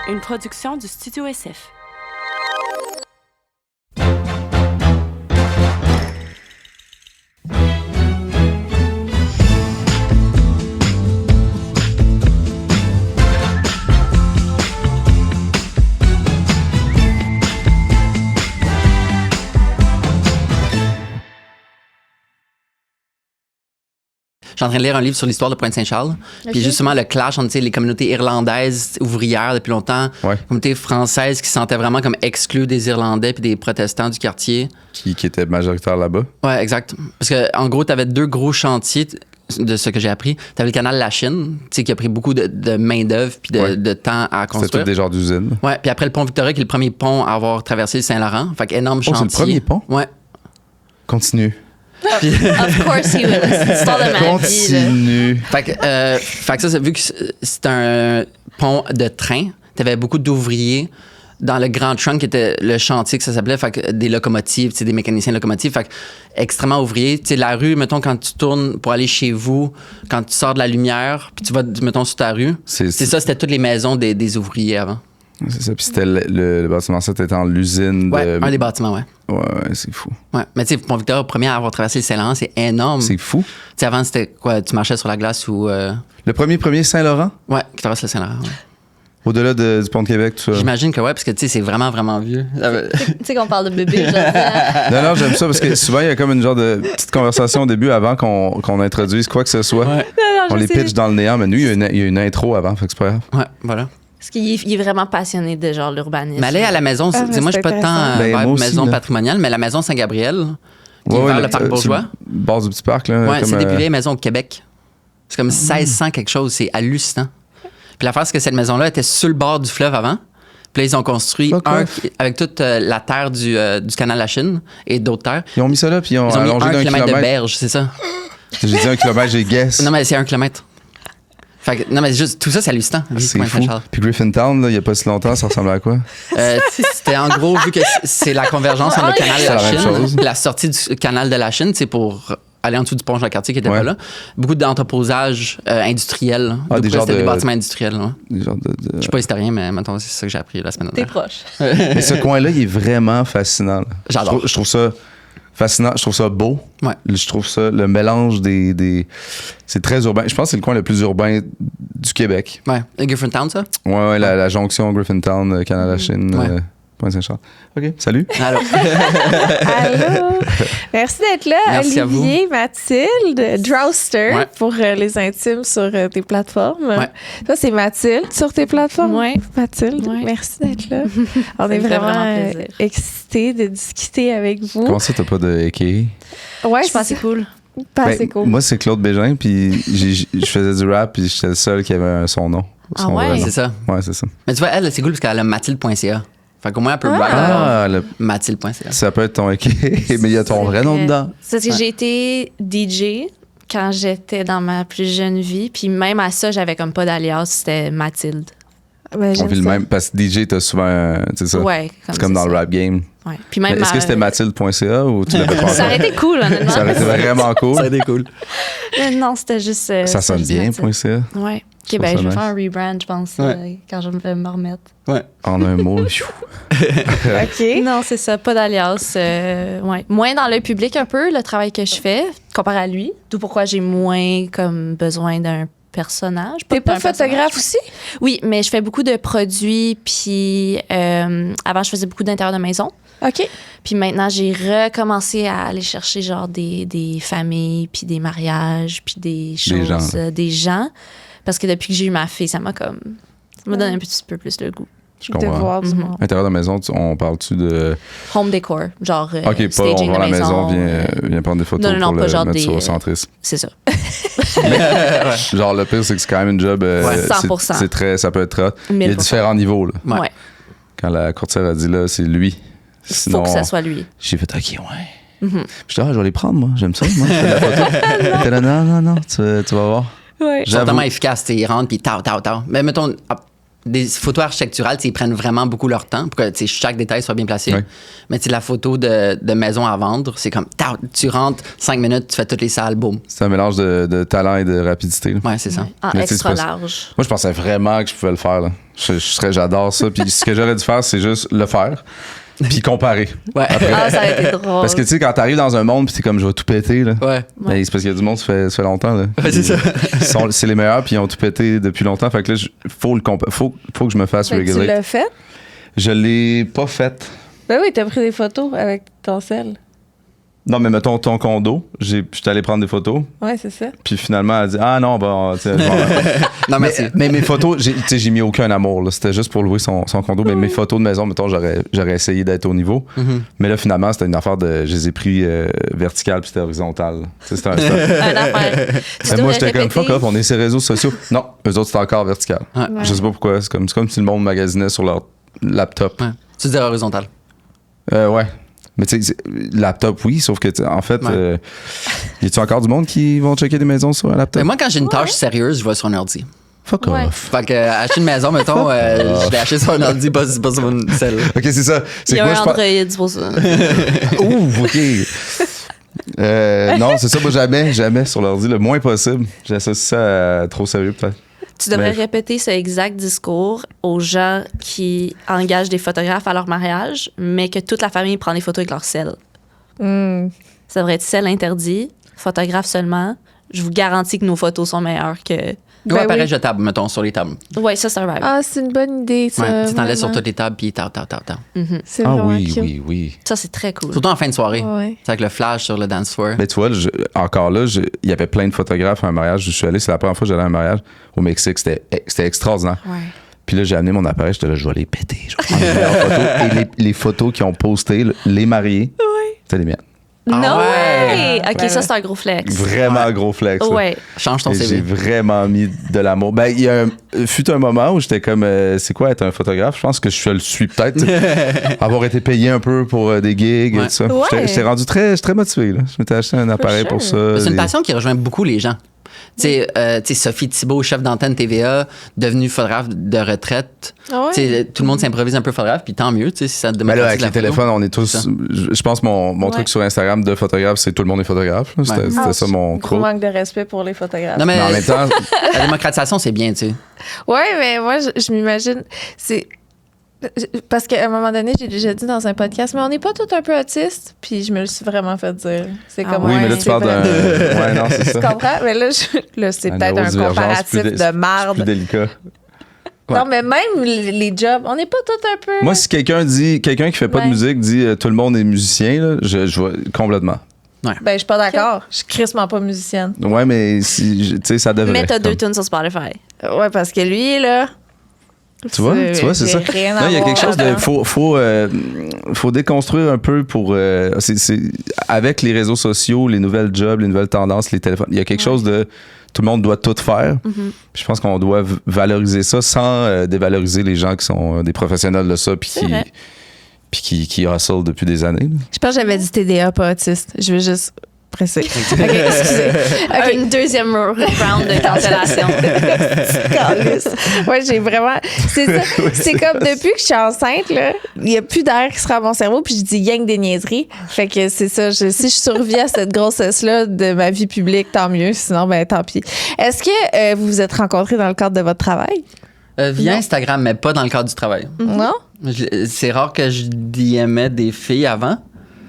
Une production du Studio SF. Je suis en train de lire un livre sur l'histoire de Pointe-Saint-Charles. Okay. Puis justement, le clash entre les communautés irlandaises ouvrières depuis longtemps, les communautés françaises qui se sentaient vraiment comme exclues des Irlandais puis des protestants du quartier. Qui étaient majoritaires là-bas. Oui, exact. Parce qu'en gros, tu avais deux gros chantiers de ce que j'ai appris. Tu avais le canal de la Chine, qui a pris beaucoup de main-d'œuvre puis de temps à construire. C'était tous des genres d'usines. Oui, puis après le pont Victoria, qui est le premier pont à avoir traversé le Saint-Laurent. Fait qu'énorme chantier. C'est le premier pont? Oui. Continue. Of course he will. C'est l'histoire de ma vie. Continue. Fait que ça, vu que c'est un pont de train, t'avais beaucoup d'ouvriers dans le grand trunk qui était le chantier que ça s'appelait, fait que des locomotives, des mécaniciens de locomotives, fait que extrêmement ouvriers. Tu sais, la rue, mettons, quand tu tournes pour aller chez vous, quand tu sors de la lumière, puis tu vas, mettons, sur ta rue, c'est ça, c'était toutes les maisons des ouvriers avant. C'est ça, puis c'était le bâtiment, ça, t'étais dans l'usine de... Ouais, un des bâtiments, ouais. Ouais, c'est fou. Ouais, mais tu sais, Pont-Victoria, premier à avoir traversé le Saint-Laurent, c'est énorme. C'est fou. Tu sais, avant, c'était quoi, tu marchais sur la glace ou... Le premier Saint-Laurent? Ouais, qui traverse le Saint-Laurent, ouais. Au-delà du pont de Québec, tout ça? J'imagine que ouais, parce que tu sais, c'est vraiment, vraiment vieux. Tu sais qu'on parle de bébé, Non, j'aime ça parce que souvent, il y a comme une genre de petite conversation au début avant qu'on introduise quoi que ce soit. Ouais. Non, on les pitch dans le néant, mais nous, il y a une intro avant, fait que c'est pas grave. Ouais, voilà. Parce qu'il est vraiment passionné de genre l'urbanisme. Mais aller à la maison, moi, je suis pas tant vers maison patrimoniale, mais la maison Saint-Gabriel, qui est vers le parc Bourgeois. Base du petit parc, là. Ouais, c'est des plus vieilles maisons au Québec. C'est comme 1600 quelque chose, c'est hallucinant. Puis l'affaire, c'est que cette maison-là était sur le bord du fleuve avant. Puis là, ils ont construit avec toute la terre du canal de la Chine et d'autres terres. Ils ont mis ça là, puis ils ont allongé mis 1 d'un kilomètre de berge, c'est ça. J'ai dit 1 kilomètre, j'ai guess. Non, mais c'est 1 kilomètre. Fait que, non, mais juste, tout ça, c'est hallucinant. C'est fou. Puis Griffintown, là, il n'y a pas si longtemps, ça ressemblait à quoi? C'était en gros, vu que c'est la convergence entre le canal de la Chine, la sortie du canal de la Chine, c'est pour aller en dessous du pont Jacques-Cartier qui était pas là. Beaucoup d'entreposage industriel. C'était des bâtiments industriels. Je suis pas historien, mais maintenant, c'est ça que j'ai appris la semaine dernière. T'es proche. Mais ce coin-là, il est vraiment fascinant. Là. J'adore. Je trouve ça fascinant, je trouve ça beau. Ouais. Je trouve ça, le mélange des... C'est très urbain. Je pense que c'est le coin le plus urbain du Québec. Ouais. Griffintown, ça? Ouais, la jonction Griffintown, Canada-Chine, Pointe-Saint-Charles. OK, salut. Allô. Allô. Merci d'être là, merci Olivier, Mathilde, Drowster pour les intimes sur tes plateformes. Ouais. Ça, c'est Mathilde sur tes plateformes? Oui. Mathilde, merci d'être là. On est vraiment excités de discuter avec vous. Comment ça, t'as pas de AKA? Ouais, je pense que c'est cool. C'est cool. Moi, c'est Claude Bégin, puis je faisais du rap, puis j'étais le seul qui avait son nom. Ah ouais? C'est ça. Ouais, c'est ça. Mais tu vois, elle, c'est cool parce qu'elle a mathilde.ca. Fait qu'au moins, elle peut Mathilde.ca. Ça peut être ton AKA, mais il y a ton vrai nom dedans. C'est parce que j'ai été DJ quand j'étais dans ma plus jeune vie, puis même à ça, j'avais comme pas d'alias, c'était Mathilde. Ouais, on vit le même, parce que DJ, t'as souvent, c'est ça. Ouais, c'est comme dans le rap game. Ouais. Puis même est-ce que c'était mathilde.ca ou tu l'avais pas? Ça aurait été cool, honnêtement. Ça aurait été vraiment cool. Ça aurait été cool. Non, c'était juste. Ça sonne bien, .ca. Ouais. Ok, ben je vais faire un rebrand, je pense, quand je vais me remettre. Ouais. En un mot. OK. Non, c'est ça, pas d'alias. Moins dans le public un peu, le travail que je fais, comparé à lui. D'où pourquoi j'ai moins comme besoin d'un personnage. T'es pas photographe aussi? Oui, mais je fais beaucoup de produits, puis avant, je faisais beaucoup d'intérieur de maison. OK. Puis maintenant, j'ai recommencé à aller chercher genre des familles, puis des mariages, puis des choses, des gens. Parce que depuis que j'ai eu ma fille, ça m'a donné un petit peu plus le goût. Je comprends. De voir du monde. Intérieur de maison, on parle-tu de... Home décor, genre OK, pas on va à la maison, viens prendre des photos non, pour pas genre mettre sur des... Centris. C'est ça. Genre, le pire, c'est que c'est quand même une job... 100%. C'est très, ça peut être hot. 1000%. Il y a différents niveaux. Là. Ouais. Quand la courtière a dit, là, c'est lui. Sinon, faut que ça soit lui. J'ai fait, OK, ouais. Je dis, je vais les prendre, moi. J'aime ça, moi. Je fais de la photo. Non, tu vas voir. Ouais. Ils sont tellement efficaces. Ils rentrent, puis tao. Mais mettons, des photos architecturales, ils prennent vraiment beaucoup leur temps pour que chaque détail soit bien placé. Oui. Mais la photo de maison à vendre, c'est comme, tu rentres 5 minutes, tu fais toutes les salles, boum. C'est un mélange de talent et de rapidité. Là. Ouais, c'est ça. En Mais extra c'est pas- large. Moi, je pensais vraiment que je pouvais le faire. Là. J'adore ça. Puis ce que j'aurais dû faire, c'est juste le faire. Puis comparer. Ouais. Ah, ça a été drôle. Parce que tu sais, quand t'arrives dans un monde, puis t'es comme, je vais tout péter. Là. Ouais. Ben, c'est parce qu'il y a du monde, ça fait longtemps. Là. Ouais, c'est ça. C'est les meilleurs, puis ils ont tout pété depuis longtemps. Fait que là, faut que je me fasse Fait que tu regulate. l'as fait? Je l'ai pas fait. Ben oui, t'as pris des photos avec ton sel. Non, mais mettons ton condo, j'étais allé prendre des photos, Ouais, c'est ça. puis finalement, elle a dit ah non, bon, tu sais, bon. Non, merci. mais mes photos, j'ai mis aucun amour, là. C'était juste pour louer son condo, mais mes photos de maison, mettons, j'aurais essayé d'être au niveau. Mm-hmm. Mais là, finalement, c'était une affaire de. Je les ai pris verticales, puis c'était horizontal. Tu sais, c'était un stop. Une affaire. Mais moi, j'étais comme fuck off, on est sur les réseaux sociaux. Non, eux autres, c'était encore vertical. Ouais. Je sais pas pourquoi. C'est comme si le monde magasinait sur leur laptop. Ouais. Tu dis horizontal. Ouais. Mais tu sais, laptop, oui, sauf que, en fait, Ouais. y a-tu encore du monde qui vont checker des maisons sur un laptop? Mais moi, quand j'ai une tâche sérieuse, je vais sur un ordi. Fuck Ouais. off. Fait que acheter une maison, mettons, je l'ai acheté sur un ordi, pas sur une celle. Ok, c'est ça. Il C'est y a quoi, un je pense. Android pour ça. Ouh, ok. Non, c'est ça, moi, jamais sur l'ordi, le moins possible. J'associe ça à trop sérieux, peut-être. Tu devrais Mais- répéter ce exact discours aux gens qui engagent des photographes à leur mariage, mais que toute la famille prend des photos avec leur sel. Hmm. Ça devrait être sel interdit, photographe seulement. Je vous garantis que nos photos sont meilleures que... Ben Ouais, appareil oui. jetable, mettons, sur les tables. Ouais, ça, c'est un vibe. Ah, c'est une bonne idée, ça. Ouais, tu t'en laisses sur vraiment. toutes les tables, puis tap. C'est Ah vraiment oui, cute. oui. Ça, c'est très cool. Surtout en fin de soirée. Ouais. C'est avec le flash sur le dance floor. Mais tu vois, encore là, il y avait plein de photographes à un mariage. Je suis allé, c'est la première fois que j'allais à un mariage au Mexique. C'était extraordinaire. Ouais. Puis là, j'ai amené mon appareil, j'étais là, je vais les péter. Je vais prendre les meilleures photos. Et les photos qui ont posté, les mariés, c'était les miennes. Ah No ouais! way! OK, ça, c'est un gros flex. Vraiment gros flex. là. Ouais. Change ton Et j'ai CV. vraiment mis de l'amour. Ben, il y a fut un moment où j'étais comme, c'est quoi être un photographe? Je pense que je le suis peut-être. tu sais. Avoir été payé un peu pour des gigs et Ouais. tout ça. Ouais. J'étais rendu très motivé. Là. Je m'étais acheté un appareil sure. pour ça. C'est une des- passion qui rejoint beaucoup les gens. Tu sais, Sophie Thibault, chef d'antenne TVA, devenue photographe de retraite. Ah ouais? Tu sais, tout le monde s'improvise un peu photographe, puis tant mieux, tu sais, si ça te Mais demande là, avec les téléphones, on est tous. ça. Je pense que mon Ouais. truc sur Instagram de photographe, c'est tout le monde est photographe. là. C'était Ouais. c'était ça mon Gros quote. manque de respect pour les photographes. Non, mais Mais en même temps, la démocratisation, c'est bien, tu sais. Ouais, mais moi, je m'imagine. C'est. Parce qu'à un moment donné, j'ai déjà dit dans un podcast, mais on n'est pas tous un peu autistes. Puis je me le suis vraiment fait dire. C'est Ah comme. oui, ouais, mais là, tu c'est parles d'un. vrai. Ouais, non, c'est Tu ça. comprends? Mais là, là c'est Un peut-être un neurodivergence, comparatif plus de C'est marde. plus délicat. Ouais. Non, mais même les jobs, on n'est pas tous un peu. Moi, si quelqu'un qui fait pas de Ouais. musique dit tout le monde est musicien, là, je vois complètement. Ben, je suis pas d'accord. Je suis crissement pas musicienne. Ouais, mais tu sais, ça devrait. Mais t'as deux comme- tunes sur Spotify. Ouais, parce que lui, là. Tu vois, c'est ça. Rien à Non, il y a voir quelque chose de. là-dedans. Faut déconstruire un peu pour. Avec les réseaux sociaux, les nouvelles jobs, les nouvelles tendances, les téléphones. Il y a quelque chose de. Tout le monde doit tout faire. Puis je pense qu'on doit valoriser ça sans dévaloriser les gens qui sont des professionnels de ça puis C'est vrai. qui hustle depuis des années. là. Je pense que j'avais dit TDA, pas autiste. Je veux juste presser. OK, excusez. OK. Une deuxième round de cancellation. Calisse. Ouais, j'ai vraiment. C'est ça. C'est comme depuis que je suis enceinte, là, il n'y a plus d'air qui sera à mon cerveau, puis je dis rien que des niaiseries. Fait que c'est ça. Si je survis à cette grossesse-là de ma vie publique, tant mieux. Sinon, ben tant pis. Est-ce que vous vous êtes rencontrés dans le cadre de votre travail? Via Non. Instagram, mais pas dans le cadre du travail. Non? C'est rare que je DMais des filles avant.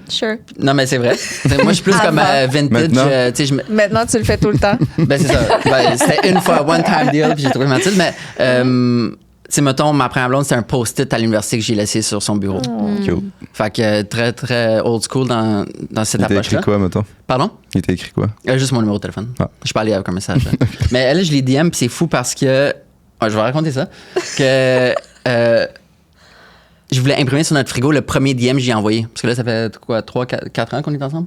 Sure. Non, mais c'est vrai. Moi, je suis plus comme vintage. Maintenant? Tu sais, Maintenant, tu le fais tout le temps. Ben, c'est ça. Ben, c'était une fois, one time deal, puis j'ai trouvé ma titre. Mais, tu sais, mettons, ma première blonde, c'était un post-it à l'université que j'ai laissé sur son bureau. Cute. Fait que très, très old school dans cette Il t'a écrit approche-là. quoi, mettons? Pardon? Il t'a écrit quoi? Juste mon numéro de téléphone. Ah. Je parlais avec un message. Mais elle, je l'ai DM, puis c'est fou parce que. Je vais raconter ça. Que. Je voulais imprimer sur notre frigo le premier DM que j'ai envoyé. Parce que là, ça fait quoi, 4 ans qu'on est ensemble?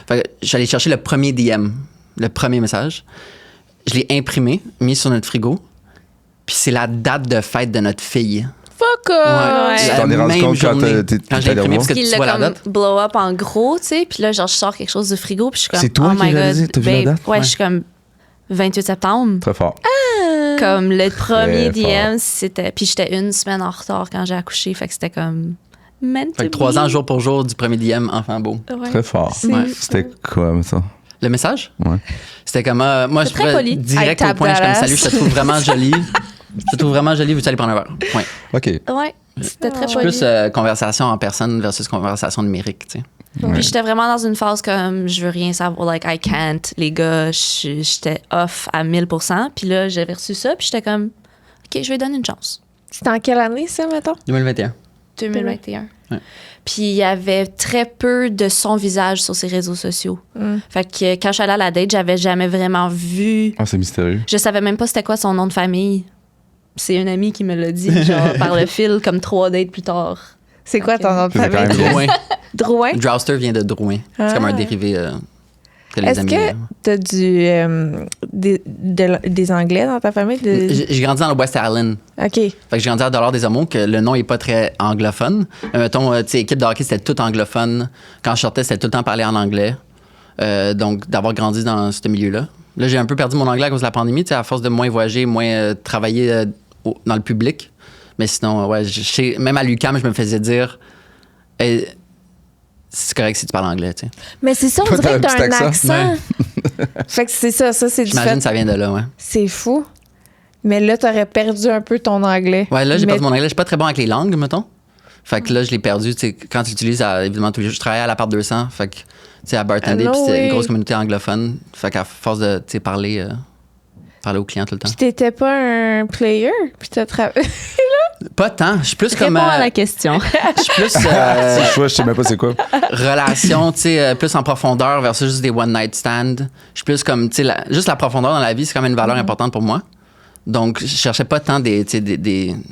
Fait que j'allais chercher le premier DM, le premier message. Je l'ai imprimé, mis sur notre frigo. Puis c'est la date de fête de notre fille. Fuck off! Ouais. Tu t'en es rendu Même compte quand journée, t'es quand j'ai allé imprimé, revoir? parce que tu Qu'il vois l'a la comme date. blow up en gros, tu sais. Puis là, genre, je sors quelque chose du frigo, puis je suis comme, C'est toi oh qui my as réalisé? god, T'as vu la babe. date? Ouais, Ouais. je suis comme 28 septembre. Très fort. Comme le premier Très fort. DM, c'était. Puis j'étais une semaine en retard quand j'ai accouché. Fait que c'était comme. Fait que 3 ans jour pour jour du premier DM, enfant beau. Ouais. Très fort. Ouais. C'était quoi, ça? Le message? Ouais. C'était comme, moi, je très pourrais poli. direct Hey, au point, je suis comme, tape salut, je te trouve vraiment jolie. Je te trouve vraiment jolie, veux-tu aller prendre un verre? Point. OK. Ouais, c'était très Je suis poli. plus conversation en personne versus conversation numérique, tu sais. Puis j'étais vraiment dans une phase comme je veux rien savoir, like I can't, les gars, j'étais off à 1000%. Puis là, j'avais reçu ça, puis j'étais comme, OK, je vais donner une chance. C'était en quelle année, ça, mettons? 2021. 2021. Ouais. Puis il y avait très peu de son visage sur ses réseaux sociaux. Fait que quand je suis allée à la date, j'avais jamais vraiment vu. Ah, c'est mystérieux. Je savais même pas c'était quoi son nom de famille. C'est une amie qui me l'a dit, genre par le fil, comme 3 dates plus tard. C'est quoi ton nom de C'est quand famille? même Drouin. Drouin? Drowster vient de Drouin. C'est comme un dérivé que les Est-ce amis. que t'as des Anglais dans ta famille? J'ai grandi dans le West Island. OK. Fait que j'ai grandi à Dollard des Homos, que le nom est pas très anglophone. Mais mettons, tu sais, équipe de hockey, c'était tout anglophone. Quand je sortais, c'était tout le temps parlé en anglais. Donc, d'avoir grandi dans ce milieu-là. Là, j'ai un peu perdu mon anglais à cause de la pandémie, tu sais, à force de moins voyager, moins travailler dans le public. Mais sinon, ouais, même à l'UQAM, je me faisais dire, hey, c'est correct si tu parles anglais, tu sais. Mais c'est ça, on Toi, dirait que t'as un t'as un petit accent. accent. Fait que c'est ça c'est du J'imagine fait. que ça vient de là, ouais. C'est fou. Mais là, t'aurais perdu un peu ton anglais. Ouais, là, j'ai Mais- perdu mon anglais. Je suis pas très bon avec les langues, mettons. Fait que là, je l'ai perdu, tu sais, quand tu l'utilises, évidemment, tous les jours. Je travaillais à l'appart 200, fait que, tu sais, à bartender, Ah, no puis c'était way. une grosse communauté anglophone. Fait qu'à force de, tu sais, parler aux clients tout le temps. Puis t'étais pas un player, puis t'as travaillé. Pas tant. Je suis plus comme. Réponds à la question. Je suis plus Si je vois, je sais même pas c'est quoi. relation, tu sais, plus en profondeur versus juste des one night stands. Je suis plus comme, tu sais, juste la profondeur dans la vie, c'est quand même une valeur importante pour moi. Donc, je cherchais pas tant des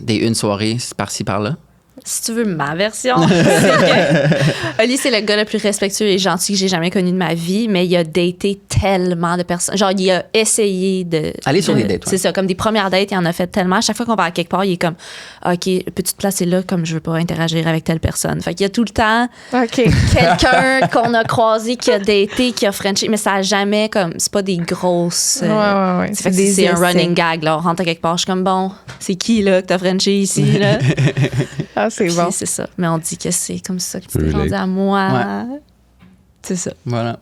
une soirée par-ci, par-là. Si tu veux ma version, c'est que Oli, c'est le gars le plus respectueux et gentil que j'ai jamais connu de ma vie, mais il a daté tellement de personnes. Genre, il a essayé de... Aller sur des dates, ouais. C'est ça, comme des premières dates, il en a fait tellement. À chaque fois qu'on va à quelque part, il est comme, OK, peux-tu te placer là comme je veux pas interagir avec telle personne? Fait qu'il y a tout le temps OK. quelqu'un qu'on a croisé, qui a daté, qui a frenché, mais ça a jamais comme... C'est pas des grosses... Ouais. Fait que c'est un running gag, là. On rentre à quelque part, je suis comme, bon, c'est qui, là, que t'as frenché ici, là? Ah, c'est Puis bon. c'est ça. Mais on dit que c'est comme ça que tu Relate. t'es rendu à moi. Ouais. C'est ça. Voilà.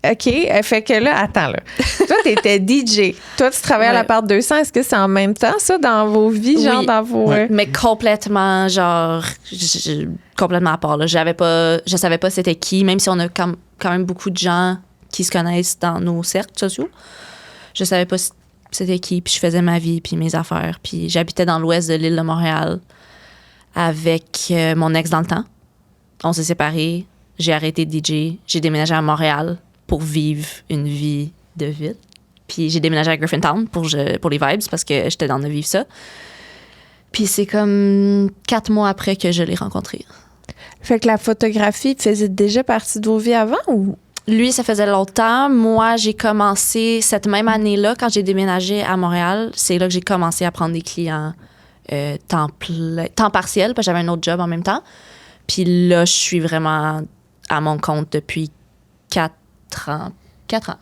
OK. Fait que là, attends, là. Toi, t'étais DJ. Toi, tu travaillais à Ouais. l'appart 200. Est-ce que c'est en même temps, ça, dans vos vies, genre Oui. dans vos. Mais complètement, genre, complètement à part. Là. Je savais pas c'était qui, même si on a quand même beaucoup de gens qui se connaissent dans nos cercles sociaux. Je savais pas c'était qui, puis je faisais ma vie, puis mes affaires. Puis j'habitais dans l'ouest de l'île de Montréal avec mon ex dans le temps. On s'est séparés. J'ai arrêté de DJ. J'ai déménagé à Montréal pour vivre une vie de ville. Puis j'ai déménagé à Griffintown pour les vibes parce que j'étais dans de vivre ça. Puis c'est comme 4 mois après que je l'ai rencontré. Fait que la photographie faisait déjà partie de vos vies avant ou. Lui, ça faisait longtemps. Moi, j'ai commencé cette même année-là, quand j'ai déménagé à Montréal. C'est là que j'ai commencé à prendre des clients temps partiel, parce que j'avais un autre job en même temps. Puis là, je suis vraiment à mon compte depuis 4 ans. 4 ans.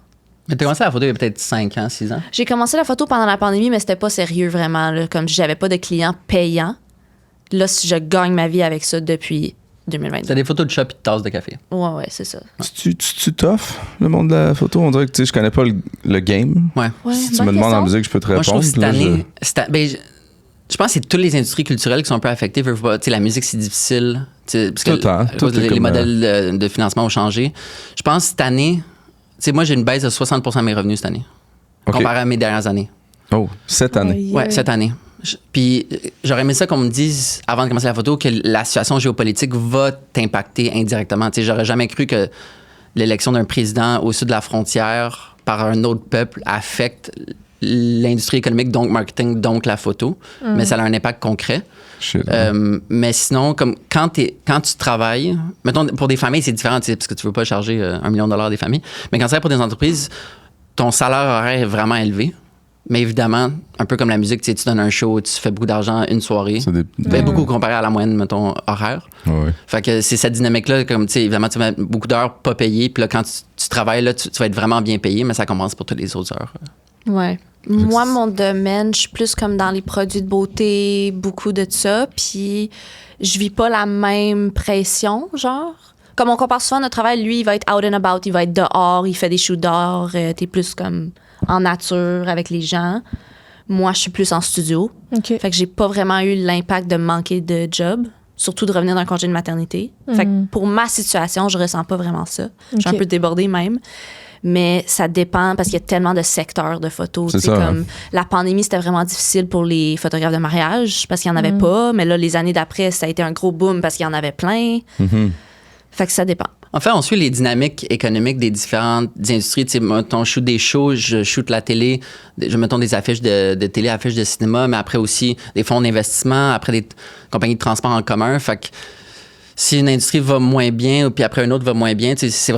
Mais t'as commencé la photo il y a peut-être 5 ans, 6 ans. J'ai commencé la photo pendant la pandémie, mais c'était pas sérieux vraiment. Là. Comme j'avais pas de clients payants. Là, je gagne ma vie avec ça depuis 2022. T'as des photos de chat et de tasses de café. Ouais, c'est ça. Tu t'offres le monde de la photo? On dirait que tu sais, je connais pas le game. Ouais. Ouais, Si tu bonne me demandes en question. musique, je peux te Moi, je répondre. trouve que cette Là, année. Je pense que c'est toutes les industries culturelles qui sont un peu affectées. Tu sais, la musique, c'est difficile. Tu sais, parce que Tout le temps. à cause Tout est les comme, modèles de financement ont changé. Je pense que cette année, tu sais, moi, j'ai une baisse de 60% de mes revenus cette année, OK. comparé à mes dernières années. Oh, cette année. Ouais, cette année. Puis j'aurais aimé ça qu'on me dise, avant de commencer la photo, que la situation géopolitique va t'impacter indirectement. Tu sais, j'aurais jamais cru que l'élection d'un président au sud de la frontière par un autre peuple affecte l'industrie économique, donc marketing, donc la photo. Mais ça a un impact concret. Shit. Mais sinon, comme quand tu travailles, mettons, pour des familles, c'est différent, tu sais, parce que tu veux pas charger $1 million des familles. Mais quand tu travailles pour des entreprises, ton salaire horaire est vraiment élevé. Mais évidemment, un peu comme la musique, tu sais, tu donnes un show, tu fais beaucoup d'argent une soirée. C'est Beaucoup comparé à la moyenne, mettons, horaire. Ouais. Fait que c'est cette dynamique-là, comme, tu sais, évidemment, tu mets beaucoup d'heures pas payées, puis là, quand tu travailles, là, tu vas être vraiment bien payé, mais ça commence pour toutes les autres heures. Ouais. Moi, mon domaine, je suis plus comme dans les produits de beauté, beaucoup de ça. Puis je vis pas la même pression, genre. Comme on compare souvent notre travail, lui, il va être out and about, il va être dehors, il fait des shoots dehors. T'es plus comme en nature avec les gens. Moi, je suis plus en studio. OK. Fait que j'ai pas vraiment eu l'impact de manquer de job, surtout de revenir d'un congé de maternité. Fait que pour ma situation, je ressens pas vraiment ça. Je suis un peu débordée même. Mais ça dépend parce qu'il y a tellement de secteurs de photos. C'est ça, comme la pandémie, c'était vraiment difficile pour les photographes de mariage parce qu'il n'y en avait pas. Mais là, les années d'après, ça a été un gros boom parce qu'il y en avait plein. Fait que ça dépend. En fait, on suit les dynamiques économiques des différentes industries. Tu sais, mettons, je shoot des shows, je shoot la télé, mettons des affiches de télé, affiches de cinéma, mais après aussi des fonds d'investissement, après des compagnies de transport en commun. Fait que si une industrie va moins bien, puis après une autre va moins bien, tu sais,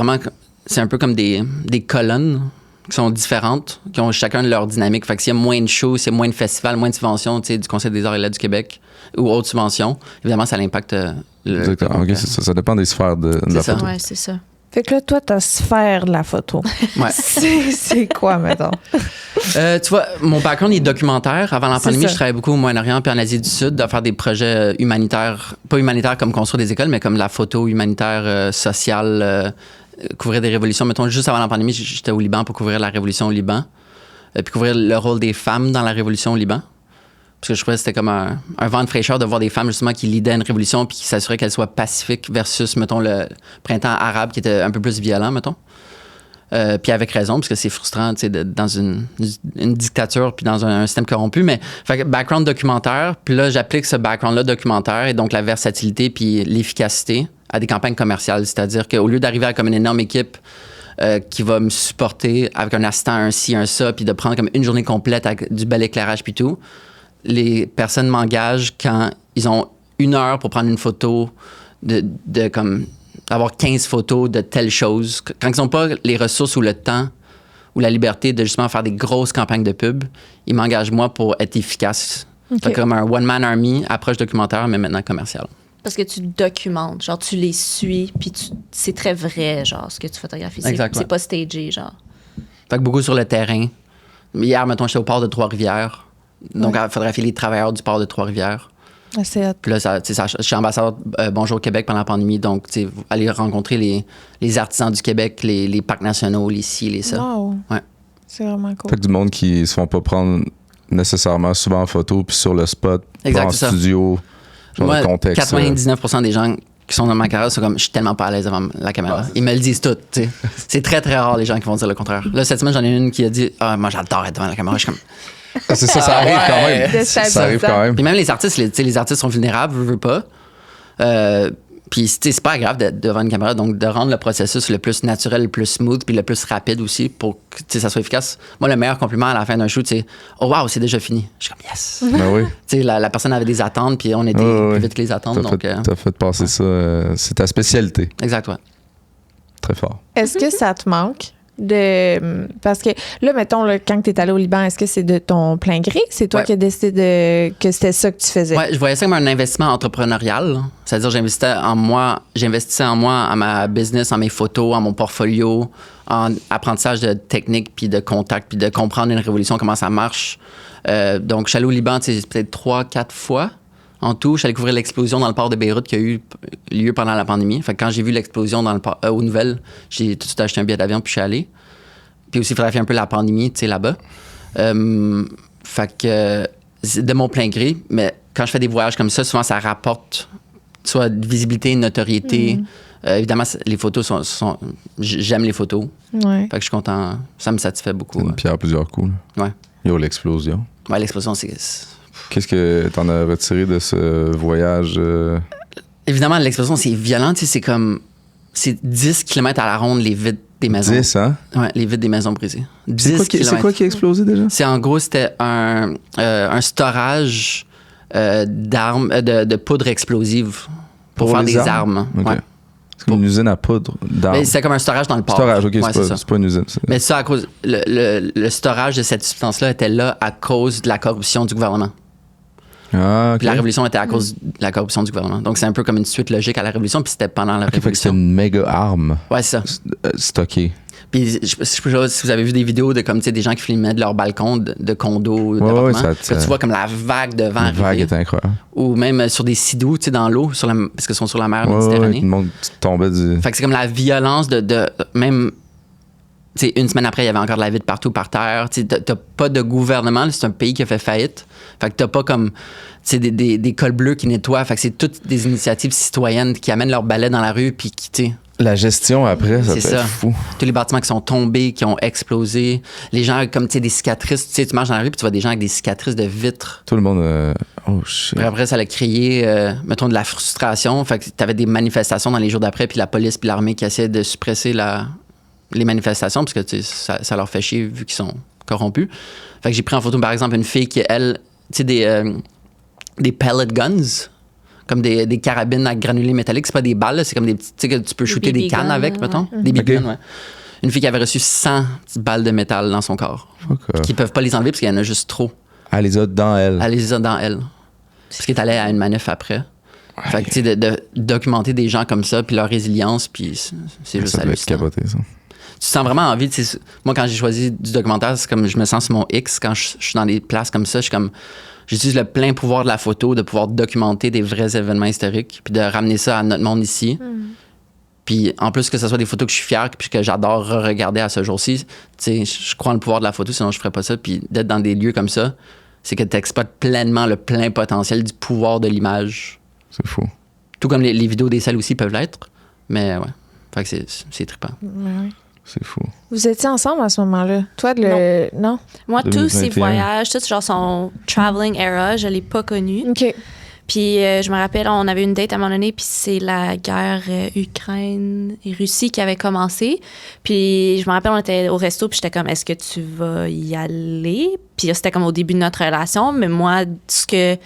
c'est un peu comme des colonnes qui sont différentes, qui ont chacun leur dynamique. Fait que s'il y a moins de shows, s'il y a moins de festivals, moins de subventions, tu sais, du Conseil des arts et lettres du Québec ou autres subventions, évidemment, ça l'impacte le OK, c'est ça. Ça dépend des sphères de la photo. Ouais, c'est ça. Fait que là, toi, ta sphère de la photo. Ouais. C'est quoi, mettons? Tu vois, mon background est documentaire. Avant la C'est pandémie, ça. je travaillais beaucoup au Moyen-Orient puis en Asie du Sud, de faire des projets humanitaires, pas humanitaires comme construire des écoles, mais comme la photo humanitaire, sociale, couvrir des révolutions. Mettons, juste avant la pandémie, j'étais au Liban pour couvrir la révolution au Liban, puis couvrir le rôle des femmes dans la révolution au Liban. Parce que je trouvais que c'était comme un vent de fraîcheur de voir des femmes justement qui leadaient une révolution puis qui s'assuraient qu'elle soit pacifique versus, mettons, le printemps arabe qui était un peu plus violent, mettons. Puis avec raison, parce que c'est frustrant, tu sais, dans une dictature puis dans un système corrompu. Mais, fait que background documentaire, puis là, j'applique ce background-là documentaire et donc la versatilité puis l'efficacité à des campagnes commerciales. C'est-à-dire qu'au lieu d'arriver comme une énorme équipe qui va me supporter avec un assistant, un ci, un ça, puis de prendre comme une journée complète avec du bel éclairage puis tout, les personnes m'engagent quand ils ont 1 heure pour prendre une photo de comme avoir 15 photos de telle chose. Quand ils n'ont pas les ressources ou le temps ou la liberté de justement faire des grosses campagnes de pub, ils m'engagent moi pour être efficace. Fait comme un one-man army, approche documentaire, mais maintenant commerciale. Parce que tu documentes, genre tu les suis, puis c'est très vrai, genre, ce que tu photographies. C'est pas stagé, genre. Fait que beaucoup sur le terrain. Hier, mettons, j'étais au port de Trois-Rivières. Donc, il photographier les travailleurs du port de Trois-Rivières. Ah, c'est hot. Puis là, je suis ambassadeur Bonjour Québec pendant la pandémie. Donc, tu sais, aller rencontrer les artisans du Québec, les parcs nationaux, les ci, les ça. Wow. Ouais. C'est vraiment cool. Fait que du monde qui se font pas prendre nécessairement souvent en photo, puis sur le spot, Exact, pas en c'est ça. studio, genre Moi, le contexte. 99% des gens qui sont dans ma carrière sont comme, je suis tellement pas à l'aise devant la caméra. Ils me le disent tout, tu sais. C'est très, très rare les gens qui vont dire le contraire. Là, cette semaine, j'en ai une qui a dit, moi, j'adore être devant la caméra. Je suis comme... Ah, c'est ça, ça arrive quand même. Ça arrive quand même. Puis même les artistes, les artistes sont vulnérables, veux pas. Puis c'est pas grave d'être devant une caméra, donc de rendre le processus le plus naturel, le plus smooth, puis le plus rapide aussi pour que ça soit efficace. Moi, le meilleur compliment à la fin d'un shoot, c'est « Oh wow, c'est déjà fini ». Je suis comme « Yes ». Ben oui. Tu sais, la personne avait des attentes, puis on était plus vite que les attentes. T'as fait passer ça. C'est ta spécialité. Exact, ouais. Très fort. Est-ce que ça te manque parce que là, mettons, là, quand tu es allé au Liban, est-ce que c'est de ton plein gré? C'est toi qui as décidé que c'était ça que tu faisais? Ouais, je voyais ça comme un investissement entrepreneurial. C'est-à-dire, j'investissais en moi, à ma business, en mes photos, en mon portfolio, en apprentissage de technique, puis de contact, puis de comprendre une révolution, comment ça marche. Donc, je suis allé au Liban, tu sais, peut-être 3-4 fois en tout. Je suis allé couvrir l'explosion dans le port de Beyrouth qui a eu lieu pendant la pandémie. Fait que quand j'ai vu l'explosion dans le port, aux nouvelles, j'ai tout de suite acheté un billet d'avion puis je suis allé. Puis aussi, il faudrait faire un peu la pandémie, tu sais, là-bas. Fait que c'est de mon plein gré. Mais quand je fais des voyages comme ça, souvent, ça rapporte soit de visibilité, notoriété. Évidemment, les photos sont j'aime les photos. Ouais. Fait que je suis content. Ça me satisfait beaucoup. Une pierre à plusieurs coups. Là. Ouais. Yo, l'explosion. Ouais, l'explosion, c'est... Qu'est-ce que t'en as retiré de ce voyage? Évidemment, l'explosion, c'est violent. Tu sais, c'est comme... C'est 10 km à la ronde, les vitres des maisons. 10, hein? Ouais, les vitres des maisons brisées. C'est quoi qui a explosé déjà? C'est en gros, c'était un storage d'armes, de poudre explosive pour faire des armes. Okay. Ouais. C'est comme une usine à poudre d'armes. C'est comme un storage dans le port. Storage, OK, Ouais, c'est pas une usine. Mais ça, à cause... Le storage de cette substance-là était là à cause de la corruption du gouvernement. Ah, OK. Puis la révolution était à cause de la corruption du gouvernement. Donc, c'est un peu comme une suite logique à la révolution, puis c'était pendant la Fait que c'est révolution. une méga arme Ouais, c'est ça. stockée. Puis je sais pas si vous avez vu des vidéos de comme, tu sais, des gens qui filmaient de leur balcon de condos, d'appartements. Tu vois comme la vague de vent. La vague est incroyable. Ou même sur des sidous, tu sais, dans l'eau, parce qu'ils sont sur la mer Méditerranée. Tout le monde tombait du... Fait que c'est comme la violence de même... Tu sais, une semaine après, il y avait encore de la vie de partout par terre. Tu sais, t'as pas de gouvernement. C'est un pays qui a fait faillite. Fait que t'as pas comme... Tu sais, des cols bleus qui nettoient. Fait que c'est toutes des initiatives citoyennes qui amènent leurs balais dans la rue puis qui, tu sais... La gestion après, ça peut C'est être fou. Tous les bâtiments qui sont tombés, qui ont explosé. Les gens, comme, tu sais, des cicatrices. Tu sais, tu marches dans la rue puis tu vois des gens avec des cicatrices de vitres. Tout le monde... Oh, shit. Puis après, ça a créé, mettons, de la frustration. Fait que t'avais des manifestations dans les jours d'après puis la police puis l'armée qui essaient de suppresser les manifestations parce que tu sais, ça leur fait chier vu qu'ils sont corrompus. Fait que j'ai pris en photo, par exemple, une fille qui, elle, tu sais, des pellet guns, comme des carabines à granulés métalliques. C'est pas des balles, là, c'est comme des petits, tu sais, que tu peux shooter des cannes avec, mettons. Des BB guns, ouais. Une fille qui avait reçu 100 balles de métal dans son corps. Qui peuvent pas les enlever parce qu'il y en a juste trop. Elle les a dans elle. Elle les a dans elle. Parce qu'elle est allée à une manif après. Fait que, tu sais, de documenter des gens comme ça, puis leur résilience, puis c'est juste ça doit être capoté, ça. Tu sens vraiment envie. Moi, quand j'ai choisi du documentaire, c'est comme je me sens sur mon X. Quand je suis dans des places comme ça, j'utilise le plein pouvoir de la photo, de pouvoir documenter des vrais événements historiques, puis de ramener ça à notre monde ici. Puis en plus que ce soit des photos que je suis fier, puis que j'adore regarder à ce jour-ci, tu sais, je crois en le pouvoir de la photo, sinon je ferais pas ça. Puis d'être dans des lieux comme ça, c'est que tu exploites pleinement le plein potentiel du pouvoir de l'image. C'est fou. Tout comme les vidéos des salles aussi peuvent l'être. Mais ouais, fait que c'est trippant. Ouais. C'est fou. Vous étiez ensemble à ce moment-là? Toi, non? Moi, tous ces 2021. voyages, tout genre son traveling era, je l'ai pas connu. OK. Puis je me rappelle, on avait une date à un moment donné, puis c'est la guerre Ukraine et Russie qui avait commencé. Puis je me rappelle, on était au resto, puis j'étais comme, est-ce que tu vas y aller? Puis c'était comme au début de notre relation, mais moi, ce que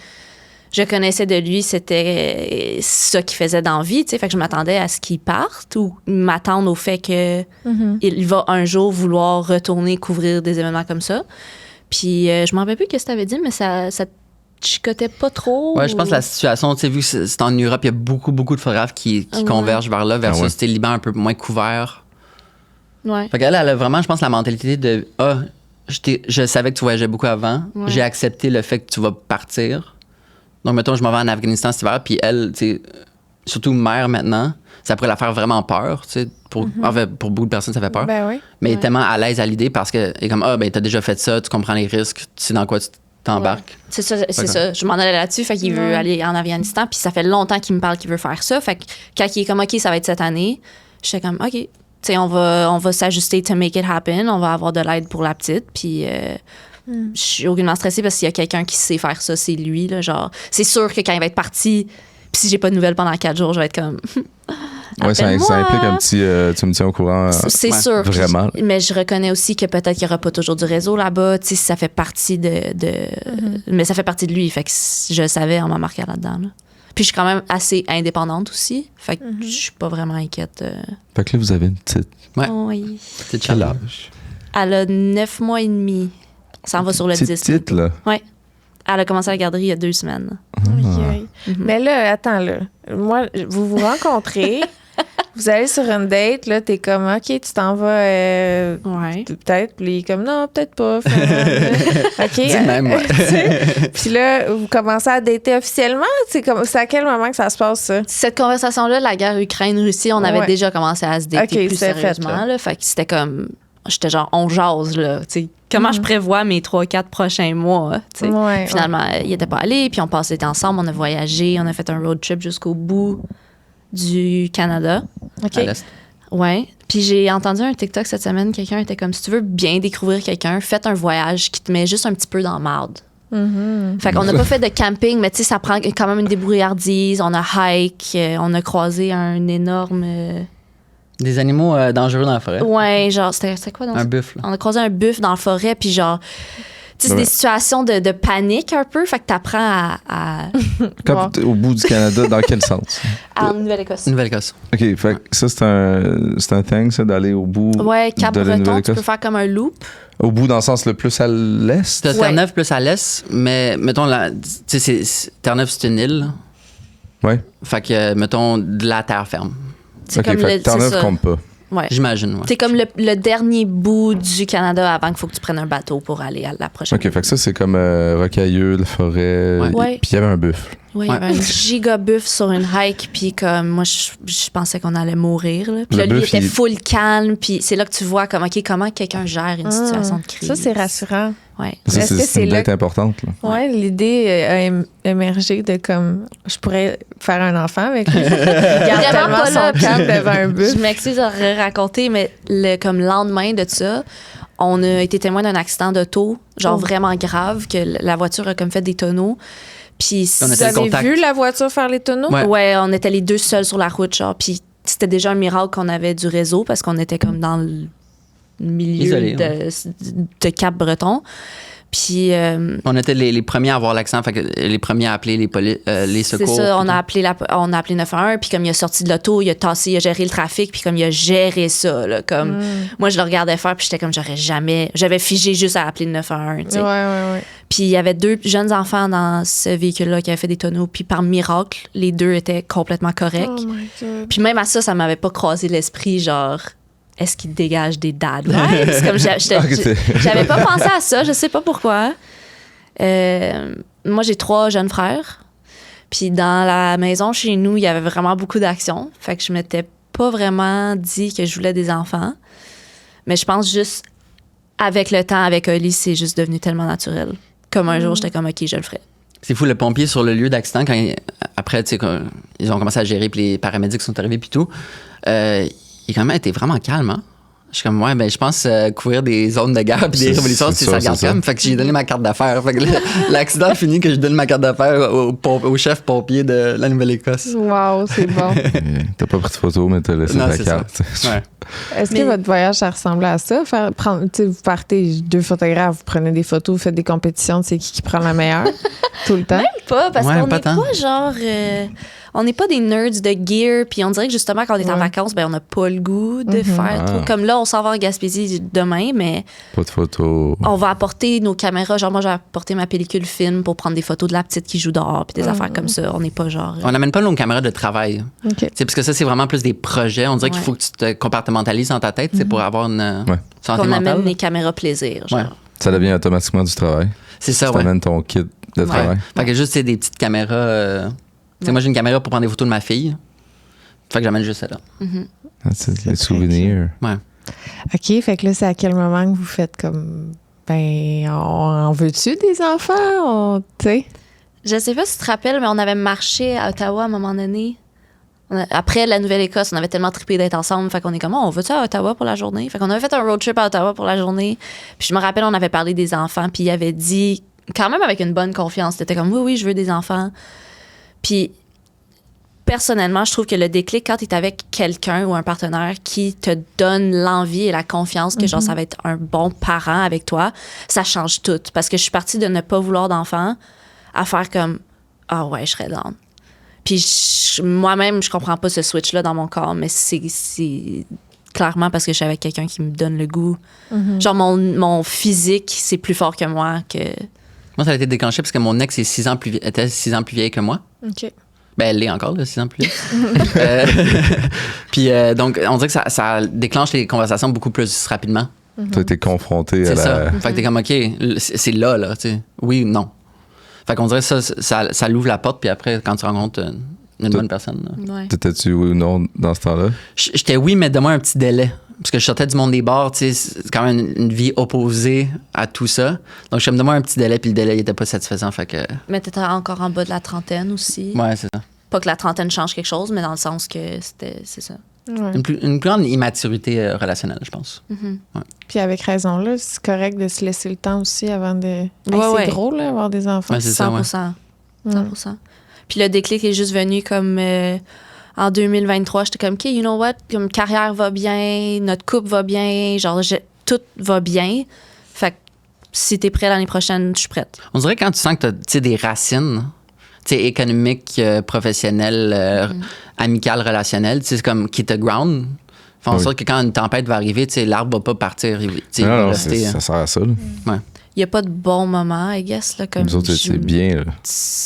je connaissais de lui, c'était ça qu'il faisait dans la vie, tu sais. Fait que je m'attendais à ce qu'il parte ou m'attendre au fait que il va un jour vouloir retourner couvrir des événements comme ça. Puis je m'en rappelle plus ce que tu avais dit, mais ça chicotait pas trop. Ouais, je pense que la situation, tu sais, vu que c'est en Europe, il y a beaucoup de photographes qui convergent vers là, versus c'était le Liban un peu moins couvert. Ouais. Fait qu'elle a vraiment, je pense, la mentalité de je savais que tu voyageais beaucoup avant, j'ai accepté le fait que tu vas partir. Donc, mettons, je m'en vais en Afghanistan cet hiver, puis elle, tu sais, surtout mère maintenant, ça pourrait la faire vraiment peur, tu sais. En fait, pour beaucoup de personnes, ça fait peur. Ben oui. Mais elle est tellement à l'aise à l'idée parce qu'elle est comme, ben, t'as déjà fait ça, tu comprends les risques, tu sais dans quoi tu t'embarques. C'est ça. Je m'en allais là-dessus. Fait qu'il veut aller en Afghanistan, puis ça fait longtemps qu'il me parle qu'il veut faire ça. Fait que quand il est comme, OK, ça va être cette année, j'étais comme, OK, tu sais, on va s'ajuster to make it happen, on va avoir de l'aide pour la petite, puis. Je suis aucunement stressée parce qu'il y a quelqu'un qui sait faire ça, c'est lui. Là, genre, c'est sûr que quand il va être parti, puis si j'ai pas de nouvelles pendant 4 jours, je vais être comme. Ouais, ça implique un petit. Tu me tiens au courant. C'est sûr. Vraiment. Mais je reconnais aussi que peut-être qu'il n'y aura pas toujours du réseau là-bas. Tu sais, ça fait partie mais ça fait partie de lui. Fait que je savais, on m'a marqué là-dedans. Là. Puis je suis quand même assez indépendante aussi. Fait que je suis pas vraiment inquiète. Fait que là, vous avez une petite. Ouais. Oh, oui. C'est Quel chill. âge? Elle a 9 mois et demi. Ça en va sur le 10. Petite, là. Ouais. Elle a commencé à la garderie il y a 2 semaines. Mais là, attends, là. Moi, vous rencontrez, vous allez sur une date, là, t'es comme, OK, tu t'en vas, Ouais. peut-être. Puis il est comme, non, peut-être pas. OK. Dis même, ouais. Puis là, vous commencez à dater officiellement? C'est à quel moment que ça se passe, ça? Cette conversation-là, la guerre Ukraine-Russie, on avait déjà commencé à se dater OK, plus c'est fait, sérieusement. Là. Fait que c'était comme... J'étais genre, on jase, là. T'sais. Comment je prévois mes 3-4 prochains mois? T'sais. Ouais, Finalement, il n'était pas allé, puis on passait ensemble, on a voyagé, on a fait un road trip jusqu'au bout du Canada. OK. À l'est. Ouais. Puis j'ai entendu un TikTok cette semaine, quelqu'un était comme, si tu veux bien découvrir quelqu'un, faites un voyage qui te met juste un petit peu dans la marde. Fait qu'on n'a pas fait de camping, mais tu sais, ça prend quand même une débrouillardise. On a hike, on a croisé un énorme... Des animaux dangereux dans la forêt. Ouais, genre, c'était quoi dans Un buffle. On a croisé un buffle dans la forêt, puis genre, tu sais, c'est des situations de panique un peu, fait que t'apprends à Quand au bout du Canada, dans quel sens? en Nouvelle-Écosse. Nouvelle-Écosse. OK, fait que ça, c'est un thing, ça, d'aller au bout Ouais, de la Cap-Breton, tu Nouvelle-Écosse. peux faire comme un loop. Au bout, dans le sens le plus à l'est? C'est Terre-Neuve plus à l'est, mais mettons, tu sais, Terre-Neuve, c'est une île. Ouais. Fait que, mettons, de la terre ferme. C'est OK, comme fait le- que Terre-Neuve c'est ça. compte pas. Ouais. J'imagine, ouais. C'est comme le dernier bout du Canada avant qu'il faut que tu prennes un bateau pour aller à la prochaine. OK, fait que ça, c'est comme Rocailleux, la forêt. Ouais. Puis il y avait un buffle. Oui, il y avait un giga buff sur une hike, puis comme moi, je pensais qu'on allait mourir. Là. Puis là, lui, il était full calme, puis c'est là que tu vois comme, OK, comment quelqu'un gère une situation de crise. Ça, c'est rassurant. Ouais. Ça, Est-ce que c'est une date importante. Là. Ouais, l'idée a émergé de comme, je pourrais faire un enfant avec lui. Il garde tellement son calme devant un bus. Je m'excuse de raconter, mais comme lendemain de ça, on a été témoin d'un accident d'auto, genre vraiment grave, que la voiture a comme fait des tonneaux. Puis vous avez vu la voiture faire les tonneaux? Ouais, on était les deux seuls sur la route, genre. Puis c'était déjà un miracle qu'on avait du réseau parce qu'on était comme dans le milieu isolé, de Cap-Breton. Puis on était les premiers à avoir l'accident, fait que les premiers à appeler les secours. C'est ça, on a appelé 911, puis comme il a sorti de l'auto, il a géré le trafic, puis comme il a géré ça, là, comme moi je le regardais faire, puis j'étais comme j'avais figé juste à appeler le 911, tu sais. Ouais. Puis il y avait 2 jeunes enfants dans ce véhicule-là qui avaient fait des tonneaux, puis par miracle, les 2 étaient complètement corrects. Oh my God. Puis même à ça m'avait pas croisé l'esprit, genre est-ce qu'il dégage des dad vibes? Comme j'avais pas pensé à ça, je sais pas pourquoi. Moi, j'ai 3 jeunes frères. Puis dans la maison chez nous, il y avait vraiment beaucoup d'action. Fait que je m'étais pas vraiment dit que je voulais des enfants. Mais je pense juste, avec le temps, avec Oli, c'est juste devenu tellement naturel. Comme un jour, j'étais comme, OK, je le ferai. C'est fou, le pompier sur le lieu d'accident, après, tu sais, quand ils ont commencé à gérer, puis les paramédics sont arrivés, puis tout, il a quand même été vraiment calme, hein? Je suis comme, je pense couvrir des zones de guerre puis des révolutions, si ça regarde comme. Fait que j'ai donné ma carte d'affaires. Fait que l'accident finit que je donne ma carte d'affaires au chef pompier de la Nouvelle-Écosse. Wow, c'est bon. T'as pas pris de photo, mais t'as laissé ta carte. Ouais. Est-ce que votre voyage, ça ressemblait à ça? Vous partez 2 photographes, vous prenez des photos, vous faites des compétitions de c'est qui prend la meilleure tout le temps? Même pas, parce qu'on pas n'est pas genre... on n'est pas des nerds de gear, puis on dirait que justement, quand on est en vacances, on n'a pas le goût de faire trop. Comme là, on s'en va en Gaspésie demain, mais... Pas de photos. On va apporter nos caméras. Genre, moi, j'ai apporté ma pellicule film pour prendre des photos de la petite qui joue dehors, puis des affaires comme ça. On n'est pas genre... On n'amène pas nos caméras de travail. OK. Parce que ça, c'est vraiment plus des projets. On dirait qu'il faut que tu te compartimentalises dans ta tête pour avoir une santé on mentale. amène les caméras plaisir, genre. Ouais. Ça devient automatiquement du travail. C'est ça, Tu amènes ton kit de travail. Fait que juste, c'est des petites caméras... moi, j'ai une caméra pour prendre des photos de ma fille. Fait que j'amène juste celle-là. C'est les souvenirs. Ouais. OK, fait que là, c'est à quel moment que vous faites comme... on veut-tu des enfants? Tu sais? Je sais pas si tu te rappelles, mais on avait marché à Ottawa à un moment donné. Après la Nouvelle-Écosse, on avait tellement trippé d'être ensemble. Fait qu'on est comme, on va-tu à Ottawa pour la journée? Fait qu'on avait fait un road trip à Ottawa pour la journée. Puis je me rappelle, on avait parlé des enfants, puis il avait dit, quand même avec une bonne confiance, t'étais comme, oui, je veux des enfants. Puis personnellement, je trouve que le déclic, quand tu es avec quelqu'un ou un partenaire qui te donne l'envie et la confiance que genre ça va être un bon parent avec toi, ça change tout. Parce que je suis partie de ne pas vouloir d'enfant à faire comme, ah ouais, je serais down. Puis moi-même, je comprends pas ce switch-là dans mon corps, mais c'est clairement parce que je suis avec quelqu'un qui me donne le goût. Genre, mon physique, c'est plus fort que moi. Moi, ça a été déclenché parce que mon ex était 6 ans plus vieille que moi. OK. Ben, elle l'est encore, là, 6 ans plus vieille. Puis, donc, on dirait que ça déclenche les conversations beaucoup plus rapidement. Tu as été confronté à C'est la... ça. Fait que t'es comme, OK, c'est là, tu sais. Oui ou non. Fait qu'on dirait que ça l'ouvre la porte, puis après, quand tu rencontres une bonne personne. Ouais. T'étais-tu oui ou non dans ce temps-là? J'étais oui, mais donne-moi un petit délai. Parce que je sortais du monde des bars, tu sais, c'est quand même une vie opposée à tout ça. Donc, je me demandais un petit délai, puis le délai n'était pas satisfaisant. Fait que... Mais t'étais encore en bas de la trentaine aussi. Ouais, c'est ça. Pas que la trentaine change quelque chose, mais dans le sens que c'est ça. Ouais. Une plus grande immaturité relationnelle, je pense. Puis avec raison, là, c'est correct de se laisser le temps aussi avant de... Ouais, c'est drôle, là, avoir des enfants. Ouais, c'est ça, 100%. 100%. Puis le déclic est juste venu comme... en 2023, j'étais comme, OK, you know what? Comme carrière va bien, notre couple va bien, genre, tout va bien. Fait que si t'es prêt l'année prochaine, je suis prête. On dirait quand tu sens que tu as des racines, tu sais, économiques, professionnelles, amicales, relationnelles, c'est comme qui te ground. Fait en sorte que quand une tempête va arriver, tu sais, l'arbre va pas partir. Non, ça sert à ça. Là. Ouais. il n'y a pas de bon moment, I guess. Là, comme Nous autres, c'est bien. Là.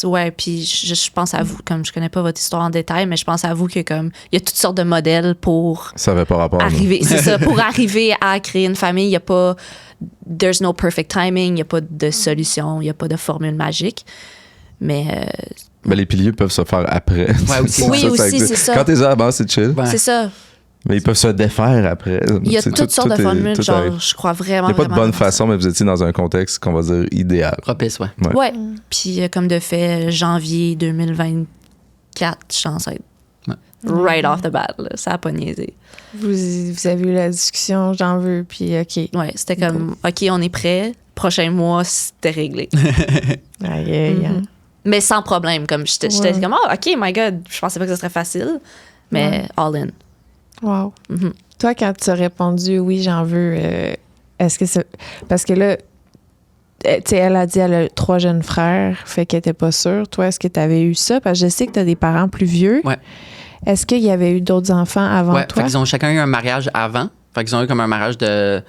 Ouais, puis je pense à vous, comme je connais pas votre histoire en détail, mais je pense à vous que comme il y a toutes sortes de modèles pour Ça n'avait pas rapport. arriver. C'est ça, pour arriver à créer une famille, il n'y a pas. There's no perfect timing, il n'y a pas de solution, il n'y a pas de formule magique. Mais. Mais les piliers peuvent se faire après. Ouais, aussi. Oui, ça aussi, existe. c'est ça. Quand t'es à la base, c'est chill. Ouais. C'est ça. Mais ils peuvent se défaire après. Il y a C'est toutes sortes de formules, genre, arrive. je crois vraiment. Il n'y a pas de vraiment bonne dans ça. façon, mais vous étiez dans un contexte qu'on va dire idéal. Propice, ouais. Ouais. Puis, comme de fait, janvier 2024, je suis enceinte. Ouais. Right off the bat, là, ça a pas niaisé. Vous avez eu la discussion, j'en veux, puis OK. Ouais, c'était comme, OK, on est prêt. Prochain mois, c'était réglé. Aïe, aïe, aïe. Mais sans problème. Comme j'étais Ouais. comme, oh, OK, my God, je pensais pas que ce serait facile. Mais all in. Wow. Mhm. Toi, quand tu as répondu oui, j'en veux, est-ce que c'est. Parce que là, tu sais, elle a dit elle a 3 jeunes frères, fait qu'elle était pas sûre. Toi, est-ce que tu avais eu ça? Parce que je sais que tu as des parents plus vieux. Ouais. Est-ce qu'il y avait eu d'autres enfants avant Ouais, toi? fait qu'ils ont chacun eu un mariage avant. Fait qu'ils ont eu comme un mariage de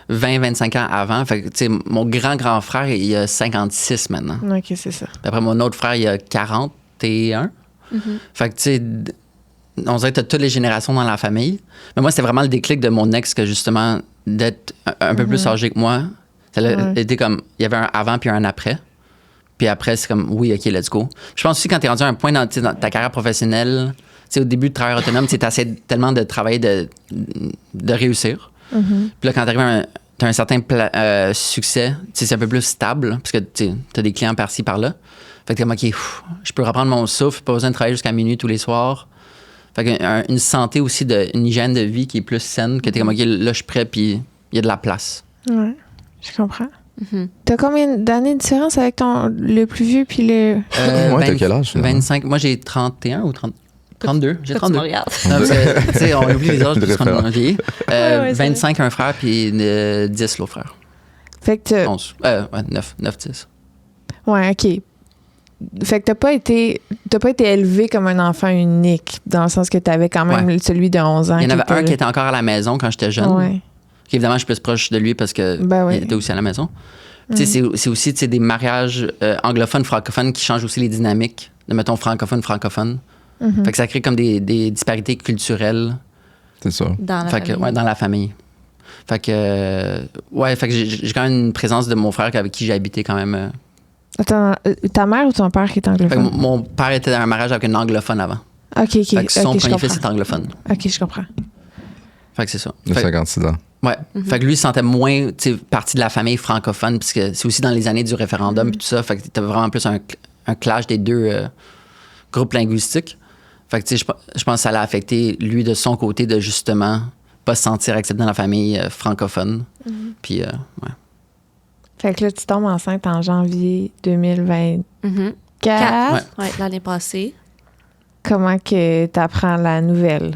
20-25 ans avant. Fait que, tu sais, mon grand frère, il a 56 maintenant. OK, c'est ça. Puis après, mon autre frère, il a 41. Fait que, tu sais, on dirait que t'as toutes les générations dans la famille. Mais moi, c'était vraiment le déclic de mon ex que, justement, d'être un peu plus âgé que moi. Ça a été comme, il y avait un avant puis un après. Puis après, c'est comme, oui, OK, let's go. Je pense aussi quand t'es rendu à un point dans ta carrière professionnelle, tu sais, au début de travailleur autonome, tu essaies tellement de travailler, de réussir. Puis là, quand t'arrives t'as un certain succès, tu sais, c'est un peu plus stable, parce que tu as des clients par-ci, par-là. Fait que t'es comme, OK, je peux reprendre mon souffle, pas besoin de travailler jusqu'à minuit tous les soirs. Fait que une santé aussi, une hygiène de vie qui est plus saine, que t'es comme, OK, là, je suis prêt, puis il y a de la place. Ouais, je comprends. T'as combien d'années de différence avec le plus vieux puis le. Ouais, t'as quel âge, finalement? 25. Moi, j'ai 31 ou 30. 32. J'ai Pourquoi tu 32. me regardes? Non, parce que, tu sais, on oublie les âges De parce qu'on référence. a vieilli. ouais, c'est 25 un frère, puis 10 l'autre frère. Fait que 11. Ouais, 9, 10. Ouais, OK. Fait que t'as pas été élevé comme un enfant unique, dans le sens que t'avais quand même celui de 11 ans. Il y en avait un qui était était encore à la maison quand j'étais jeune. Ouais. Qui, évidemment, je suis plus proche de lui parce que Ben oui. il était aussi à la maison. Tu sais, c'est aussi tu sais, des mariages anglophones, francophones qui changent aussi les dynamiques de, mettons, francophone. Fait que ça crée comme des disparités culturelles C'est ça. Dans la fait que, famille. ouais, dans la famille. Fait que, fait que j'ai quand même une présence de mon frère avec qui j'ai habité quand même. Attends, ta mère ou ton père qui est Fait que anglophone? mon père était dans un mariage avec un anglophone avant. OK. Fait que son OK, je premier fils comprends. est anglophone. OK, je comprends. Fait que c'est ça. De Fait- 56 ans. Ouais. Fait que lui, il se sentait moins partie de la famille francophone, puisque c'est aussi dans les années du référendum et tout ça. Fait que t'avais vraiment plus un clash des deux groupes linguistiques. Fait que, tu sais, je pense que ça l'a affecté, lui, de son côté, de justement pas se sentir accepté dans la famille francophone. Puis, ouais. Fait que là, tu tombes enceinte en janvier 2024. Mhm. Ouais. Ouais, l'année passée. Comment que t'apprends la nouvelle?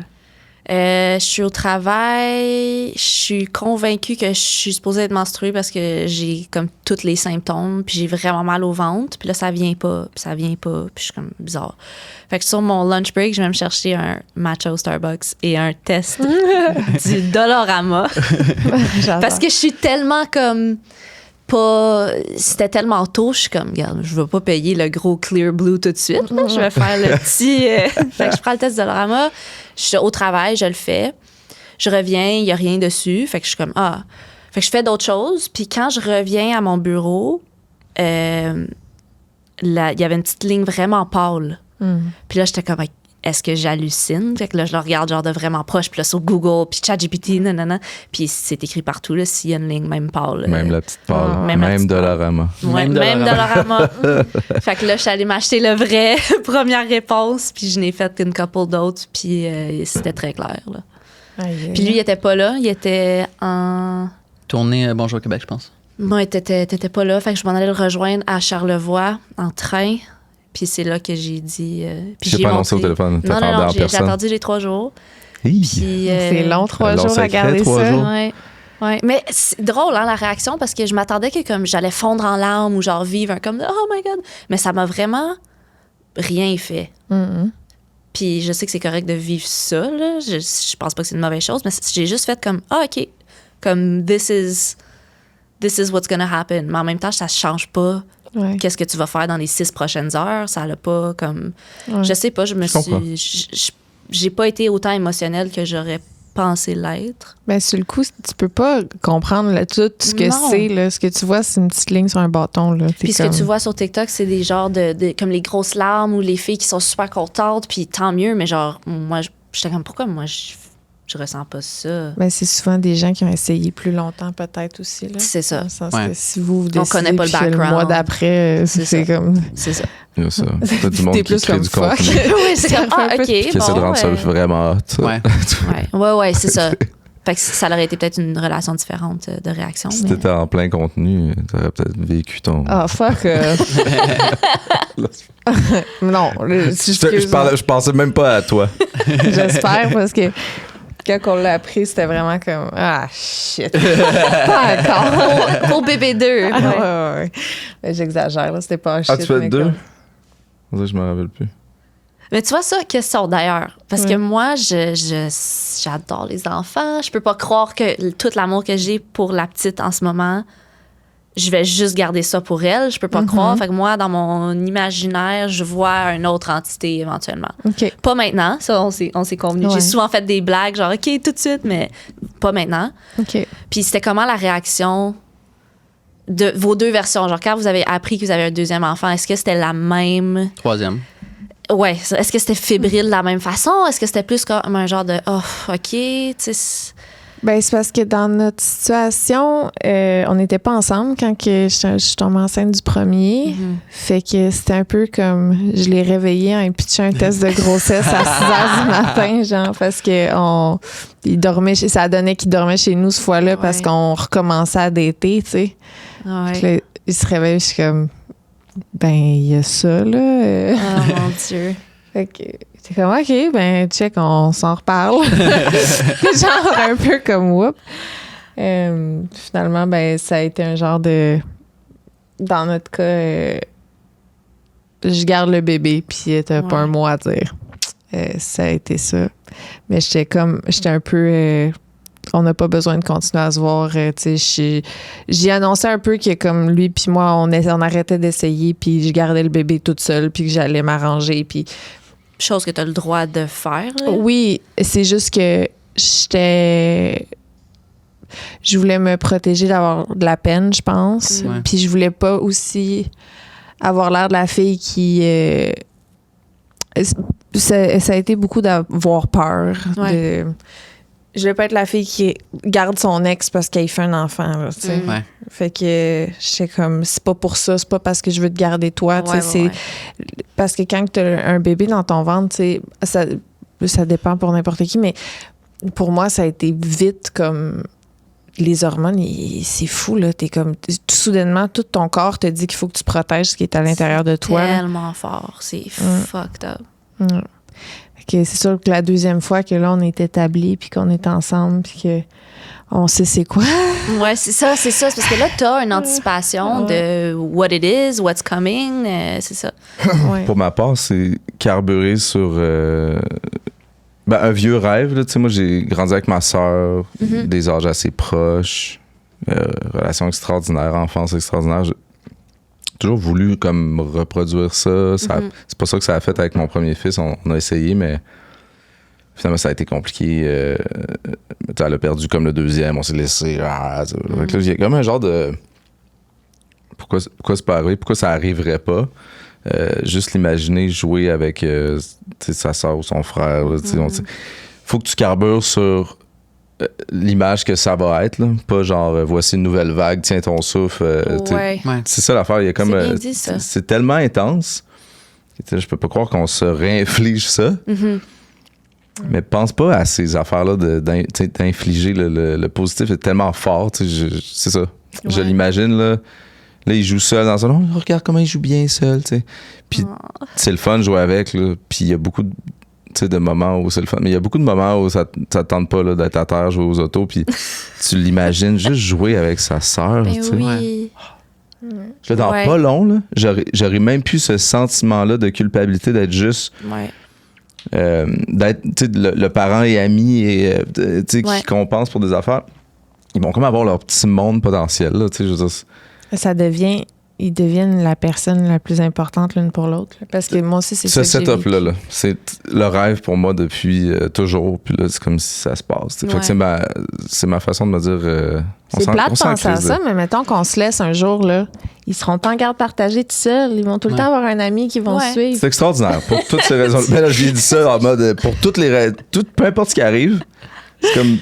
Je suis au travail. Je suis convaincue que je suis supposée être menstruée parce que j'ai comme tous les symptômes. Puis j'ai vraiment mal au ventre. Puis là, ça vient pas. Puis ça vient pas. Puis je suis comme bizarre. Fait que sur mon lunch break, je vais me chercher un match au Starbucks et un test du Dollarama. J'adore. Parce que je suis tellement comme pas. C'était tellement tôt, je suis comme, regarde, je vais pas payer le gros Clear Blue tout de suite. Là. Je vais faire le petit. Fait que je prends le test de Dollarama. Je suis au travail, je le fais. Je reviens, il y a rien dessus. Fait que je suis comme, ah. Fait que je fais d'autres choses. Puis quand je reviens à mon bureau, il y avait une petite ligne vraiment pâle. Puis là, j'étais comme, est-ce que j'hallucine? Fait que là, je le regarde genre de vraiment proche. Puis là, sur Google, puis ChatGPT, nanana. Puis c'est écrit partout, là, s'il y a une ligne même pâle. Même la petite pâle. Même la Même petite pâle. Dollarama. Ouais, Même même Dollarama. Dollarama. Fait que là, je suis allée m'acheter le vrai, première réponse. Puis je n'ai fait une couple d'autres. Puis c'était très clair, là. Puis lui, il était pas là. Il était en... Tournée Bonjour Québec, je pense. Moi, t'étais pas là. Fait que je m'en allais le rejoindre à Charlevoix en train. Puis c'est là que j'ai dit... puis J'ai pas annoncé au téléphone. Non, T'attendais non, en j'ai personne. attendu les 3 jours. Hi. Puis, C'est long, 3 Un long jours à secret, garder 3 ça. jours. Ouais. Ouais. Mais c'est drôle, hein, la réaction, parce que je m'attendais que comme j'allais fondre en larmes ou genre vivre un comme oh my God. Mais ça m'a vraiment rien fait. Puis je sais que c'est correct de vivre ça, là. Je pense pas que c'est une mauvaise chose, mais j'ai juste fait comme ah, OK. Comme this is this is what's gonna happen. Mais en même temps, ça change pas Ouais. qu'est-ce que tu vas faire dans les 6 prochaines heures. Ça l'a pas comme... Ouais. Je sais pas, comprends. j'ai pas été autant émotionnelle que j'aurais pensé l'être. Ben, sur le coup, tu peux pas comprendre là, tout ce que Non. c'est. Là. Ce que tu vois, c'est une petite ligne sur un bâton. Là. T'es Puis ce comme- que tu vois sur TikTok, c'est des genres de comme les grosses larmes ou les filles qui sont super contentes, puis tant mieux, mais genre, moi, j'étais comme, pourquoi moi, je ressens pas ça? Ben, c'est souvent des gens qui ont essayé plus longtemps, peut-être aussi. Là. C'est ça. Dans le sens Ouais. que si vous décidez, connaît pas le puis que background. mois d'après, C'est c'est ça. comme... C'est ça. Il y a ça. T'as du monde T'es qui plus crée comme du fuck. contenu. Oui, c'est comme, Ça ah, fait un OK, Qui essaie de bon, rendre ça vraiment hot. Ouais. ouais, c'est ça. Fait que ça aurait été peut-être une relation différente de réaction. Si mais... t'étais en plein contenu, t'aurais peut-être vécu ton... Ah, fuck. Non, Je pensais même pas à toi. j'espère, parce que quand on l'a appris, c'était vraiment comme... Ah, shit. Pas encore. Pour bébé 2. Ah, ouais. Mais j'exagère, là. C'était pas un shit. Ah, tu fais mais deux? comme- On dirait que je me rappelle plus. Mais tu vois ça, question d'ailleurs. Parce Ouais. que moi, j'adore les enfants. Je peux pas croire que tout l'amour que j'ai pour la petite en ce moment, je vais juste garder ça pour elle. Je peux pas croire. Fait que moi, dans mon imaginaire, je vois une autre entité éventuellement. OK. Pas maintenant, ça, on s'est convenu. Ouais. J'ai souvent fait des blagues, genre, OK, tout de suite, mais pas maintenant. OK. Puis c'était comment la réaction de vos deux versions? Genre, quand vous avez appris que vous avez un deuxième enfant, est-ce que c'était la même... 3e. Ouais, est-ce que c'était fébrile de la même façon? Est-ce que c'était plus comme un genre de « Oh, OK, tu sais... Ben, c'est parce que dans notre situation, on n'était pas ensemble quand que je suis tombée enceinte du premier. Fait que c'était un peu comme... Je l'ai réveillé en lui pitchant un test de grossesse à 6 heures du matin, genre, parce que il dormait ça donnait qu'il dormait chez nous ce fois-là parce Ouais. qu'on recommençait à dater, tu sais. Ouais. Puis là, il se réveille, je suis comme... Ben, il y a ça, là. Oh mon Dieu. Fait que c'est comme, OK, ben, check, on s'en reparle. Genre un peu comme whoop. Finalement, ben, ça a été un genre de. Dans notre cas, je garde le bébé, puis t'as pas Ouais. un mot à dire. Ça a été ça. Mais j'étais un peu. On n'a pas besoin de continuer à se voir. Tu sais, j'ai annoncé un peu que comme lui puis moi, on arrêtait d'essayer, puis je gardais le bébé toute seule, puis que j'allais m'arranger, puis Chose que tu as le droit de faire. Là. oui, c'est juste que je voulais me protéger d'avoir de la peine, je pense. Ouais. Puis je voulais pas aussi avoir l'air de la fille qui... ça a été beaucoup d'avoir peur. Ouais. Je voulais pas être la fille qui garde son ex parce qu'elle fait un enfant. Là, tu sais. Ouais. Fait que j'étais comme, c'est pas pour ça, c'est pas parce que je veux te garder toi. Tu sais, c'est parce que quand tu as un bébé dans ton ventre, tu sais, ça dépend pour n'importe qui, mais pour moi, ça a été vite comme les hormones, c'est fou, là. T'es comme, soudainement, tout ton corps te dit qu'il faut que tu protèges ce qui est à l'intérieur de toi. Là. Tellement fort. C'est fucked up. Mm. Fait que c'est sûr que la deuxième fois que là, on est établis, puis qu'on est ensemble, puis que on sait c'est quoi. Ouais, c'est ça. C'est parce que là, t'as une anticipation de what it is, what's coming. C'est ça. Ouais. Pour ma part, c'est carburé sur un vieux rêve. Là. Tu sais, moi, j'ai grandi avec ma sœur, des âges assez proches, relation extraordinaire, enfance extraordinaire. J'ai toujours voulu comme reproduire ça. C'est pas ça que ça a fait avec mon premier fils. On a essayé, mais finalement, ça a été compliqué. Elle a perdu comme le deuxième. On s'est laissé. Fait que là, il y a comme un genre de... Pourquoi c'est pas arrivé? Pourquoi ça arriverait pas? Juste l'imaginer jouer avec sa soeur ou son frère. Faut que tu carbures sur l'image que ça va être. Là. Pas genre, voici une nouvelle vague, tiens ton souffle. Ouais. Ouais. C'est ça l'affaire. Il y a comme, C'est bien dit, ça. c'est tellement intense. Je peux pas croire qu'on se réinflige ça. Mais pense pas à ces affaires-là d'infliger le positif est tellement fort. C'est ça. Je Ouais. l'imagine, là. Là, il joue seul dans un salon. Oh, regarde comment il joue bien seul, tu sais. Puis c'est le fun de jouer avec, là. Puis il y a beaucoup de moments où c'est le fun. Mais il y a beaucoup de moments où ça te tente pas là, d'être à terre, jouer aux autos. Puis tu l'imagines juste jouer avec sa sœur, Ben tu sais. oui. Là, dans Ouais. pas long, là, j'aurais même plus ce sentiment-là de culpabilité d'être juste... Ouais. d'être le parent et ami et Ouais. qui compense pour des affaires. ils vont comme avoir leur petit monde potentiel, là, tu sais, je veux dire. Ils deviennent la personne la plus importante l'une pour l'autre. Là. Parce que moi aussi, c'est ça Ce que j'ai vécu. setup-là, c'est le rêve pour moi depuis toujours. Puis là, c'est comme si ça se passe. Fait que c'est ma façon de me dire... C'est plate de penser à ça, mais mettons qu'on se laisse un jour, là, ils seront pas en garde partagée tout seuls. Ils vont tout le temps avoir un ami qui vont suivre. C'est extraordinaire. Pour toutes ces raisons. Mais là, j'ai dit ça en mode... Pour toutes les peu importe ce qui arrive,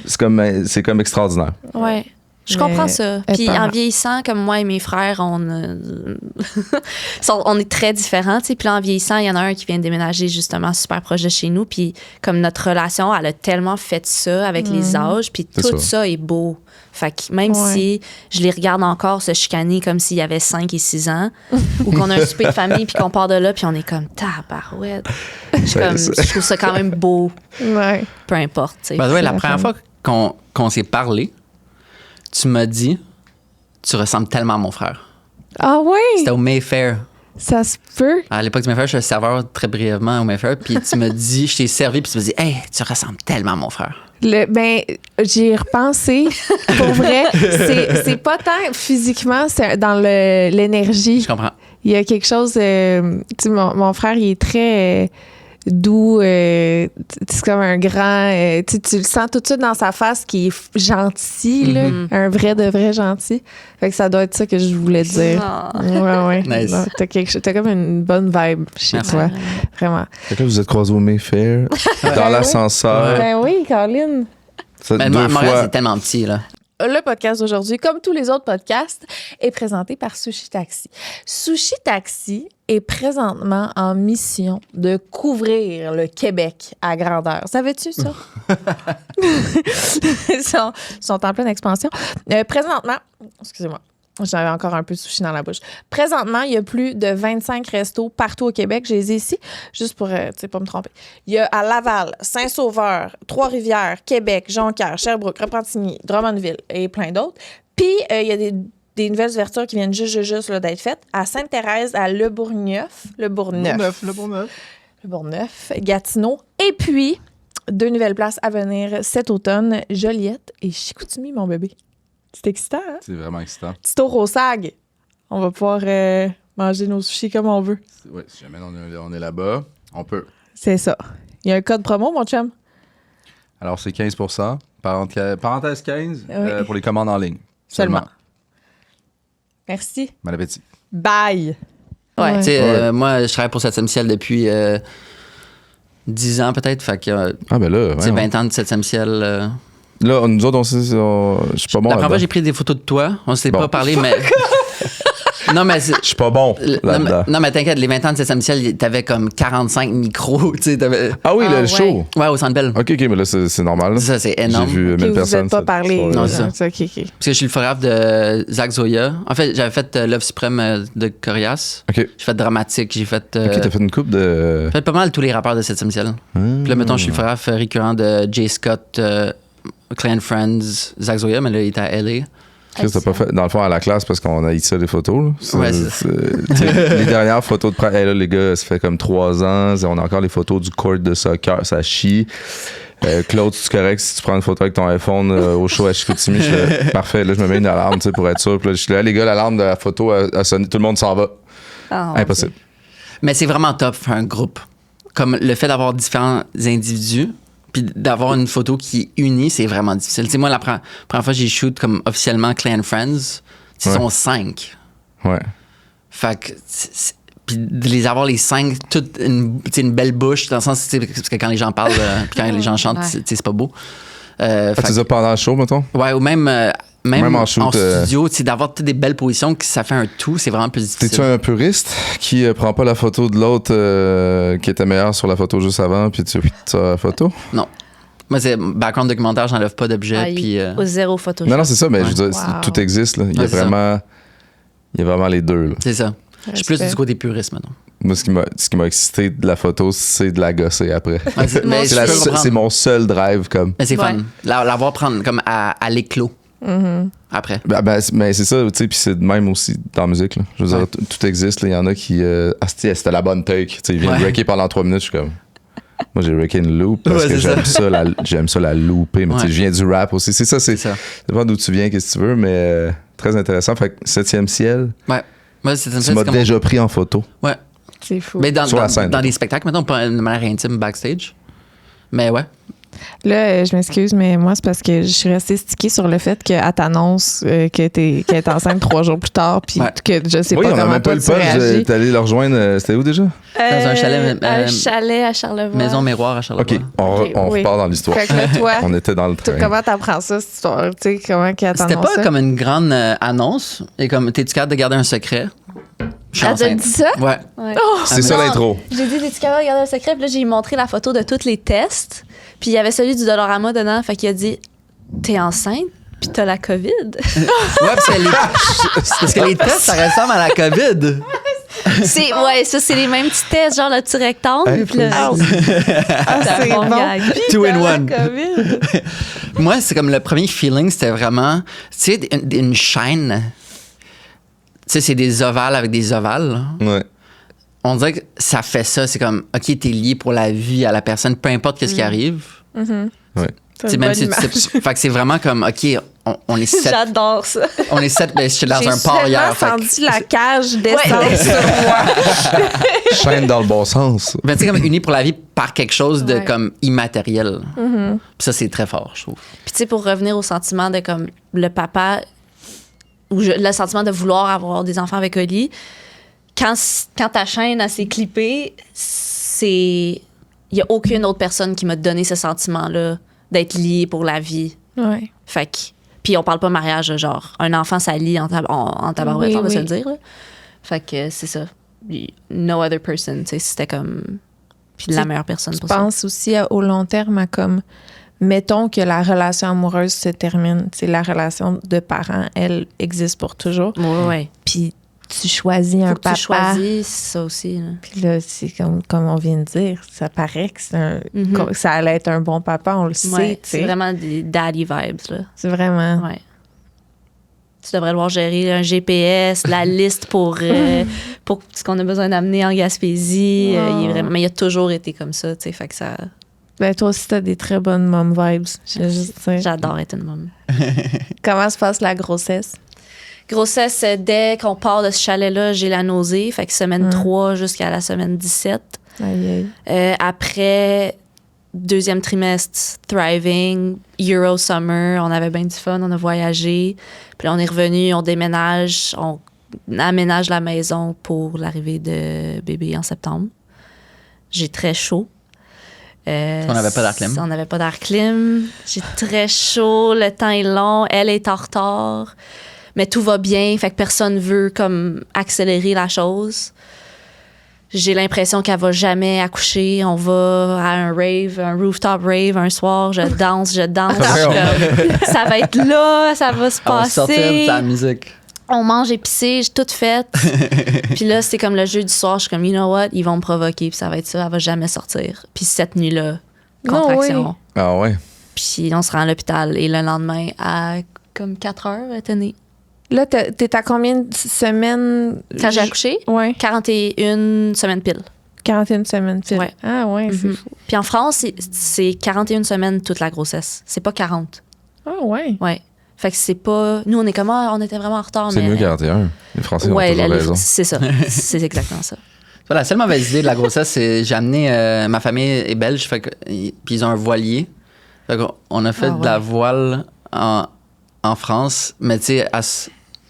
c'est comme extraordinaire. Ouais. Je comprends ça. Puis en vieillissant, comme moi et mes frères, on est très différents. Puis là, en vieillissant, il y en a un qui vient de déménager justement super proche de chez nous. Puis comme notre relation, elle a tellement fait ça avec les âges. Puis tout ça est beau. Fait que même si je les regarde encore se chicaner comme s'il y avait 5 et 6 ans, ou qu'on a un souper de famille puis qu'on part de là puis on est comme tabarouette. Je trouve ça quand même beau. Ouais. Peu importe. La première fois qu'on s'est parlé, tu m'as dit, tu ressembles tellement à mon frère. Ah oui? C'était au Mayfair. Ça se peut. À l'époque du Mayfair, je suis serveur très brièvement au Mayfair. Puis tu m'as dit, je t'ai servi, puis tu m'as dit, hey, tu ressembles tellement à mon frère. J'y ai repensé. Pour vrai, c'est pas tant physiquement, c'est dans l'énergie. Je comprends. Il y a quelque chose. Tu sais, mon frère, il est très doux. C'est comme un grand. Tu le sens tout de suite dans sa face qui est gentil, là, un vrai de vrai gentil. Fait que ça doit être ça que je voulais dire. Ouais. Nice. Non, t'as comme une bonne vibe chez toi. Vraiment. Fait que là, vous êtes croisés au Mayfair, dans l'ascenseur. Ben oui, Caroline. Mais Montréal, c'est tellement petit, là. Le podcast d'aujourd'hui, comme tous les autres podcasts, est présenté par Sushi Taxi. Sushi Taxi est présentement en mission de couvrir le Québec à grandeur. Savais-tu ça? Ils sont en pleine expansion. Présentement, excusez-moi, j'avais encore un peu de sushi dans la bouche. Présentement, il y a plus de 25 restos partout au Québec. J'ai les ai ici, juste pour pas me tromper. Il y a à Laval, Saint-Sauveur, Trois-Rivières, Québec, Jonquière, Sherbrooke, Repentigny, Drummondville et plein d'autres. Puis, il y a des nouvelles ouvertures qui viennent juste là, d'être faites. À Sainte-Thérèse, à Le Bourgneuf, Gatineau. Et puis, 2 nouvelles places à venir cet automne, Joliette et Chicoutimi, mon bébé. C'est excitant, hein? C'est vraiment excitant. Petit tour au SAG. On va pouvoir manger nos sushis comme on veut. Oui, si jamais on est là-bas, on peut. C'est ça. Il y a un code promo, mon chum? Alors, c'est 15%. Parenthèse 15 Oui. pour les commandes en ligne. Seulement. Merci. Bon appétit. Bye. Ouais. Tu sais, moi, je travaille pour 7e ciel depuis 10 ans peut-être. Fait que, ben là, tu sais, 20 ans de 7e ciel. Là, nous autres, je suis pas bon La première là-dedans. fois, j'ai pris des photos de toi. On s'est Bon. pas parlé, mais... Non, mais... Je suis pas bon là-dedans. Non, mais t'inquiète, les 20 ans de 7e ciel, t'avais comme 45 micros, tu sais. Ah oui, le ouais. show. Ouais, au Centre Bell. OK, mais là, c'est normal. Là. Ça, c'est J'ai énorme. vu 1000 vous personnes. n'êtes pas parlé. Non, c'est ça. OK. Parce que je suis le photographe de Zach Zoya. En fait, j'avais fait Love Supreme de Corias. OK. J'ai fait Dramatique. J'ai fait... OK, t'as fait une coupe de... J'ai fait pas mal tous les rappeurs de 7e ciel. Puis là, mettons, je suis le photographe récurrent de Jay Scott, Clan Friends, Zach Zoya, mais là, il était à LA. Chris, t'as pas fait, dans le fond, à la classe parce qu'on a eu ça, les photos. Là. Ouais, les dernières photos de là, les gars, ça fait comme 3 ans. On a encore les photos du court de soccer. Ça chie. Claude, c'est correct si tu prends une photo avec ton iPhone au show à Chicoutimi. Je fais parfait. Là, je me mets une alarme pour être sûr. Puis là, je suis là, les gars, l'alarme de la photo a sonné. Tout le monde s'en va. Impossible. Mais c'est vraiment top pour un groupe. Comme le fait d'avoir différents individus, puis d'avoir une photo qui est unie, c'est vraiment difficile. Tu sais, moi, la première fois que j'ai shoot comme officiellement Clan Friends, ils sont 5. Ouais. Fait que... Puis de les avoir les 5, toute une belle bouche, dans le sens, parce que quand les gens parlent, puis quand les gens chantent, c'est pas beau. Tu les as pendant le show, mettons? Ouais, ou même en shoot, studio, d'avoir toutes des belles positions, que ça fait un tout, c'est vraiment plus difficile. T'es-tu un puriste qui prend pas la photo de l'autre qui était meilleure sur la photo juste avant, puis tu as la photo? Non. Moi, c'est background documentaire, j'enlève pas d'objet. Puis Au zéro Photoshop. Non, c'est ça, mais je veux dire, tout existe. Là. Il y a vraiment les deux. Là. C'est ça. Je suis plus du côté puriste, maintenant. Moi, ce qui m'a excité de la photo, c'est de la gosser après. Ouais, c'est mon seul drive. Comme. Mais c'est fun. L'avoir prendre comme à l'éclos. Après. Mais c'est ça, tu sais, puis c'est de même aussi dans la musique. Là. Je veux dire, tout existe. Il y en a qui. C'était la bonne take. Ils viennent breaker pendant 3 minutes. Je suis comme. Moi, j'ai Wreck and Loop parce Ouais, que c'est j'aime ça la louper. Mais tu sais, je viens du rap aussi. C'est ça, c'est ça. Dépend d'où tu viens, qu'est-ce que tu veux, mais très intéressant. Fait que 7e ciel. Ouais. Moi, Tu m'as déjà pris en photo. Ouais. C'est fou. Mais Sur la scène, dans des spectacles, maintenant, pas de manière intime backstage. Mais ouais. Là, je m'excuse, mais moi, c'est parce que je suis restée stickée sur le fait qu'elle t'annonce qu'elle est enceinte 3 jours plus tard, puis que je sais Oui, pas on a comment même pas toi le tu punch. réagis. T'es allé le rejoindre. C'était où déjà? Dans un chalet. Un chalet à Charlevoix. Maison Miroir à Charlevoix. OK, on oui. repart dans l'histoire. Fait que là, toi, On était dans le train. comment t'apprends ça, cette histoire? Tu sais, comment qu'elle C'était t'annonce pas ça? comme une grande annonce. Et comme, t'es-tu capable de garder un secret? Je suis Elle t'a enceinte. dit ça? Ouais. Ouais. C'est ça Non, l'intro. J'ai dit, t'es-tu capable de garder un secret? Puis là, j'ai montré la photo de tous les tests. Puis il y avait celui du Dollarama dedans. Fait qu'il a dit, t'es enceinte? Puis t'as la COVID? Ouais, parce que les tests, ça ressemble à la COVID. Ouais, ça, c'est les mêmes petits tests, genre le petit rectangle. Hey, Puis là, c'est bon bon. gag. Two in T'as la one. COVID. Moi, c'est comme le premier feeling, c'était vraiment, tu sais, une chaîne. Tu sais, c'est des ovales avec des ovales. Là. Ouais. On dirait que ça fait ça. C'est comme, OK, t'es lié pour la vie à la personne, peu importe qu'est-ce qui arrive. Ouais. C'est Tu sais, une même bonne si image. fait que c'est vraiment comme, OK, on est 7. J'adore ça. On est 7, mais je suis dans J'ai un port hier. seulement fait que- senti la cage descendre Ouais. sur moi. Chaîne dans le bon sens. Ben, tu sais, comme unis pour la vie par quelque chose de Ouais. comme immatériel. Puis ça, c'est très fort, je trouve. Puis tu sais, pour revenir au sentiment de comme le papa, le sentiment de vouloir avoir des enfants avec Oli, quand ta chaîne elle s'est clippée, il n'y a aucune autre personne qui m'a donné ce sentiment-là d'être lié pour la vie. Ouais. Fait que, puis on parle pas mariage, genre, un enfant, ça lie en tabarouette, Oui, on va se oui. le dire. Là. Fait que c'est ça. No other person, tu sais, c'était comme puis la meilleure personne Je pour ça. pense aussi au long terme à comme, mettons que la relation amoureuse se termine, c'est la relation de parents, elle existe pour toujours. Ouais. Puis tu choisis Faut un que papa. tu choisisses ça aussi. Là. Puis là, c'est comme on vient de dire, ça paraît que que ça allait être un bon papa, on le sait. Ouais, tu c'est sais. vraiment des daddy vibes, là. C'est vraiment. Ouais. Tu devrais le voir gérer un GPS, la liste pour ce qu'on a besoin d'amener en Gaspésie. Mais il a toujours été comme ça, tu sais, fait que ça... Ben, toi aussi, t'as des très bonnes mom vibes. Je veux juste dire. J'adore être une maman. Comment se passe la grossesse? Grossesse, dès qu'on part de ce chalet-là, j'ai la nausée. Fait que semaine 3 jusqu'à la semaine 17. Aïe, aïe. Après, deuxième trimestre, thriving, Euro Summer, on avait bien du fun, on a voyagé. Puis là, on est revenu, on déménage, on aménage la maison pour l'arrivée de bébé en septembre. J'ai très chaud. On n'avait pas d'air clim. On n'avait pas d'air clim. J'ai très chaud, le temps est long, elle est en retard. Mais tout va bien, fait que personne veut comme accélérer la chose. J'ai l'impression qu'elle va jamais accoucher. On va à un rave, un rooftop rave un soir, je danse. Je suis comme, ça va être là, ça va se On va sortir de passer. ta musique. On mange épicé, j'ai tout fait. Puis là, c'est comme le jeu du soir. Je suis comme, you know what, ils vont me provoquer, puis ça va être ça, elle va jamais sortir. Puis cette nuit-là, contraction. oui. Ah ouais. Puis on se rend à l'hôpital et le lendemain, à comme 4 heures, elle était née. Là, t'es à combien de semaines? Quand j'ai accouché, Ouais, 41 semaines pile. 41 semaines pile. Ouais. Ah ouais, c'est Mhm. fou. Puis en France, c'est 41 semaines toute la grossesse. C'est pas 40. Ah ouais. Ouais. Fait que c'est pas... Nous, on est comme, on était vraiment en retard. C'est mais... mieux 41. Les Français Ouais, ont toujours raison. c'est ça. C'est exactement ça. La seule mauvaise idée de la grossesse, c'est j'ai amené ma famille est belge, fait que, puis ils ont un voilier. Fait qu'on a fait de la voile en France, mais tu sais, à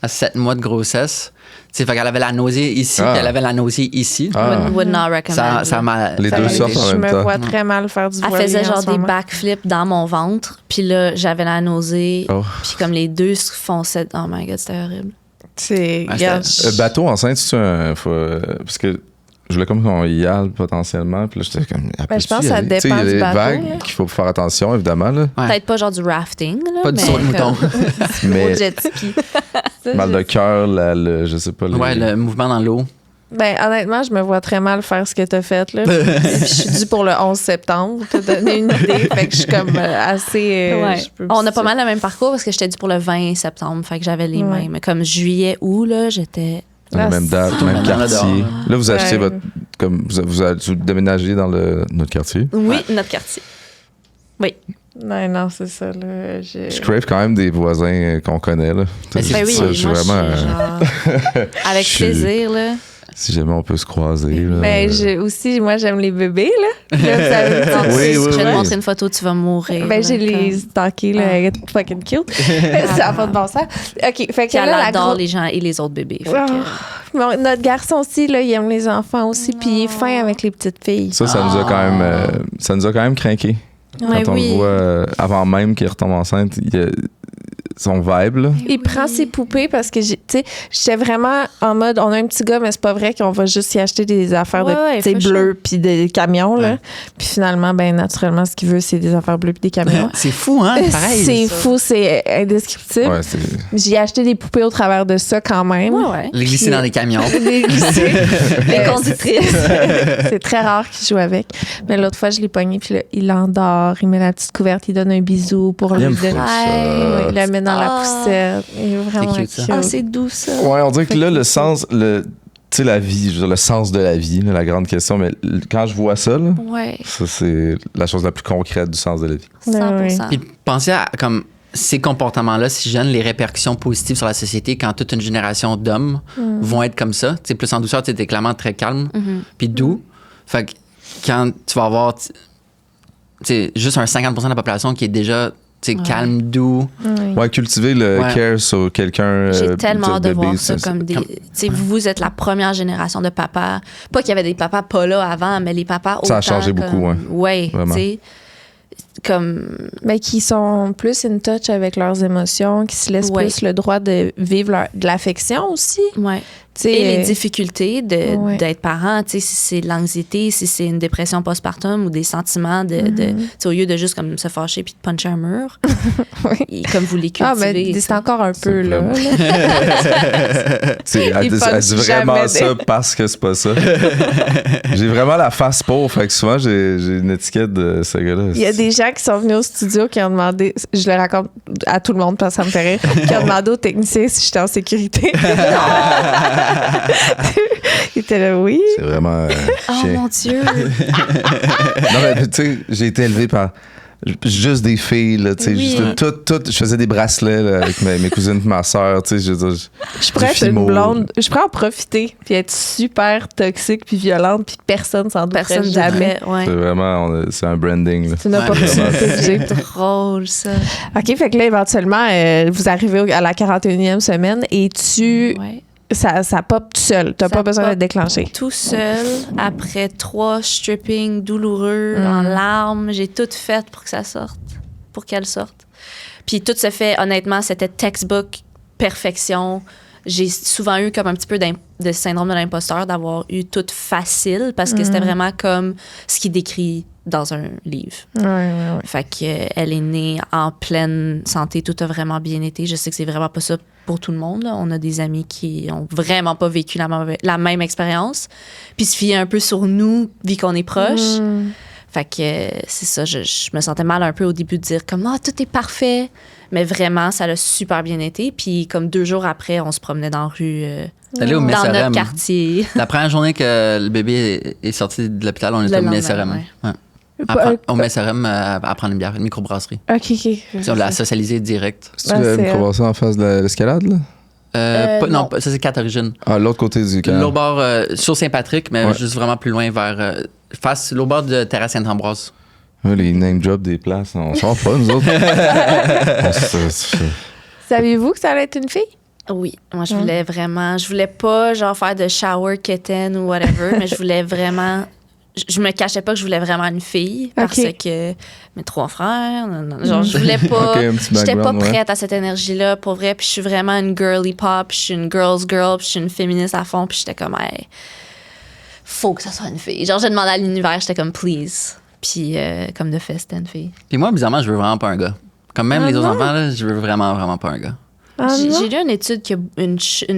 7 mois de grossesse. Tu sais, fait qu'elle avait la nausée ici, puis elle avait la nausée ici. Ah. Would not recommend. Ça m'a. Les ça deux m'a sortent été- en Je même me temps. vois très mal faire du Elle voilier faisait en genre ce des moment. backflips dans mon ventre. Puis là, j'avais la nausée. Oh. Puis comme les deux se fonçaient. Oh my God, c'était horrible. C'est... Ah, regarde, Bateau enceinte, c'est un. Parce que je voulais comme qu'on y aille potentiellement. Puis là, j'étais comme. Ben, je pense que ça Tu sais, dépend il y a du des bateau, vagues là. qu'il faut faire attention, évidemment. Là. Ouais. Peut-être pas genre du rafting. Là, Pas du mais saut de mouton. Mais au jet ski. mal de cœur, je sais pas. Ouais, le mouvement dans l'eau. Ben, honnêtement, je me vois très mal faire ce que t'as fait, là. Et puis, je suis due pour le 11 septembre, pour te donner une idée. Fait que je suis comme assez... Ouais. je peux- On a pas mal le même parcours parce que j'étais due pour le 20 septembre. Fait que j'avais les Ouais. mêmes. Comme juillet, août, là, j'étais. La même date, même Maintenant, là, quartier. dehors, Là, vous achetez Ouais. votre comme vous déménagez dans notre quartier. Oui, notre quartier. Oui. Non, c'est ça. Là, je crave quand même des voisins qu'on connaît. Là. Ben oui, ça, moi, je suis genre... Avec plaisir, là. Si jamais on peut se croiser. Là. Ben, aussi, moi, j'aime les bébés, là. Là, oui, je vais te montrer une photo, tu vas mourir. Ben, j'ai les stalkés, là, elle est fucking cute. Ça n'a pas de bon sens. OK, fait que elle là, adore les gens et les autres bébés. Notre garçon aussi, là, il aime les enfants aussi, puis il est fin avec les petites filles. Ça nous a quand même craqué. Quand on le voit, avant même qu'il retombe enceinte, il y a son vibe, là. Il prend ses poupées parce que, tu sais, j'étais vraiment en mode, on a un petit gars, mais c'est pas vrai qu'on va juste y acheter des affaires bleues puis des camions, là. Puis finalement, ben naturellement, ce qu'il veut, c'est des affaires bleues puis des camions. C'est fou, hein? Pareil. C'est fou, c'est indescriptible. Ouais, j'ai acheté des poupées au travers de ça quand même. Les glisser dans des camions. Les glisser. Les conductrices. C'est très rare qu'il joue avec. Mais l'autre fois, je l'ai pogné, puis là, il l'endort, il met la petite couverte, il donne un bisou pour lui donner. Il la met dans la poussette. Il est vraiment cute, ça. Ah, c'est doux, ça. Ouais, on dirait que là, le sens, tu sais, la vie, je veux dire, le sens de la vie, là, la grande question, mais quand je vois ça, là, ça, c'est la chose la plus concrète du sens de la vie. 100%. Puis pensez à comme ces comportements-là, si jeunes, les répercussions positives sur la société quand toute une génération d'hommes vont être comme ça. Tu sais, plus en douceur, tu étais clairement très calme puis doux. Fait que quand tu vas avoir juste un 50% de la population qui est déjà calme, doux. Ouais, cultiver le care sur quelqu'un. J'ai tellement hâte de bébé, voir ça comme des... Vous êtes la première génération de papas. Pas qu'il y avait des papas pas là avant, mais les papas autant. Ça a changé beaucoup, ouais. Ouais, tu sais. Comme... Mais qui sont plus in touch avec leurs émotions, qui se laissent plus le droit de vivre de l'affection aussi. Ouais. Et les difficultés d'être parent, si c'est de l'anxiété, si c'est une dépression postpartum ou des sentiments au lieu de juste comme se fâcher puis de puncher un mur, et comme vous les cultivez. Ah, mais c'est encore un peu là. Elle dit vraiment ça parce que c'est pas ça. J'ai vraiment la face pauvre, fait que souvent j'ai une étiquette de ce gars-là. Il y a des gens qui sont venus au studio qui ont demandé, je le raconte à tout le monde parce que ça me fait rire, qui ont demandé au technicien si j'étais en sécurité. Il était là, oui. C'est vraiment oh mon Dieu. Non, mais tu sais, j'ai été élevé par juste des filles, là, tu sais, je faisais des bracelets là, avec mes cousines et ma soeur, tu sais, je pourrais être une blonde, je pourrais en profiter puis être super toxique puis violente puis personne s'en douterait jamais. C'est vraiment, c'est un branding. C'est une opportunité que j'ai. Drôle, ça. OK, fait que là, éventuellement, vous arrivez à la 41e semaine et ça pop tout seul. T'as pas besoin d'être déclenché. Tout seul, après 3 strippings douloureux, en larmes, j'ai tout fait pour que ça sorte, pour qu'elle sorte. Puis tout se fait, honnêtement, c'était textbook, perfection. J'ai souvent eu comme un petit peu de syndrome de l'imposteur d'avoir eu tout facile parce que c'était vraiment comme ce qui décrit dans un livre. Ouais. Fait qu'elle est née en pleine santé, tout a vraiment bien été. Je sais que c'est vraiment pas ça pour tout le monde. Là. On a des amis qui ont vraiment pas vécu la même expérience. Puis se fier un peu sur nous, vu qu'on est proches. Fait que c'est ça, je me sentais mal un peu au début de dire comme « tout est parfait ». Mais vraiment, ça a super bien été. Puis comme 2 jours après, on se promenait dans la rue, dans notre quartier. La première journée que le bébé est sorti de l'hôpital, on était au Messerem. Au Messerem à prendre une bière, une microbrasserie. OK. On l'a socialisé direct. C'est-tu la microbrasserie en face de l'escalade, là? Non, ça c'est 4 Origines. Ah, l'autre côté du canal. L'autre bord, sur Saint-Patrick, mais juste vraiment plus loin vers... face l'autre bord de Terrasse Sainte-Ambroise. Les name drops des places, on s'en pas, nous autres. Saviez-vous que ça allait être une fille? Oui, moi je voulais pas genre faire de shower kitten ou whatever, mais je voulais vraiment... Je me cachais pas que je voulais vraiment une fille parce que mes 3 frères, genre je voulais pas, j'étais pas prête à cette énergie-là pour vrai, puis je suis vraiment une girly pop, je suis une girl's girl, puis je suis une féministe à fond, puis j'étais comme faut que ça soit une fille. Genre j'ai demandé à l'univers, j'étais comme please. Puis comme de fait, c'était une fille. Puis moi bizarrement, je veux vraiment pas un gars. Comme même les autres enfants là, je veux vraiment pas un gars. J'ai lu une étude que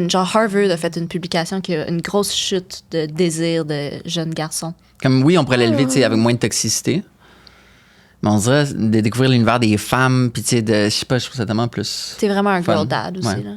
genre Harvard a fait une publication qui a une grosse chute de désir de jeunes garçons. Comme oui, on pourrait l'élever avec moins de toxicité. Mais on dirait de découvrir l'univers des femmes, puis tu sais, je sais pas, je trouve ça tellement plus. T'es vraiment un fun. girl dad aussi, là.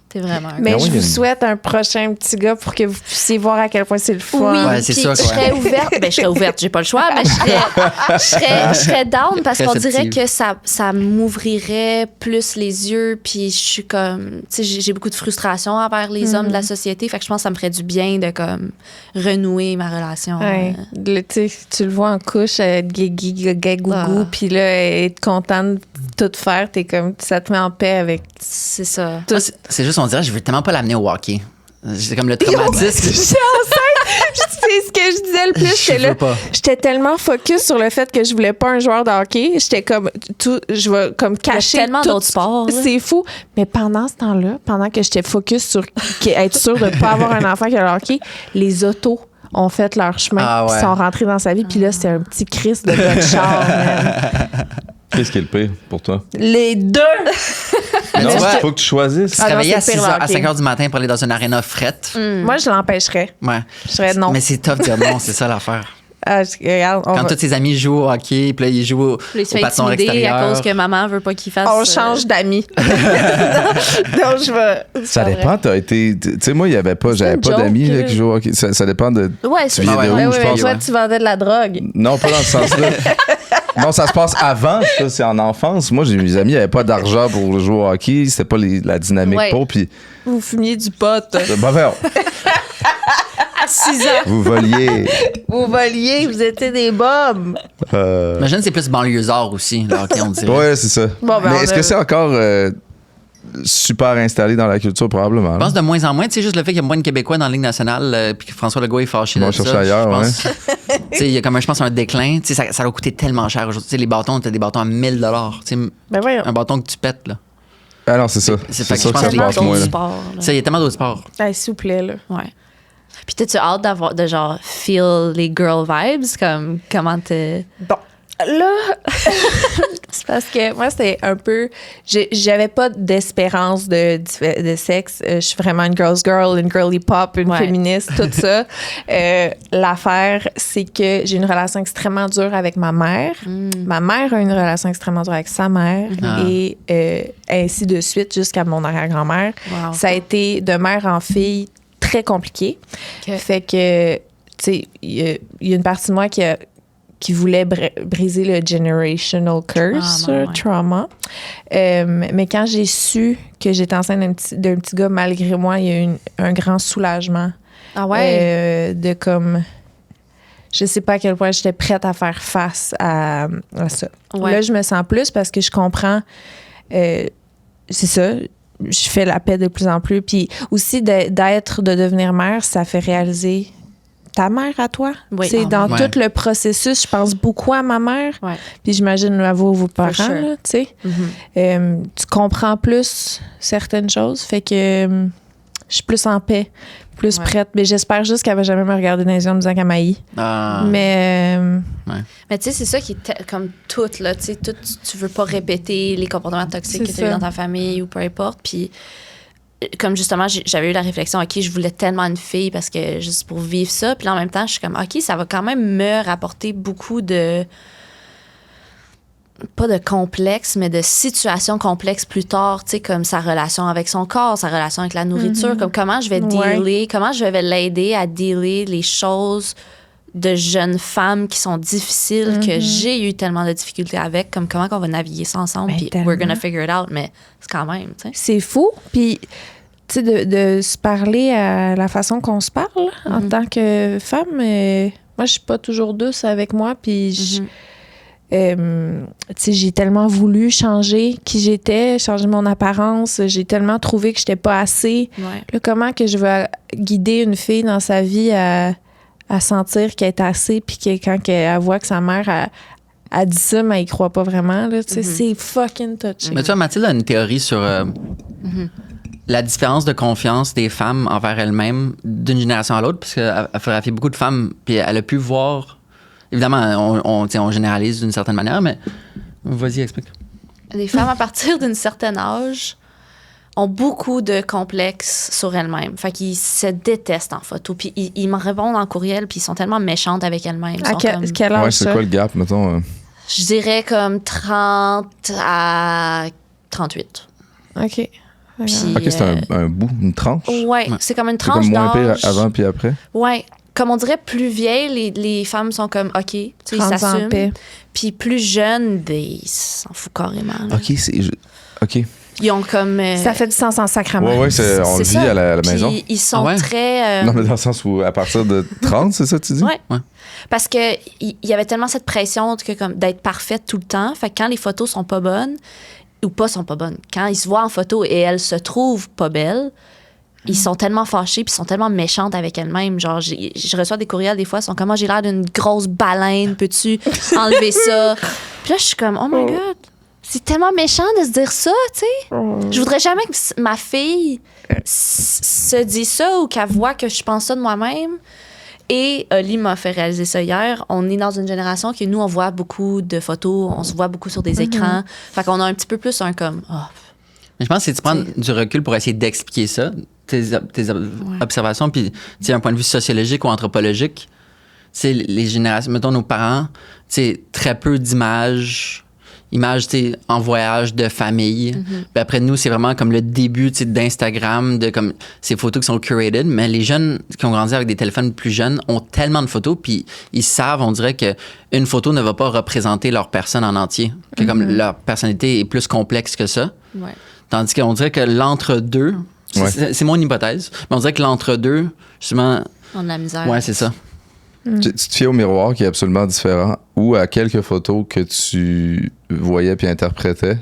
T'es vraiment un Mais Ben oui, je il y a vous une- souhaite un prochain petit gars pour que vous puissiez voir à quel point c'est le fun. Oui, Ouais, c'est puis sûr, je quoi. serais ouverte. Ben, je serais ouverte, j'ai pas le choix, mais je serais down parce qu'on dirait Réceptive. que ça m'ouvrirait plus les yeux. Puis je suis comme. Tu sais, j'ai beaucoup de frustration envers les hommes de la société. Fait que je pense que ça me ferait du bien de comme renouer ma relation. Ouais. Tu le vois en couche, guigui, gaga, gougou, puis là, être content de tout faire, t'es comme, ça te met en paix avec. C'est ça. Moi, c'est juste, on dirait, je veux tellement pas l'amener au hockey. C'est comme le traumatisme. J'étais enceinte! C'est ce que je disais le plus. J'étais veux là. pas. J'étais tellement focus sur le fait que je voulais pas un joueur de hockey. J'étais comme, je vais comme cacher. tellement tout. d'autres sports, là. C'est fou. Mais pendant ce temps-là, pendant que j'étais focus sur être sûr de pas avoir un enfant qui a le hockey, les autos ont fait leur chemin. Ah ouais. Ils sont rentrés dans sa vie. Puis là, c'était un petit Christ de gars de char, man. Qu'est-ce qui est le pire pour toi? Les deux! Non, tu vois- faut que tu choisisses. Se Ah non, réveiller à c'est 6 pire, heures, à le 5 heures du matin pour aller dans une aréna frette. Moi, je l'empêcherais. Ouais. Je serais non. Mais c'est tough de dire non, c'est ça l'affaire. Ah, regarde, Quand tous ses amis jouent au hockey, puis là, ils jouent au Puis il se fait patron intimider à extérieur. cause que maman veut pas qu'il fasse. on change d'amis. Donc, je vais. Ça dépend, t'as été. Tu sais, moi, j'avais une pas joke, d'amis là, là. qui jouent au hockey. Ça dépend de. Ouais, Tu viens de ouais, où, ouais, je Mais pense. toi, tu vendais de la drogue. Non, pas dans ce sens-là. Non, ça se passe avant, ça, c'est en enfance. Moi, j'ai mes amis, ils n'avaient pas d'argent pour jouer au hockey, c'était pas la dynamique Ouais. pour, puis Vous fumiez du pot. bah, voyons, à 6 ans. vous voliez. Vous voliez, vous étiez des bombes. Imagine, c'est plus banlieusard aussi, le hockey, on dirait. Ouais, c'est ça. Bon, ben, Mais on est-ce a- que c'est encore super installé dans la culture, probablement? Je pense de moins en moins. Tu sais, juste le fait qu'il y a moins de Québécois dans la Ligue nationale, puis que François Legault est fâché On de va ça. chercher ailleurs, je pense, tu sais, il y a comme, je pense, un déclin. Tu sais, ça a coûté tellement cher aujourd'hui. Tu sais, les bâtons, t'as des bâtons à 1000 $. Tu sais, Ben voyons. un bâton que tu pètes, là. Ah non, c'est ça. C'est C'est fait que ça je que pense ça que se passe les moins. là. sport. Tu sais, il y a tellement d'autres sports. Hey, s'il vous plaît, là. Ouais. Puis t'as-tu hâte de genre feel les girl vibes? Comme comment te. Bon. Là, c'est parce que moi, c'était un peu. J'avais pas d'espérance de sexe. Je suis vraiment une girl's girl, une girly pop, une Ouais. féministe, tout ça. L'affaire, c'est que j'ai une relation extrêmement dure avec ma mère. Ma mère a une relation extrêmement dure avec sa mère Ah. et ainsi de suite jusqu'à mon arrière-grand-mère. Wow. Ça a été de mère en fille très compliqué. Ok. Fait que, tu sais, il y a une partie de moi qui voulait briser le generational curse, Ah, ouais. trauma. Mais quand j'ai su que j'étais enceinte d'un petit gars, malgré moi, il y a eu un grand soulagement. Ah ouais? De comme... Je sais pas à quel point j'étais prête à faire face à ça. Ouais. Là, je me sens plus parce que je comprends... c'est ça. Je fais la paix de plus en plus. Puis aussi, de devenir mère, ça fait réaliser ta mère à toi. Oui. C'est dans Ouais. tout le processus, je pense beaucoup à ma mère. Ouais. Puis j'imagine à vos parents, sure. là, tu sais. Mhm. Tu comprends plus certaines choses. Fait que je suis plus en paix, plus Ouais. prête. Mais j'espère juste qu'elle va jamais me regarder dans les yeux en me disant qu'elle m'haït. Ah. Mais Mais tu sais, c'est ça qui est comme tout, là. Tu sais, tout, tu veux pas répéter les comportements toxiques C'est que tu as eu ça. dans ta famille ou peu importe. Puis, comme justement, j'avais eu la réflexion, OK, je voulais tellement une fille parce que juste pour vivre ça. Puis là, en même temps, je suis comme, OK, ça va quand même me rapporter beaucoup de. Pas de complexes, mais de situations complexes plus tard, tu sais, comme sa relation avec son corps, sa relation avec la nourriture, comme comment je vais Ouais. dealer, comment je vais l'aider à dealer les choses de jeunes femmes qui sont difficiles, que j'ai eu tellement de difficultés avec, comme comment on va naviguer ça ensemble, Ben, puis tellement. we're gonna figure it out, mais c'est quand même, tu sais. c'est fou. Puis, tu sais, de se parler à la façon qu'on se parle en tant que femme, moi, je suis pas toujours douce avec moi. Puis, tu sais, j'ai tellement voulu changer qui j'étais, changer mon apparence. J'ai tellement trouvé que j'étais pas assez. Ouais. Là, comment que je vais guider une fille dans sa vie à sentir qu'elle est assez, puis que quand elle voit que sa mère a dit ça, mais elle y croit pas vraiment. Là, tu sais, c'est fucking touché. Mais tu vois, Mathilde a une théorie sur la différence de confiance des femmes envers elles-mêmes d'une génération à l'autre, parce qu'elle a fait beaucoup de femmes, puis elle a pu voir. Évidemment, on généralise d'une certaine manière, mais vas-y, explique. Les femmes, à partir d'un certain âge, ont beaucoup de complexes sur elles-mêmes. Fait qu'ils se détestent en photo. Puis ils me répondent en courriel, puis ils sont tellement méchantes avec elles-mêmes. Ils À sont comme- quel âge Ouais, c'est ça? quoi le gap, mettons? Je dirais comme 30 à 38. OK. Puis, OK, c'est un bout, une tranche. Ouais, c'est comme une C'est tranche comme moins pire d'âge. avant puis après. Ouais. Comme on dirait, plus vieilles, les femmes sont comme, OK, tu sais, ils Prends-en en s'assument. paix. Puis plus jeunes, ils s'en foutent carrément. là. OK, OK. Ils ont comme... Ça fait du sens en sacrament. Ouais, on le vit ça. à la Puis maison. ils sont Ah ouais? très... Non, mais dans le sens où à partir de 30, c'est ça que tu dis? Ouais. Ouais. Parce que il y avait tellement cette pression que comme d'être parfaite tout le temps. Fait que quand les photos sont pas bonnes, ou pas sont pas bonnes, quand ils se voient en photo et elles se trouvent pas belles, ils sont tellement fâchés puis ils sont tellement méchantes avec elles-mêmes. Genre, je reçois des courriels des fois, ils sont comme, j'ai l'air d'une grosse baleine, peux-tu enlever ça? Puis là, je suis comme, oh my God, c'est tellement méchant de se dire ça, tu sais. Je voudrais jamais que ma fille se dise ça ou qu'elle voit que je pense ça de moi-même. Et Oli m'a fait réaliser ça hier. On est dans une génération que nous, on voit beaucoup de photos, on se voit beaucoup sur des écrans. Fait qu'on a un petit peu plus un comme, Mais je pense que si tu prends du recul pour essayer d'expliquer ça, tes observations, puis un point de vue sociologique ou anthropologique, les générations, mettons nos parents, très peu d'images en voyage de famille. Puis après nous, c'est vraiment comme le début d'Instagram, de comme ces photos qui sont curated. Mais les jeunes qui ont grandi avec des téléphones plus jeunes ont tellement de photos, puis ils savent, on dirait qu'une photo ne va pas représenter leur personne en entier. Que comme leur personnalité est plus complexe que ça. ouais. Tandis qu'on dirait que l'entre-deux, c'est mon hypothèse, mais on dirait que l'entre-deux, justement, On a de la misère. ouais, c'est ça. Tu te fies au miroir qui est absolument différent ou à quelques photos que tu voyais puis interprétais.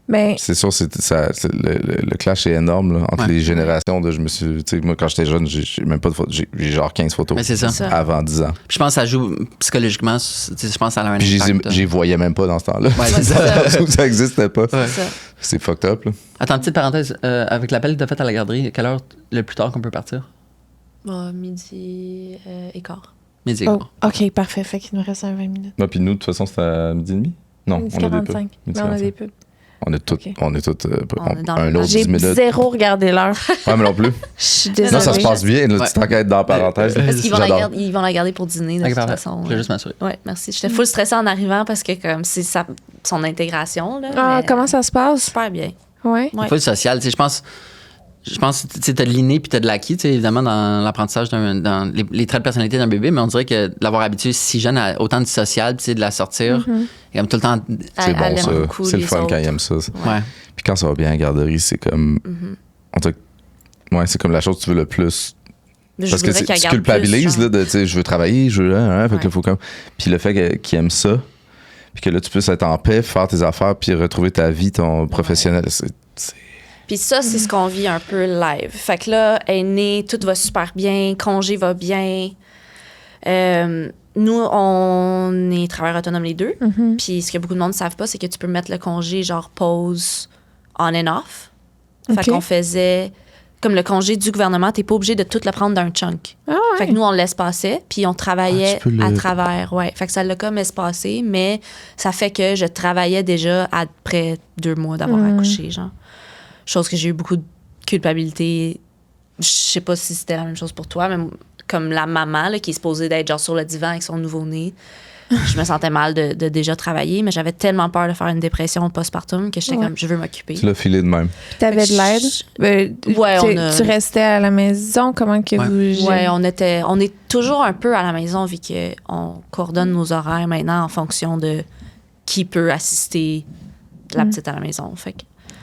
Mais C'est sûr, le clash est énorme là, entre Ouais. les générations. Moi, quand j'étais jeune, j'ai même pas de photos. J'ai genre 15 photos Mais c'est ça. Ça. avant 10 ans. Puis je pense que ça joue psychologiquement, je pense que ça a un Puis impact. j'y voyais même pas dans ce temps-là. Ouais, c'est ça. ça existait pas. Ouais. Ça. C'est fucked up. Là. Attends, petite parenthèse, avec l'appel que tu as fait à la garderie, quelle heure le plus tard qu'on peut partir? Midi et quart. Midi et oh, quart. OK, parfait. Fait qu'il nous reste 20 minutes. Non, puis nous, de toute façon, c'était à midi et demi? Non, Midi on a des pubs. 45. Midi Mais on a 45. des pubs. On est toutes, Ok. on est toutes On est dans un le- autre J'ai 10 minutes. zéro regardé l'heure. Ouais, mais non plus. Je suis désolée. Non, ça se passe bien. Là, Ouais. Tu t'enquêtes dans la parenthèse. Parce qu'ils vont la, J'adore. ils vont la garder pour dîner, de Ok, toute parfait. façon. Je vais juste m'assurer. Ouais, merci. J'étais full stressée en arrivant parce que comme c'est son intégration. Là, Ah, mais comment ça se passe? super bien. Ouais. Ouais. Faut le social, je pense, tu sais, t'as de l'inné puis t'as de l'acquis, tu sais, évidemment, dans l'apprentissage, dans les traits de personnalité d'un bébé, mais on dirait que de l'avoir habitué si jeune à autant de social, tu sais, de la sortir, et comme tout le temps, C'est Elle bon, aime ça. beaucoup C'est le les fun autres. quand il aime ça. ouais. Puis quand ça va bien à la garderie, c'est comme. Ouais, c'est comme la chose que tu veux le plus. Je Parce que voudrais qu'elle tu garde culpabilises, plus, là, de, tu sais, je veux travailler, je veux. Fait Ouais. que là, faut comme. Puis le fait qu'il aime ça, puis que là, tu puisses être en paix, faire tes affaires, puis retrouver ta vie, ton professionnel, c'est. Puis ça, c'est ce qu'on vit un peu live. Fait que là, elle est née, tout va super bien, congé va bien. Nous, on est travailleurs autonomes les deux. Puis ce que beaucoup de monde ne savent pas, c'est que tu peux mettre le congé genre pause on and off. Fait Ok. qu'on faisait... Comme le congé du gouvernement, t'es pas obligé de tout le prendre d'un chunk. Ah ouais. Fait que nous, on le laisse passer, puis on travaillait Ah, tu peux à le- travers. Ouais. Fait que ça l'a comme espacé, mais ça fait que je travaillais déjà après 2 mois d'avoir accouché, genre. Chose que j'ai eu beaucoup de culpabilité. Je sais pas si c'était la même chose pour toi, mais comme la maman là, qui est supposée d'être genre sur le divan avec son nouveau-né, je me sentais mal de déjà travailler, mais j'avais tellement peur de faire une dépression postpartum que j'étais Ouais. comme, je veux m'occuper. Tu l'as filé de même. Puis t'avais de l'aide? Ouais, tu, on a- tu restais à la maison? Comment que vous... Ouais, on est toujours un peu à la maison vu qu'on coordonne nos horaires maintenant en fonction de qui peut assister la petite à la maison. Fait que...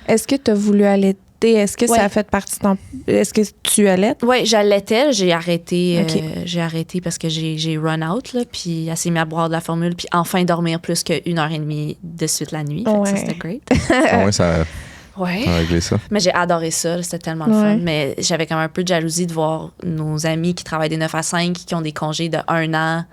Est-ce que tu as voulu allaiter? Est-ce que Ouais. ça a fait partie de ton... Est-ce que tu allaites? Oui, j'allaitais, j'ai arrêté, Ok. j'ai arrêté parce que j'ai run out, là, puis elle s'est mise à boire de la formule, puis enfin dormir plus qu'une heure et demie de suite la nuit. Fait que ça, Ouais. c'était great. Ah ouais, ça Ouais. a réglé ça. Mais j'ai adoré ça, là, c'était tellement le Ouais. fun. Mais j'avais quand même un peu de jalousie de voir nos amis qui travaillent des 9 à 5, qui ont des congés de 1 an,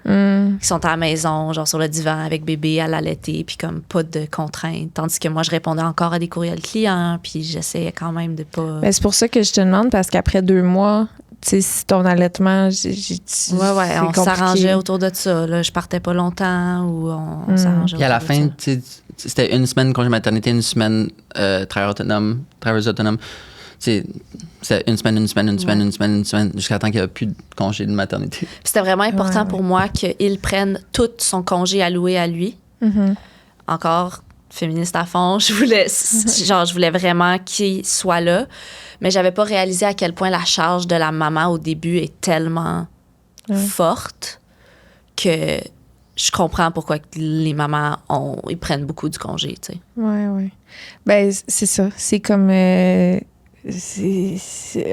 qui sont à la maison, genre sur le divan avec bébé, à l'allaiter, puis comme pas de contraintes. Tandis que moi, je répondais encore à des courriels clients, puis j'essayais quand même de pas... Ben, c'est pour ça que je te demande, parce qu'après 2 mois, tu sais, si ton allaitement... Ouais, c'est on compliqué. s'arrangeait autour de ça. Là. Je partais pas longtemps ou on s'arrangeait Puis à la autour de fin, ça. tu sais, c'était une semaine congé maternité, une semaine travailleuse autonome. C'était une semaine, jusqu'à temps qu'il n'y a plus de congé de maternité. C'était vraiment important Ouais. pour moi qu'il prenne tout son congé alloué à lui. Encore féministe à fond. Je voulais vraiment qu'il soit là. Mais j'avais pas réalisé à quel point la charge de la maman au début est tellement forte que je comprends pourquoi les mamans ils prennent beaucoup du congé, tu sais. Oui. Ben, c'est ça. C'est comme...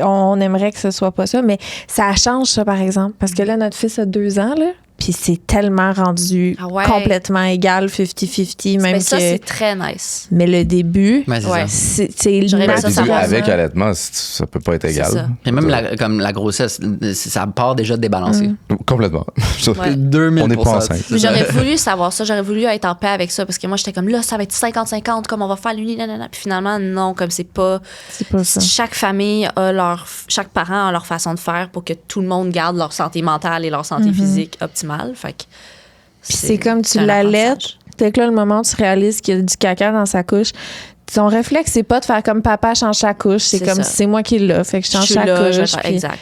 on aimerait que ce soit pas ça, mais ça change, ça, par exemple. Parce que là, notre fils a 2 ans, là. Puis c'est tellement rendu complètement égal, 50-50, même ça, c'est très nice. Mais le début, c'est début avec allaitement, ça peut pas être égal. Et même comme la grossesse, ça part déjà débalancé. Complètement. 2000%. On n'est pas enceinte. J'aurais voulu savoir ça, j'aurais voulu être en paix avec ça, parce que moi, j'étais comme, là, ça va être 50-50, comme on va faire l'uni, nanana. Puis finalement, non, comme c'est pas ça. Chaque famille chaque parent a leur façon de faire pour que tout le monde garde leur santé mentale et leur santé physique optimale. Fait que c'est comme tu l'allaites. Fait que là, le moment où tu réalises qu'il y a du caca dans sa couche, ton réflexe, c'est pas de faire comme papa change sa couche. C'est comme c'est moi qui l'ai. Fait que je change sa couche. Exact.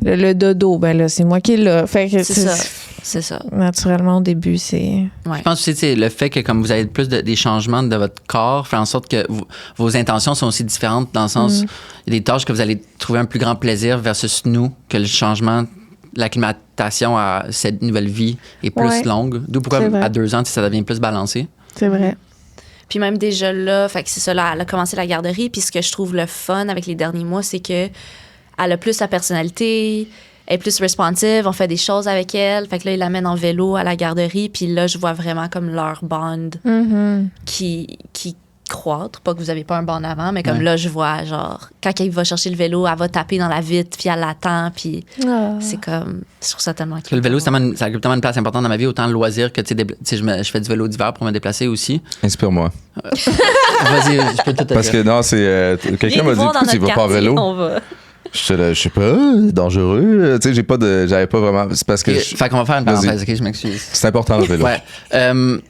Le dodo, ben là, c'est moi qui l'ai. Fait que c'est ça. Naturellement, au début, c'est... Ouais. Je pense aussi, le fait que comme vous avez plus des changements de votre corps fait en sorte que vos intentions sont aussi différentes dans le sens, il y a des tâches que vous allez trouver un plus grand plaisir versus nous, que le changement, l'acclimatation à cette nouvelle vie est plus longue. D'où pourquoi à 2 ans, ça devient plus balancé. C'est vrai. Puis même déjà là, fait que c'est ça, là, elle a commencé la garderie. Puis ce que je trouve le fun avec les derniers mois, c'est que elle a plus sa personnalité, elle est plus responsive, on fait des choses avec elle. Fait que là, il l'amène en vélo à la garderie. Puis là, je vois vraiment comme leur bond qui croître. Pas que vous avez pas un bond avant, mais comme là, je vois, genre, quand il va chercher le vélo, elle va taper dans la vitre, puis elle l'attend, puis c'est comme... Je trouve ça tellement cute. Le vélo, ça occupe tellement une place importante dans ma vie, autant le loisir que, tu sais, je fais du vélo d'hiver pour me déplacer aussi. Inspire-moi. Vas-y, je peux tout te Parce que non, c'est... quelqu'un m'a dit, pourquoi tu vas pas en vélo? Je sais pas, dangereux. Tu sais, j'avais pas vraiment. C'est parce que. Fait qu'on va faire une parenthèse, ok, je m'excuse. C'est important le vélo.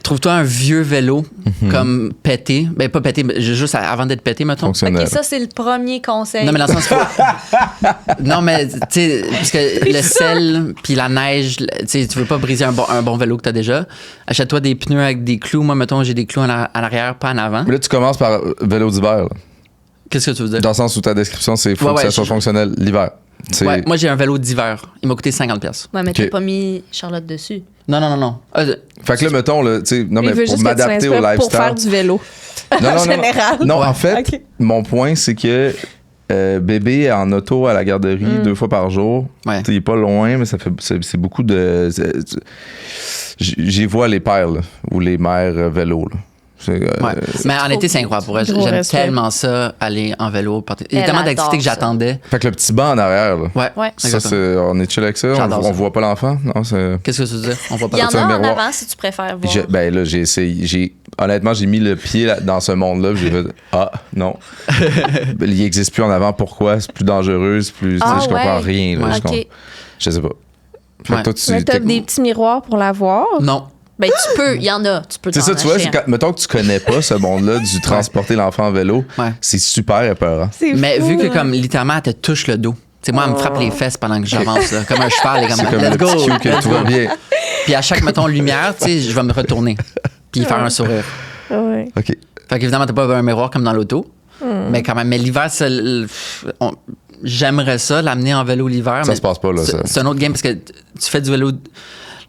Trouve-toi un vieux vélo comme pété. Ben, pas pété, mais juste avant d'être pété, mettons. Ok, ça, c'est le premier conseil. Non, mais dans le sens. Non, mais, tu sais, parce que le sel puis la neige, tu sais, tu veux pas briser un bon vélo que t'as déjà. Achète-toi des pneus avec des clous. Moi, mettons, j'ai des clous en arrière, pas en avant. Mais là, tu commences par vélo d'hiver. Qu'est-ce que tu veux dire? Dans le sens où ta description, c'est faut que ça soit fonctionnel l'hiver. Ouais, moi, j'ai un vélo d'hiver. Il m'a coûté 50$. Ouais, mais t'as pas mis Charlotte dessus. Non. Fait que là, mettons, là, tu sais, non, mais pour m'adapter au lifestyle. Pour faire du vélo. Non, en général. Non, en fait, mon point, c'est que bébé est en auto à la garderie 2 fois par jour. Ouais. Il est pas loin, mais c'est beaucoup de. J'y vois les pères, là, ou les mères vélo, là. Mais en été, c'est incroyable pour elle. J'aime tellement ça, aller en vélo. Il y a tellement d'activités que j'attendais. Fait que le petit banc en arrière, là. Ouais. Ça, on est chill avec ça. On voit pas l'enfant. Non, qu'est-ce que tu veux dire? On voit pas. Il y en a en avant si tu préfères voir. Ben là, j'ai essayé. Honnêtement, j'ai mis le pied dans ce monde-là. J'ai fait non. Il n'existe plus en avant. Pourquoi? C'est plus dangereux. C'est plus. Je comprends rien. Là, je sais pas. Fait que toi, mais t'as des petits miroirs pour la voir? Non. Ben, tu peux, il y en a. Tu peux c'est ça, tu vois, mettons que tu connais pas ce monde-là du transporter l'enfant en vélo, c'est super épeurant. Mais vu que, comme, littéralement, elle te touche le dos. Tu sais, moi, elle me frappe les fesses pendant que j'avance, là, comme un cheval. C'est comme le petit cue que tout va bien. Puis à chaque, mettons, lumière, tu sais, je vais me retourner. Puis faire un sourire. Ouais. OK. Fait qu'évidemment, t'as pas un miroir comme dans l'auto. Mais quand même, mais l'hiver, j'aimerais ça, l'amener en vélo l'hiver. Ça se passe pas, là, ça. C'est un autre game parce que tu fais du vélo.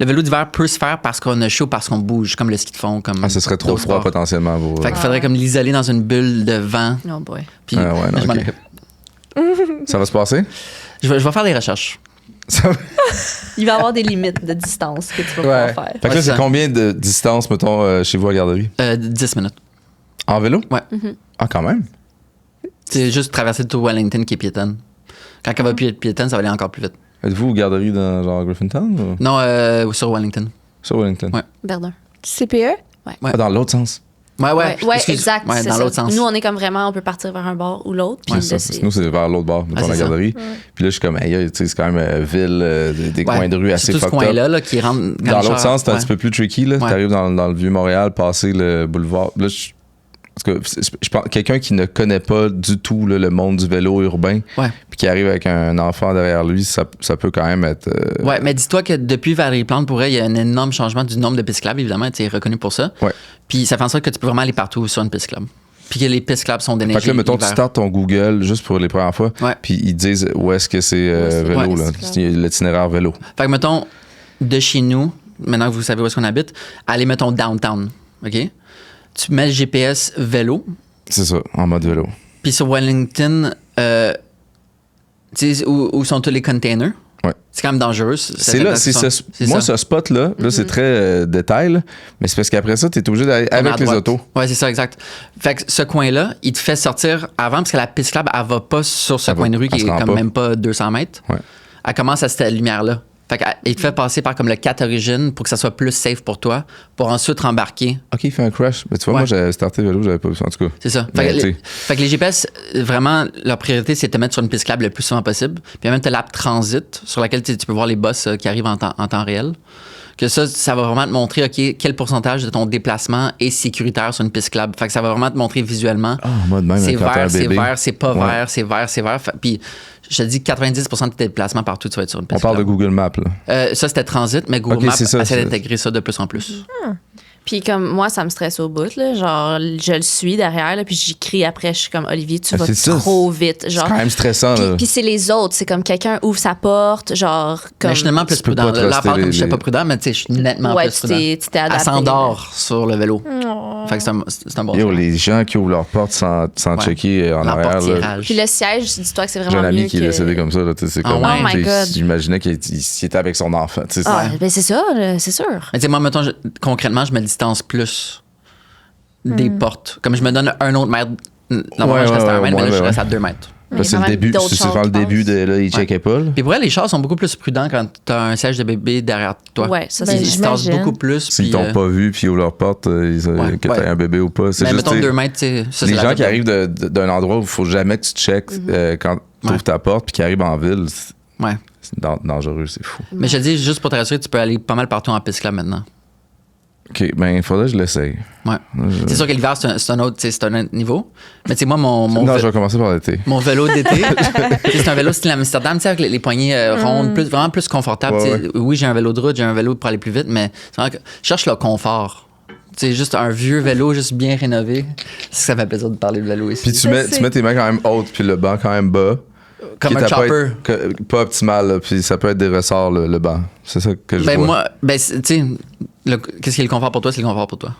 Le vélo d'hiver peut se faire parce qu'on a chaud, parce qu'on bouge, comme le ski de fond. Comme ce serait trop froid potentiellement. Fait qu'il faudrait comme l'isoler dans une bulle de vent. Oh boy. Puis je m'en occupe. Ça va se passer? Je vais faire des recherches. Il va y avoir des limites de distance que tu vas pouvoir faire. Fait que là, c'est combien de distance, mettons, chez vous à la garderie? 10 minutes. En vélo? Ouais. Ah, quand même? C'est juste traverser tout Wellington qui est piétonne. Quand elle va plus être piétonne, ça va aller encore plus vite. Êtes-vous aux garderies dans genre Griffintown? Ou? Non, sur Wellington. Sur Wellington? Ouais. Verdun. CPE? Ouais. Ah, dans l'autre sens? Ouais, exact. Ouais, dans l'autre sens. Nous, on est comme vraiment, on peut partir vers un bord ou l'autre. Puis nous, c'est vers l'autre bord, mettons la garderie. Puis là, je suis comme, hey, tu sais, c'est quand même ville, des coins de rue assez fucked up. Tout ce coin-là qui rentre dans l'autre sens, c'est un petit peu plus tricky. Là. T'arrives dans le Vieux-Montréal, passer le boulevard. Là, Parce que je pense quelqu'un qui ne connaît pas du tout là, le monde du vélo urbain, puis qui arrive avec un enfant derrière lui, ça peut quand même être. Ouais, mais dis-toi que depuis Valérie Plante, pour elle, il y a un énorme changement du nombre de pistes cyclables, évidemment, tu es reconnu pour ça. Ouais. Puis ça fait en sorte que tu peux vraiment aller partout sur une piste cyclable. Puis que les pistes cyclables sont d'énergie. Fait que là, mettons, tu startes ton Google juste pour les premières fois, puis ils disent où est-ce que c'est vélo, là, l'itinéraire vélo. Fait que mettons, de chez nous, maintenant que vous savez où est-ce qu'on habite, allez, mettons, downtown, OK? Tu mets le GPS vélo. C'est ça, en mode vélo. Puis sur Wellington, tu sais, où sont tous les containers? Ouais. C'est quand même dangereux. Moi, ce spot-là, c'est très détail, là, mais c'est parce qu'après ça, tu es obligé d'aller avec les autos. Oui, c'est ça, exact. Fait que ce coin-là, il te fait sortir avant, parce que la piste cyclable, elle va pas sur ce coin de rue qui est comme même pas 200 mètres. Ouais. Elle commence à cette lumière-là. Fait qu'il te fait passer par comme le 4 origines pour que ça soit plus safe pour toi, pour ensuite rembarquer. OK, il fait un crash. Mais tu vois, moi, j'avais starté le vélo, j'avais pas vu ça, en tout cas. C'est ça. Fait que les GPS, vraiment, leur priorité, c'est de te mettre sur une piste cyclable le plus souvent possible. Puis même, tu as l'app Transit, sur laquelle tu peux voir les boss qui arrivent en temps réel. Que ça va vraiment te montrer, OK, quel pourcentage de ton déplacement est sécuritaire sur une piste cyclable. Fait que ça va vraiment te montrer visuellement. En mode même, c'est vert, c'est vert, c'est pas vert, c'est vert, c'est vert. Puis je te dis 90% de tes déplacements partout, tu vas être sur une piste cyclable. On parle de Google Maps, là. Ça, c'était Transit, mais Google Maps essaie d'intégrer ça de plus en plus. Puis comme moi, ça me stresse au bout, là. Genre, je le suis derrière, là, puis j'écris après, je suis comme, Olivier, tu vas trop vite. Genre, c'est quand même stressant, là. Puis c'est les autres, c'est comme quelqu'un ouvre sa porte, genre, comme... Mais je suis nettement plus prudent. Là, à part comme je suis pas prudent, mais tu sais, je suis nettement plus prudent. Tu t'es adapté. Elle s'endort sur le vélo. Fait que c'est un bon choix. Les gens qui ouvrent leur porte sans checker en arrière, là. Puis le siège, dis-toi que c'est vraiment mieux. J'ai un ami mieux qui est décédé comme ça, là. C'est comme, oh my God. J'imaginais qu'il était avec son enfant, tu sais. Ben c'est ça, c'est sûr. Mais tu sais, moi, mettons, concrètement, je me distance plus des portes. Comme je me donne un autre mètre. Normalement, je reste à 1 mètre, mais là, je reste à 2 mètres. Là, c'est le début. C'est le début de là, il checkait pas. Puis pour elle, les chars sont beaucoup plus prudents quand t'as un siège de bébé derrière toi. Ouais, ça, ils se tassent beaucoup plus. S'ils t'ont pas vu puis ouvrent leur porte, que t'as un bébé ou pas. C'est juste, mettons 2 mètres, ça, les gens qui arrivent d'un endroit où il faut jamais que tu checkes quand tu ouvres ta porte puis qui arrivent en ville, c'est dangereux, c'est fou. Mais je te dis, juste pour te rassurer, tu peux aller pas mal partout en piste cyclable maintenant. OK, ben il faudrait que je l'essaye. Ouais. C'est sûr que l'hiver, c'est un autre niveau. Mais tu sais, moi, non, je vais commencer par l'été. Mon vélo d'été, c'est un vélo style Amsterdam, tu sais, avec les poignées rondes, vraiment plus confortable. Oui, j'ai un vélo de route, j'ai un vélo pour aller plus vite, mais c'est vrai que je cherche le confort. C'est juste un vieux vélo, juste bien rénové. Ça fait plaisir de parler de vélo ici. Puis tu mets tes mains quand même hautes, puis le banc quand même bas. Comme un chopper. Pas optimal, là, puis ça peut être des ressorts, le banc. C'est ça que je vois. Moi, tu sais, qu'est-ce qui est le confort pour toi, c'est le confort pour toi.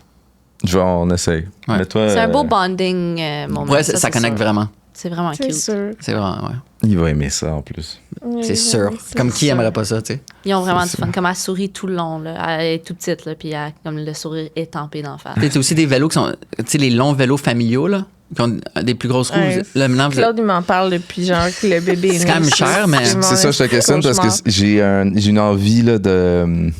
On essaye. Ouais. Mais toi, c'est un beau bonding moment. Ouais, ça connecte vraiment. C'est vraiment cute. Sûr. C'est vraiment, Il va aimer ça, en plus. C'est sûr. Comme qui aimerait pas ça, tu sais? Ils ont vraiment du fun. Comme elle sourit tout le long, là. Elle est tout petite, là, puis elle a comme le sourire étampé d'en face. T'as aussi des vélos qui sont, tu sais, les longs vélos familiaux, là, qui ont des plus grosses roues. Là, maintenant, Claude, il m'en parle depuis genre que le bébé est né. C'est quand même cher, mais... C'est ça, je te questionne parce que j'ai une envie là, de...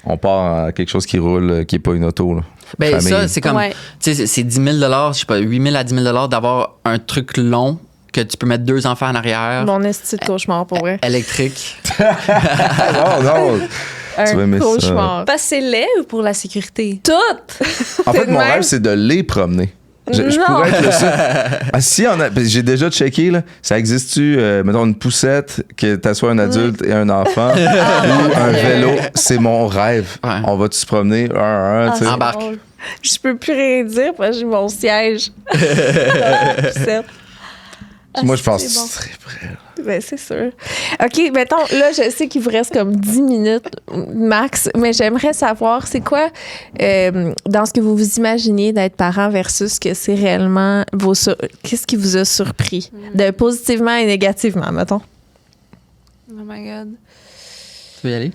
On part à quelque chose qui roule, qui n'est pas une auto, là. Ben ça, c'est comme... Tu sais, c'est 10 000 $, je sais pas, 8 000 à 10 000 $ d'avoir un truc long que tu peux mettre 2 enfants en arrière. Mon esti de cauchemar, pour vrai. Électrique. non. Un cauchemar. Parce que c'est laid ou pour la sécurité? Tout! En fait, mon rêve, c'est de les promener. Je pourrais être le seul. Si j'ai déjà checké, là, ça existe-tu, mettons, une poussette, que t'assois un adulte et un enfant, ou un vélo? C'est mon rêve. Ouais. On va-tu se promener? Embarque. Je peux plus rien dire parce que j'ai mon siège. Moi, je pense que tu serais prêt. Ben, c'est sûr. OK, mettons, là, je sais qu'il vous reste comme 10 minutes max, mais j'aimerais savoir, c'est quoi, dans ce que vous vous imaginez d'être parent versus ce que c'est réellement qu'est-ce qui vous a surpris, de positivement et négativement, mettons? Oh my God. Tu veux y aller?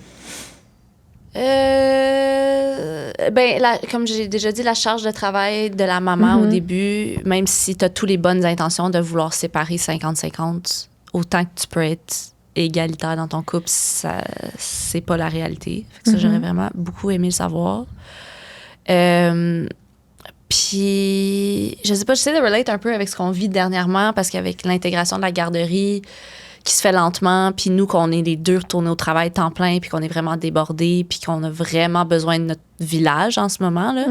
Comme j'ai déjà dit, la charge de travail de la maman au début, même si tu as toutes les bonnes intentions de vouloir séparer 50-50, autant que tu peux être égalitaire dans ton couple, ça, c'est pas la réalité. Fait que ça, j'aurais vraiment beaucoup aimé le savoir. Puis, je sais pas, j'essaie de relate un peu avec ce qu'on vit dernièrement, parce qu'avec l'intégration de la garderie qui se fait lentement, puis nous, qu'on est les deux retournés au travail temps plein, puis qu'on est vraiment débordés, puis qu'on a vraiment besoin de notre village en ce moment, là.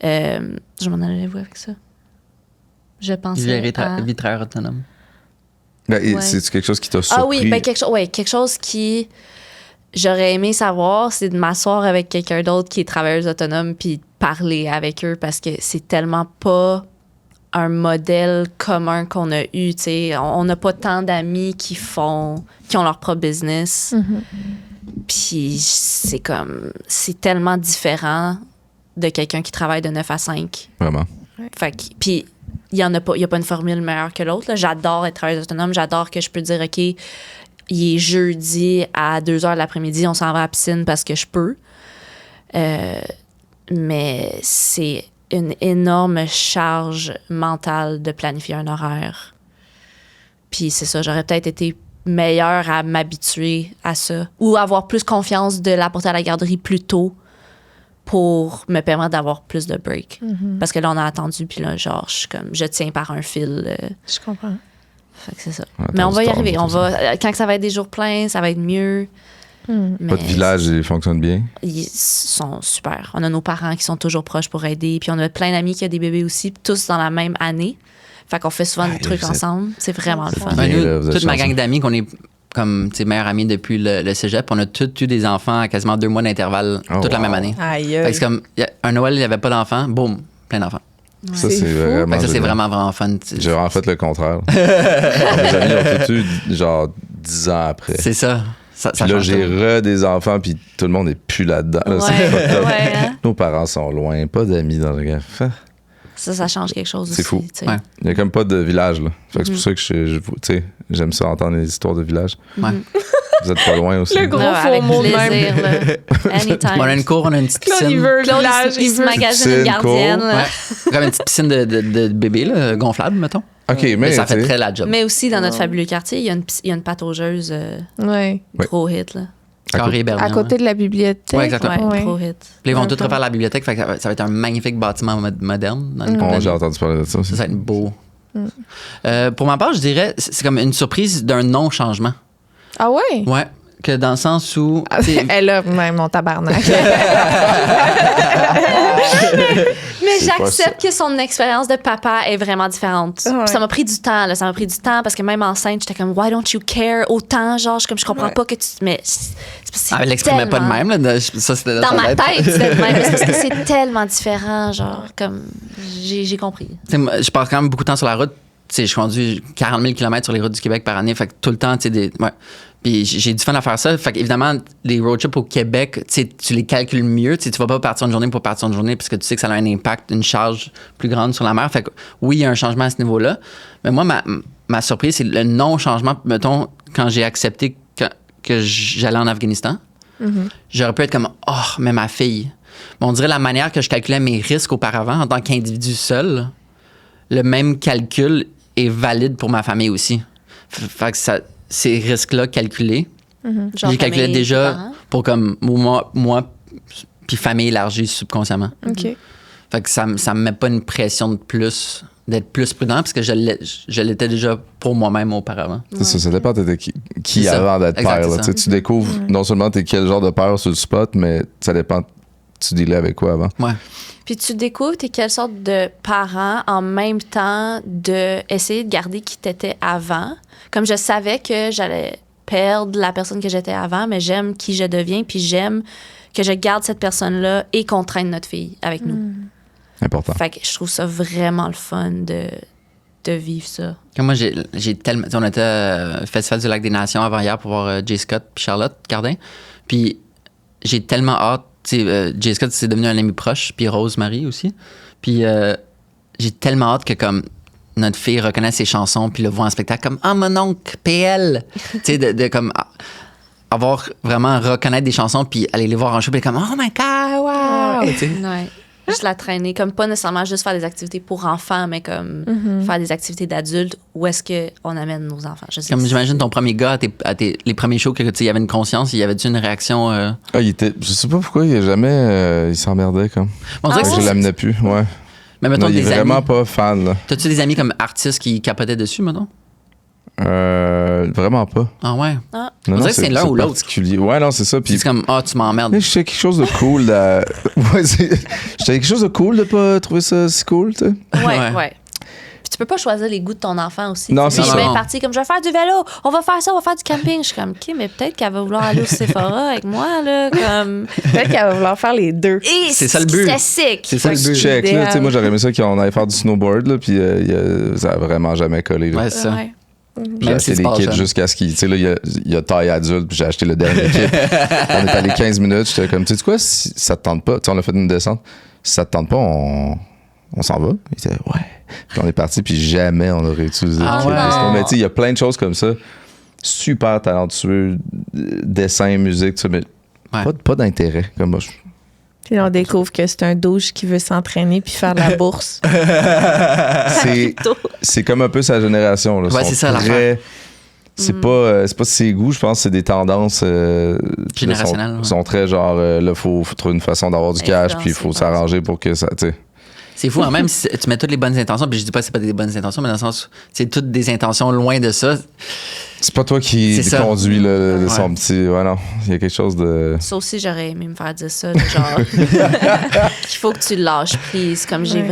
Je m'en allais voir avec ça. Je pensais Vitrailleur autonome. Ben, c'est quelque chose qui t'a surpris? Ah oui, ben quelque chose qui... J'aurais aimé savoir, c'est de m'asseoir avec quelqu'un d'autre qui est travailleuse autonome puis parler avec eux parce que c'est tellement pas un modèle commun qu'on a eu. T'sais. On n'a pas tant d'amis qui ont leur propre business. Puis c'est tellement différent de quelqu'un qui travaille de 9 à 5. Vraiment. Fait que, puis il y a pas une formule meilleure que l'autre. Là. J'adore être travailleuse autonome. J'adore que je peux dire, OK, il est jeudi à 2h de l'après-midi, on s'en va à la piscine parce que je peux. Mais c'est une énorme charge mentale de planifier un horaire. Puis c'est ça, j'aurais peut-être été meilleure à m'habituer à ça. Ou avoir plus confiance de l'apporter à la garderie plus tôt pour me permettre d'avoir plus de break. Parce que là, on a attendu, puis là, genre, je tiens par un fil. Je comprends. Fait que c'est ça. Mais on va y arriver. Quand ça va être des jours pleins, ça va être mieux. Votre village, il fonctionne bien? Ils sont super. On a nos parents qui sont toujours proches pour aider. Puis on a plein d'amis qui ont des bébés aussi, tous dans la même année. Fait qu'on fait souvent des trucs ensemble. C'est vraiment le fun. Nous, toute ma gang d'amis, qu'on est comme meilleurs amis depuis le cégep, on a tous eu des enfants à quasiment 2 mois d'intervalle, toute la même année. Aïe. Fait que c'est comme, un Noël, il n'y avait pas d'enfants, boum, plein d'enfants. Ça, c'est vraiment. Fait que ça, c'est vraiment fun. J'ai en fait le contraire. Mes amis ont tous eu genre 10 ans après. C'est ça. Puis là, j'ai des enfants, puis tout le monde n'est plus là-dedans. Là, Ouais. Nos parents sont loin, pas d'amis dans le gars. Ça change quelque chose aussi. C'est fou. T'sais. Ouais. Il n'y a comme pas de village, là. Fait que c'est pour ça que j'aime ça entendre les histoires de village. Ouais. Vous êtes pas loin aussi. Le gros Non, faux avec mot de plaisir, même. là. Anytime. On a une cour, on a une petite Claude, piscine. il veut le Claude, village. il se magasine une gardienne. Là. Ouais. Comme une petite piscine de bébé, là, gonflable, mettons. OK, mais ça fait t'sais, très la job. Mais aussi, dans notre fabuleux quartier, il y a une pataugeuse Ouais. gros hit. Là. Carré Berlin. À côté de la bibliothèque. Ouais, exactement. Ouais, gros hit. Puis ils vont tous refaire la bibliothèque, fait que ça va être un magnifique bâtiment moderne. Dans une couple j'ai d'années. entendu parler de ça aussi. Ça va être beau. Pour ma part, je dirais, c'est comme une surprise d'un non-changement. Ah ouais? Ouais. Que dans le sens où. Elle a même mon tabarnak. Mais C'est pas j'accepte que son expérience de papa est vraiment différente. Ouais. Puis ça m'a pris du temps, là. Ça m'a pris du temps parce que même enceinte, j'étais comme, why don't you care autant? Genre, je comprends pas que tu. Mais c'est Elle l'exprimait pas de tellement- même, là. Ça, c'était Dans sa ma tête, c'était de même. Mais c'est parce que tête. c'est tellement différent. Genre, comme. J'ai compris. Moi, je passe quand même beaucoup de temps sur la route. Je conduis 40 000 km sur les routes du Québec par année. Fait que tout le temps, ouais. Puis j'ai du fun à faire ça. Fait qu'évidemment, les road trips au Québec, tu les calcules mieux. Tu vas pas partir une journée pour partir une journée parce que tu sais que ça a un impact, une charge plus grande sur la mer. Fait que oui, il y a un changement à ce niveau-là. Mais moi, ma surprise, c'est le non-changement. Mettons, quand j'ai accepté que j'allais en Afghanistan, j'aurais pu être comme, oh, mais ma fille. Mais on dirait la manière que je calculais mes risques auparavant en tant qu'individu seul, le même calcul est valide pour ma famille aussi. Fait que ces risques-là calculés, Genre j'ai calculé famille, déjà parents. pour comme moi puis famille élargie subconsciemment. OK. Fait que ça me met pas une pression de plus d'être plus prudent parce que je l'étais déjà pour moi-même auparavant. C'est ça, ça dépend t'étais qui C'est ça. avant d'être Exact, père. Là. c'est ça. Tu découvres non seulement t'es quel genre de père sur le spot, mais ça dépend tu dealais avec quoi avant. Ouais. Puis tu découvres t'es quelle sorte de parent en même temps de essayer de garder qui t'étais avant. Comme je savais que j'allais perdre la personne que j'étais avant, mais j'aime qui je deviens, puis j'aime que je garde cette personne-là et qu'on traîne notre fille avec nous. Important. Fait que je trouve ça vraiment le fun de vivre ça. Comme moi, j'ai tellement. On était au Festival du Lac des Nations avant hier pour voir Jay Scott puis Charlotte Cardin. Puis j'ai tellement hâte. Jay Scott, c'est devenu un ami proche, puis Rose-Marie aussi. Puis j'ai tellement hâte que comme notre fille reconnaisse ses chansons puis le voit en spectacle comme « Ah, mon oncle, PL! » Tu sais, de comme avoir vraiment reconnaître des chansons puis aller les voir en show puis comme « Oh my God, wow! » Tu sais. Ouais. Juste la traîner, comme pas nécessairement juste faire des activités pour enfants, mais comme faire des activités d'adultes où est-ce qu'on amène nos enfants. Je sais Comme que j'imagine ton premier gars les premiers shows que tu sais, il y avait une conscience, il y avait-tu une réaction Ah, je sais pas pourquoi il a jamais. Il s'emmerdait comme. On dirait que Je l'amenais plus, ouais. Mais mettons Non, il est des vraiment amis. pas fan, là. T'as-tu des amis comme artistes qui capotaient dessus, mettons? Vraiment pas. Ah ouais. Ah. On dirait que c'est l'un ou l'autre. Particulier. Ouais, non, c'est ça. Puis C'est comme, tu m'emmerdes. je fais quelque chose de cool. Ouais, je fais quelque chose de cool de pas trouver ça si cool, tu sais. Ouais. Puis tu peux pas choisir les goûts de ton enfant aussi. Non, Tu sais, c'est il est ça. bien parti comme je vais faire du vélo, on va faire ça, on va faire du camping. Je suis comme, OK, mais peut-être qu'elle va vouloir aller au Sephora avec moi, là. Comme... Peut-être qu'elle va vouloir faire les deux. Et C'est ça le but. C'est sick. C'est ça le but. Check, là. idéal. Tu sais, moi, j'aurais aimé ça qu'on aille faire du snowboard, là, puis ça a vraiment jamais collé, là. Ouais, c'est ça. Ouais. J'ai Même acheté si des tu kits passes, jusqu'à ce qu'il. Tu sais, là, il y a taille adulte, puis j'ai acheté le dernier kit. On est allé 15 minutes, j'étais comme, tu sais quoi, si ça te tente pas, tu sais, on a fait une descente, si ça te tente pas, on s'en va. Il était, ouais. Puis on est parti, puis jamais on aurait utilisé Ah le kit de ouais. snow. Mais tu sais, il y a plein de choses comme ça. Super talentueux, dessin, musique, tout ça, mais pas d'intérêt. Comme moi, Puis là, on découvre que c'est un douche qui veut s'entraîner puis faire de la bourse. c'est comme un peu sa génération. Là. Ouais, Sont c'est ça, très- l'affaire. C'est pas ses goûts, je pense que c'est des tendances Générationnelles, ouais. sont très genre là faut trouver une façon d'avoir du cash puis il faut Influencer, s'arranger pour que ça tu sais. C'est fou, hein, même si tu mets toutes les bonnes intentions, puis je dis pas que c'est pas des bonnes intentions, mais dans le sens, c'est toutes des intentions loin de ça. C'est pas toi qui C'est ça. conduis le Ouais. son petit ouais non, il y a quelque chose de Ça aussi, j'aurais aimé me faire dire ça, de genre qu'il faut que tu lâches prise. Comme j'ai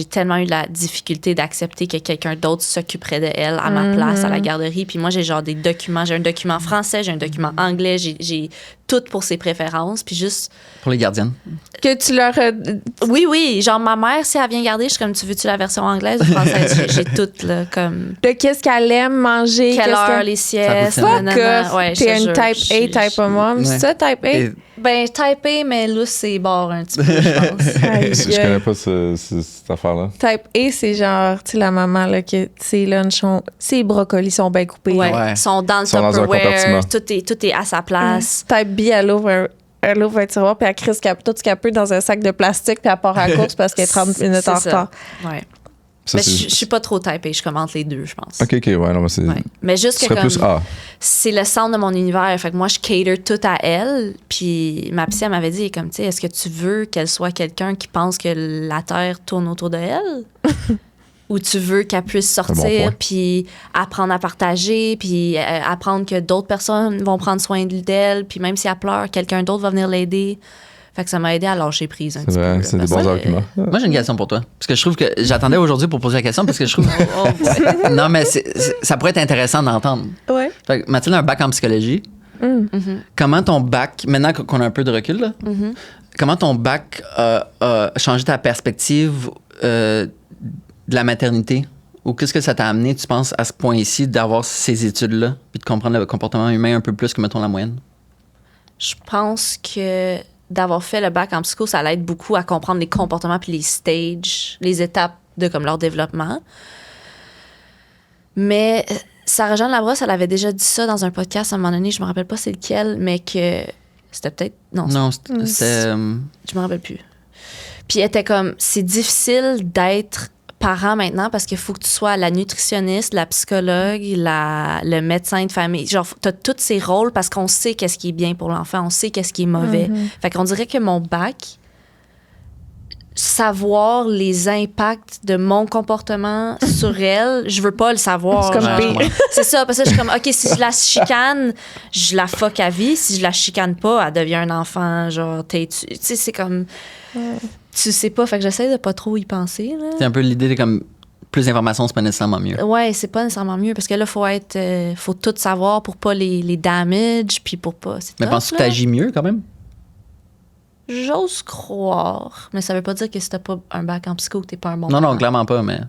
tellement eu la difficulté d'accepter que quelqu'un d'autre s'occuperait de elle à ma place à la garderie. Puis moi, j'ai genre des documents. J'ai un document français, j'ai un document anglais, j'ai tout pour ses préférences. Puis juste, Pour les gardiennes. Que tu leur as... oui, genre ma mère, si elle vient garder, je suis comme, tu veux-tu la version anglaise ou française? J'ai tout, là, comme de qu'est-ce qu'elle aime manger. quelle qu'est-ce heure, qu'elle... les siestes. Fuck nanana. Ouais, T'es je une te jure, type A, type A mom. Ouais. C'est ça, type A? Et- Ben, type A, mais lousse, c'est barre un petit peu, je pense. Aïe, je connais pas cette affaire là. Type A, c'est genre, tu sais, la maman, là, que ses lunchs sont... Ses brocolis sont bien coupés. Ouais. Ouais. Ils sont dans le Sont dans un Tupperware. compartiment. Tout est à sa place. Type B, elle ouvre un tiroir, puis elle crisse tout ce qu'elle peut dans un sac de plastique, puis elle part à la course parce qu'elle est 30 minutes en C'est ça. retard. Ouais. Ça, Mais c'est- je suis pas trop typée. Je commente les deux, je pense. OK, ouais, non, mais c'est Ouais. Mais juste ce que serait comme, plus A. c'est le centre de mon univers. Fait que moi, je cater tout à elle. Puis ma psy, elle m'avait dit, comme, tu sais, est-ce que tu veux qu'elle soit quelqu'un qui pense que la Terre tourne autour de elle? Ou tu veux qu'elle puisse Un bon sortir, point. puis apprendre à partager, puis apprendre que d'autres personnes vont prendre soin d'elle, puis même si elle pleure, quelqu'un d'autre va venir l'aider. Fait que ça m'a aidé à lâcher prise un C'est petit vrai, peu. c'est des Parce bons que- arguments. Moi, j'ai une question pour toi. Parce que je trouve que j'attendais aujourd'hui pour poser la question parce que je trouve. Oh, ouais. Non, mais ça pourrait être intéressant d'entendre. Ouais. Fait que Mathilde a un bac en psychologie. Comment ton bac, maintenant qu'on a un peu de recul, là, comment ton bac a changé ta perspective de la maternité? Ou qu'est-ce que ça t'a amené, tu penses, à ce point-ci, d'avoir ces études-là, puis de comprendre le comportement humain un peu plus que, mettons, la moyenne? Je pense que d'avoir fait le bac en psycho, ça l'aide beaucoup à comprendre les comportements puis les stages, les étapes de comme leur développement. Mais Sarah-Jeanne Labrosse, elle avait déjà dit ça dans un podcast à un moment donné, je me rappelle pas c'est lequel, mais que c'était peut-être... Non, c'était... Je me rappelle plus. Puis elle était comme, c'est difficile d'être parent maintenant parce qu'il faut que tu sois la nutritionniste, la psychologue, le médecin de famille. Genre, t'as tous ces rôles parce qu'on sait qu'est-ce qui est bien pour l'enfant, on sait qu'est-ce qui est mauvais. Fait qu'on dirait que mon bac, savoir les impacts de mon comportement sur elle, je veux pas le savoir. C'est comme genre. pire. C'est ça, parce que je suis comme, OK, si je la chicane, je la fuck à vie. Si je la chicane pas, elle devient un enfant, genre, tu sais, c'est comme... Tu sais pas, fait que j'essaie de pas trop y penser, là. C'est un peu l'idée de comme plus d'informations, c'est pas nécessairement mieux. Ouais, c'est pas nécessairement mieux, parce que là, faut tout savoir pour pas les damage, puis pour pas... c'est Mais tough, penses-tu que là. t'agis mieux quand même? J'ose croire, mais ça veut pas dire que si t'as pas un bac en psycho, que t'es pas un bon Non, parent. clairement pas, mais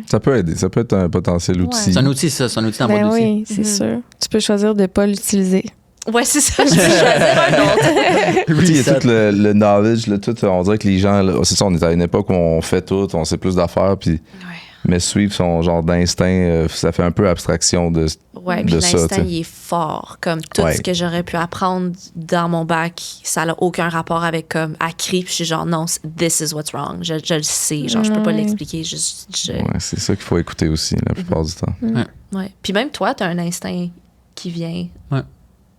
Ça peut aider, ça peut être un potentiel outil. c'est un outil, ça. C'est un outil d'envoi Ben d'outils. oui, c'est sûr. Tu peux choisir de pas l'utiliser. Ouais, c'est ça, je peux choisir un autre. Tu sais, il y a tout le knowledge, on dirait que les gens, là, c'est ça, on est à une époque où on fait tout, on sait plus d'affaires, puis mais suivre son genre d'instinct, ça fait un peu abstraction de Ouais, puis ça. l'instinct, tu sais. il est fort. Comme tout Ouais. ce que j'aurais pu apprendre dans mon bac, ça n'a aucun rapport avec comme écrit. Puis je suis genre, non, this is what's wrong. Je le sais. Genre, je peux pas Ouais. l'expliquer. Ouais, c'est ça qu'il faut écouter aussi, la plupart du temps. Ouais. Puis même toi, tu as un instinct qui vient Ouais.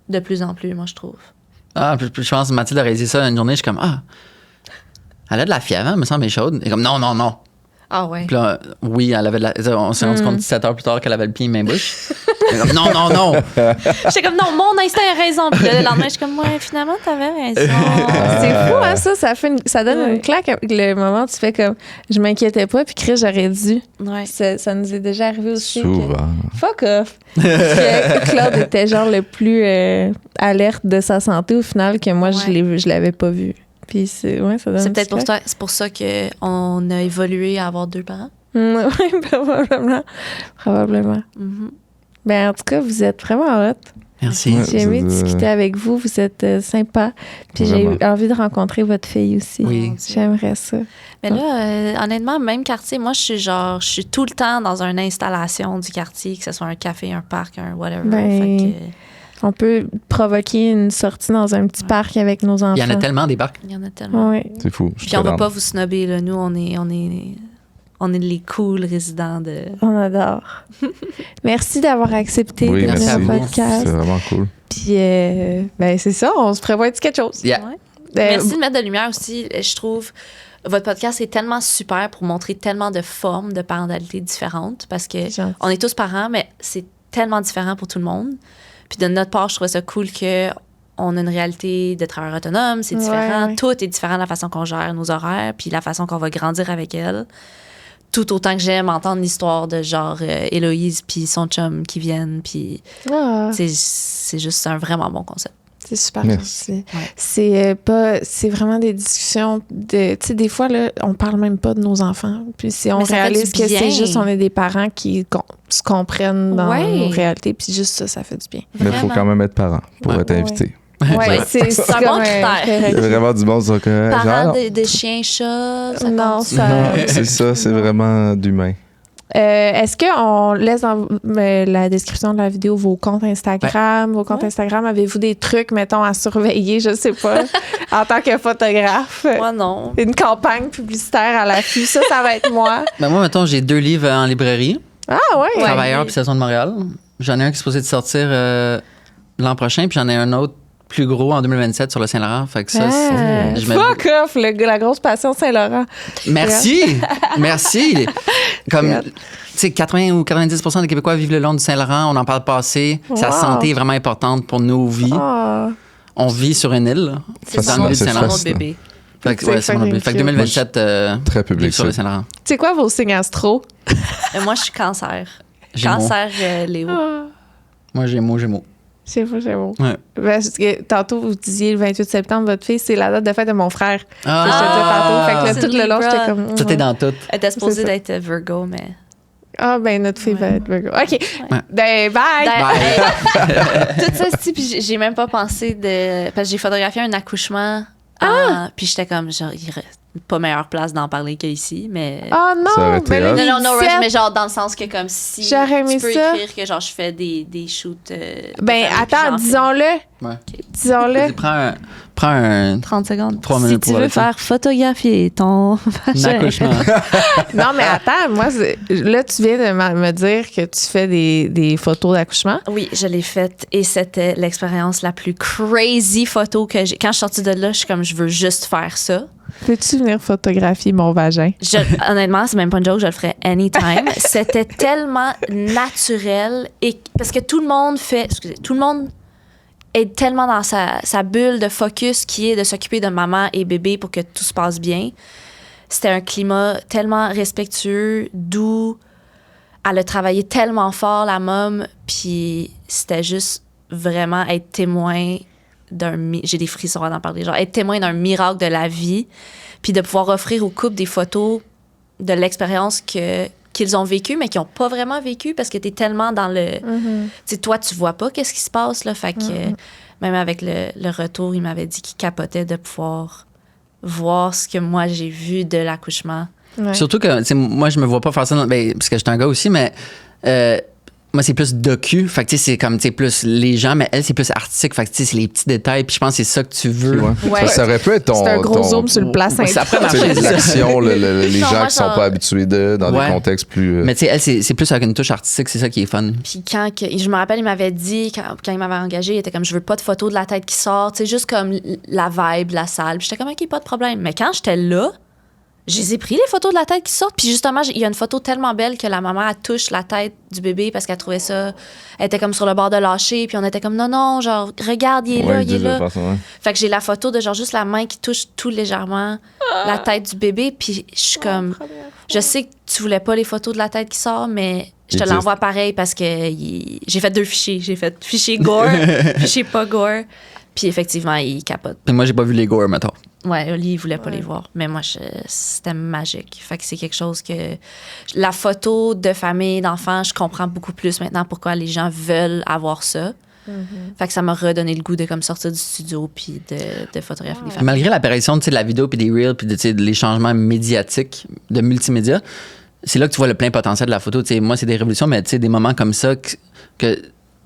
de plus en plus, moi, je trouve. Ah, puis je pense que Mathilde a réalisé ça une journée, je suis comme, elle a de la fièvre, hein, me semble, elle est chaude. Et comme, non. Ah ouais. Puis là, oui, elle avait on s'est rendu compte 17 heures plus tard qu'elle avait le pied main-bouche. Non. J'étais comme, non, mon instinct a raison. Puis le lendemain, je suis comme, ouais, finalement, t'avais raison. C'est fou, hein, ça donne une claque avec le moment où tu fais comme, je m'inquiétais pas, puis Chris, j'aurais dû. Ouais. Ça nous est déjà arrivé aussi. Souvent. Fuck off. Que Claude était genre le plus alerte de sa santé au final que moi, je l'avais pas vu. Puis ça donne C'est une peut-être petite c'est pour ça qu'on a évolué à avoir 2 parents. Oui, probablement. Mhm. Ben, en tout cas, vous êtes vraiment hot. Merci. Ouais. J'ai aimé c'est- discuter avec vous. Vous êtes sympa. Puis j'ai eu envie de rencontrer votre fille aussi. Oui. J'aimerais ça. Mais là, honnêtement, même quartier, moi, je suis tout le temps dans une installation du quartier, que ce soit un café, un parc, un whatever. Ben, Fait que, On peut provoquer une sortie dans un petit parc avec nos enfants. Il y en a tellement des parcs. il y en a tellement. Oui. C'est fou. Puis on va pas vous snobber, là. Nous, on est les cool résidents de... On adore. Merci d'avoir accepté Oui, de merci. venir au vous. podcast. C'est vraiment cool. Puis, ben, c'est ça. On se prévoit quelque chose. Yeah. Ouais. Ben, Merci de mettre de lumière aussi. Je trouve votre podcast est tellement super pour montrer tellement de formes de parentalité différentes parce que Gentil. on est tous parents, mais c'est tellement différent pour tout le monde. Puis de notre part, je trouvais ça cool que on a une réalité de travailleur autonome, c'est différent. Ouais. Tout est différent de la façon qu'on gère nos horaires, puis la façon qu'on va grandir avec elle. Tout autant que j'aime entendre l'histoire de genre Héloïse puis son chum qui viennent, puis Ah, c'est juste un vraiment bon concept. c'est super Merci. gentil. Ouais. C'est vraiment des discussions de, tu sais, des fois, là, on parle même pas de nos enfants. Puis si on Mais ça fait réalise du que bien. c'est juste, on est des parents qui se comprennent dans Ouais. nos réalités. Puis juste ça fait du bien. Mais il faut Vraiment. quand même être parent pour Ouais. être invité. Ouais, C'est un bon critère. Il y a vraiment du monde sur que. Parents de chiens, chats, ça Non, compte. ça. C'est ça, c'est vraiment d'humain. Est-ce qu'on laisse dans la description de la vidéo vos comptes Instagram? Vos comptes Instagram, avez-vous des trucs, mettons, à surveiller, je sais pas, en tant que photographe? Moi, non. Une campagne publicitaire à l'affût, ça va être moi. Ben moi, mettons, j'ai 2 livres en librairie. Ah ouais? Travailleurs puis Saison de Montréal. J'en ai un qui est supposé de sortir l'an prochain, puis j'en ai un autre plus gros en 2027 sur le Saint-Laurent. Fait que ça, je me- Fuck off, la grosse passion Saint-Laurent. Merci! Merci! Comme, tu sais, 80 ou 90% des Québécois vivent le long du Saint-Laurent. On en parle pas assez. Sa Wow. santé est vraiment importante pour nos vies. Ah. On vit sur une île. C'est Fascinant, son dans le c'est c'est Saint-Laurent. mon fascinant. bébé. Fait que, C'est ouais, c'est mon fucking but. Fait que cute. 2027, Très public, vivre sur le ça. Saint-Laurent. C'est quoi vos signes astro? Moi, je suis cancer. Gémeaux. Cancer, Léo. Moi, Gémeaux. Je sais pas, c'est bon. Ouais. Parce que tantôt, vous disiez le 28 septembre, votre fille, c'est la date de fête de mon frère. Ah, Je te disais tantôt. Fait que là, C'est tout une le long, Libra. j'étais comme. tout est dans tout. Elle était supposée C'est ça. d'être Virgo, mais... Ah, ben, notre fille va être Virgo. OK. Ouais. Ben, bye! Tout ça, si, puis j'ai même pas pensé de... Parce que j'ai photographié un accouchement. Puis j'étais comme, genre, il reste pas meilleure place d'en parler qu'ici, mais... Oh non! Ça aurait été ben là, hot. il est Non, rush, 17. mais genre dans le sens que comme si J'aurais aimé tu peux ça. écrire que genre je fais des shoots. de Ben, famille, puis attends, j'en disons-le. Ouais. Disons-le. Vas-y, prends un 30 secondes. 3 si minutes tu pour veux arrêter. faire photographier ton accouchement. Non, mais attends, moi, là, tu viens de me dire que tu fais des photos d'accouchement. Oui, je l'ai faite et c'était l'expérience la plus crazy photo que j'ai. Quand je suis sortie de là, je suis comme, je veux juste faire ça. Peux-tu venir photographier mon vagin? Honnêtement, c'est même pas une joke, je le ferais anytime. C'était tellement naturel et parce que tout le monde est tellement dans sa bulle de focus qui est de s'occuper de maman et bébé pour que tout se passe bien. C'était un climat tellement respectueux, doux. Elle a travaillé tellement fort, la môme, puis c'était juste vraiment être témoin j'ai des frissons à en parler, genre être témoin d'un miracle de la vie, puis de pouvoir offrir aux couples des photos de l'expérience qu'ils ont vécue, mais qu'ils n'ont pas vraiment vécu parce que tu es tellement dans le... Tu sais, toi, tu vois pas qu'est-ce qui se passe, là, fait que même avec le retour, il m'avait dit qu'il capotait de pouvoir voir ce que moi, j'ai vu de l'accouchement. Ouais. Surtout que, tu sais, moi, je me vois pas faire ça, parce que j'étais un gars aussi, mais moi, c'est plus docu. Fait que, tu sais, c'est comme, tu sais, plus les gens, mais elle, c'est plus artistique. Fait que, tu sais, c'est les petits détails. Puis je pense que c'est ça que tu veux. Ouais. Ouais. Ça aurait pu être ton. C'est un gros ton- zoom sur le placenta. Ça pourrait tu sais, marcher, l'action, les Non, gens moi, qui sont genre- pas habitués dans Ouais. des contextes plus. Mais tu sais, elle, c'est plus avec une touche artistique. C'est ça qui est fun. Puis je me rappelle, il m'avait dit, quand il m'avait engagé, il était comme, je veux pas de photos de la tête qui sort, tu sais, juste comme la vibe, la salle. Puis j'étais comme, OK, pas de problème. Mais quand j'étais là, je les ai pris, les photos de la tête qui sortent. Puis justement, il y a une photo tellement belle que la maman, elle touche la tête du bébé parce qu'elle trouvait ça... Elle était comme sur le bord de lâcher. Puis on était comme, non, genre, regarde, il est là. Fait que j'ai la photo de genre juste la main qui touche tout légèrement la tête du bébé. Puis je suis comme... Je sais que tu voulais pas les photos de la tête qui sort, mais je te l'envoie pareil parce que j'ai fait 2 fichiers. J'ai fait fichier gore, fichier pas gore. Puis effectivement, il capote. Et moi, j'ai pas vu les gore, mettons. Ouais, lui, il voulait pas les voir. Mais moi, c'était magique. Fait que c'est quelque chose que... La photo de famille, d'enfants, je comprends beaucoup plus maintenant pourquoi les gens veulent avoir ça. Fait que ça m'a redonné le goût de comme sortir du studio puis de photographier des familles. Malgré l'apparition de la vidéo puis des reels puis les changements médiatiques de multimédia, c'est là que tu vois le plein potentiel de la photo. T'sais, moi, c'est des révolutions, mais des moments comme ça que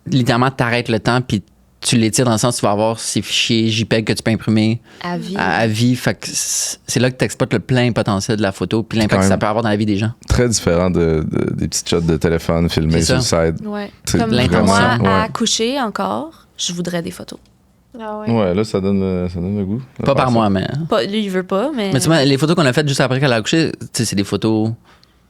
littéralement, t'arrêtes le temps puis tu l'étires dans le sens où tu vas avoir ces fichiers JPEG que tu peux imprimer à vie. Fait que c'est là que tu exploites le plein potentiel de la photo puis l'impact que ça peut avoir dans la vie des gens. Très différent des petites shots de téléphone filmés sur le side. Ouais. C'est comme l'intention. moi, à coucher encore, je voudrais des photos. Ah ouais. Ouais, là, ça donne le goût. Pas par moi, mais... Pas, lui, il veut pas, mais... Mais tu vois, les photos qu'on a faites juste après qu'elle a accouché, c'est des photos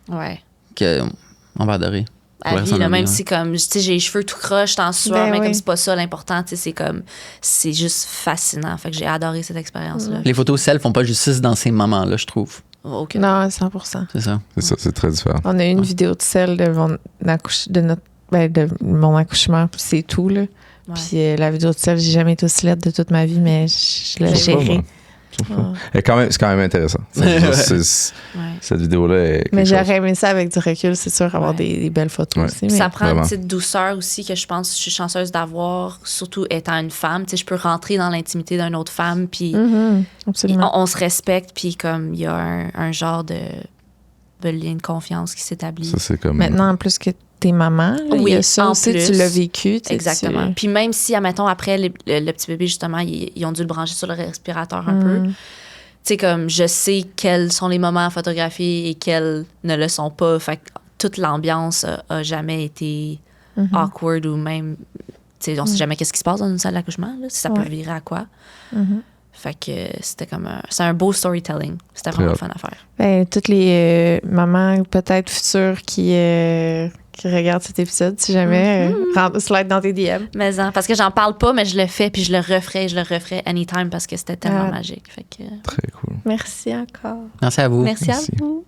Ouais. qu'on va adorer. À vie, là, même si comme, tu sais, j'ai les cheveux tout croche, en sueur, mais comme c'est pas ça l'important, tu sais, c'est comme, c'est juste fascinant. Fait que j'ai adoré cette expérience-là. Les photos self font pas justice dans ces moments-là, je trouve. Ok. Non, 100%. C'est ça. C'est ça, c'est très différent. On a eu une vidéo de celle de mon accouchement, puis c'est tout, là. Ouais. Puis la vidéo de celle, j'ai jamais été aussi laide de toute ma vie, mais je l'ai gérée. C'est quand même intéressant. Cette vidéo-là est Mais quelque chose. j'aurais aimé ça avec du recul, c'est sûr, avoir des belles photos aussi. Mais... Ça prend Vraiment. une petite douceur aussi que je pense que je suis chanceuse d'avoir, surtout étant une femme. Tu sais, je peux rentrer dans l'intimité d'une autre femme, puis absolument. on se respecte, puis comme il y a un genre de lien de confiance qui s'établit. Ça, c'est comme... Maintenant, en plus que t'es maman, là, il y a ça en aussi, plus. tu l'as vécu. Exactement. Puis même si, admettons, après, le petit bébé, justement, ils ont dû le brancher sur le respirateur un peu. Tu sais, comme, je sais quels sont les moments à photographier et quels ne le sont pas. Fait que toute l'ambiance a jamais été awkward ou même... Tu sais, on sait jamais qu'est-ce qui se passe dans une salle d'accouchement, là, si ça peut virer à quoi. Fait que c'était comme c'est un beau storytelling. C'était vraiment fun à faire. Ben, toutes les mamans peut-être futures qui regardent cet épisode, si jamais, slide dans tes DM. Mais parce que j'en parle pas, mais je le fais, puis je le referai anytime parce que c'était tellement magique. Fait que... Très cool. Merci encore. Merci à vous. Merci à vous.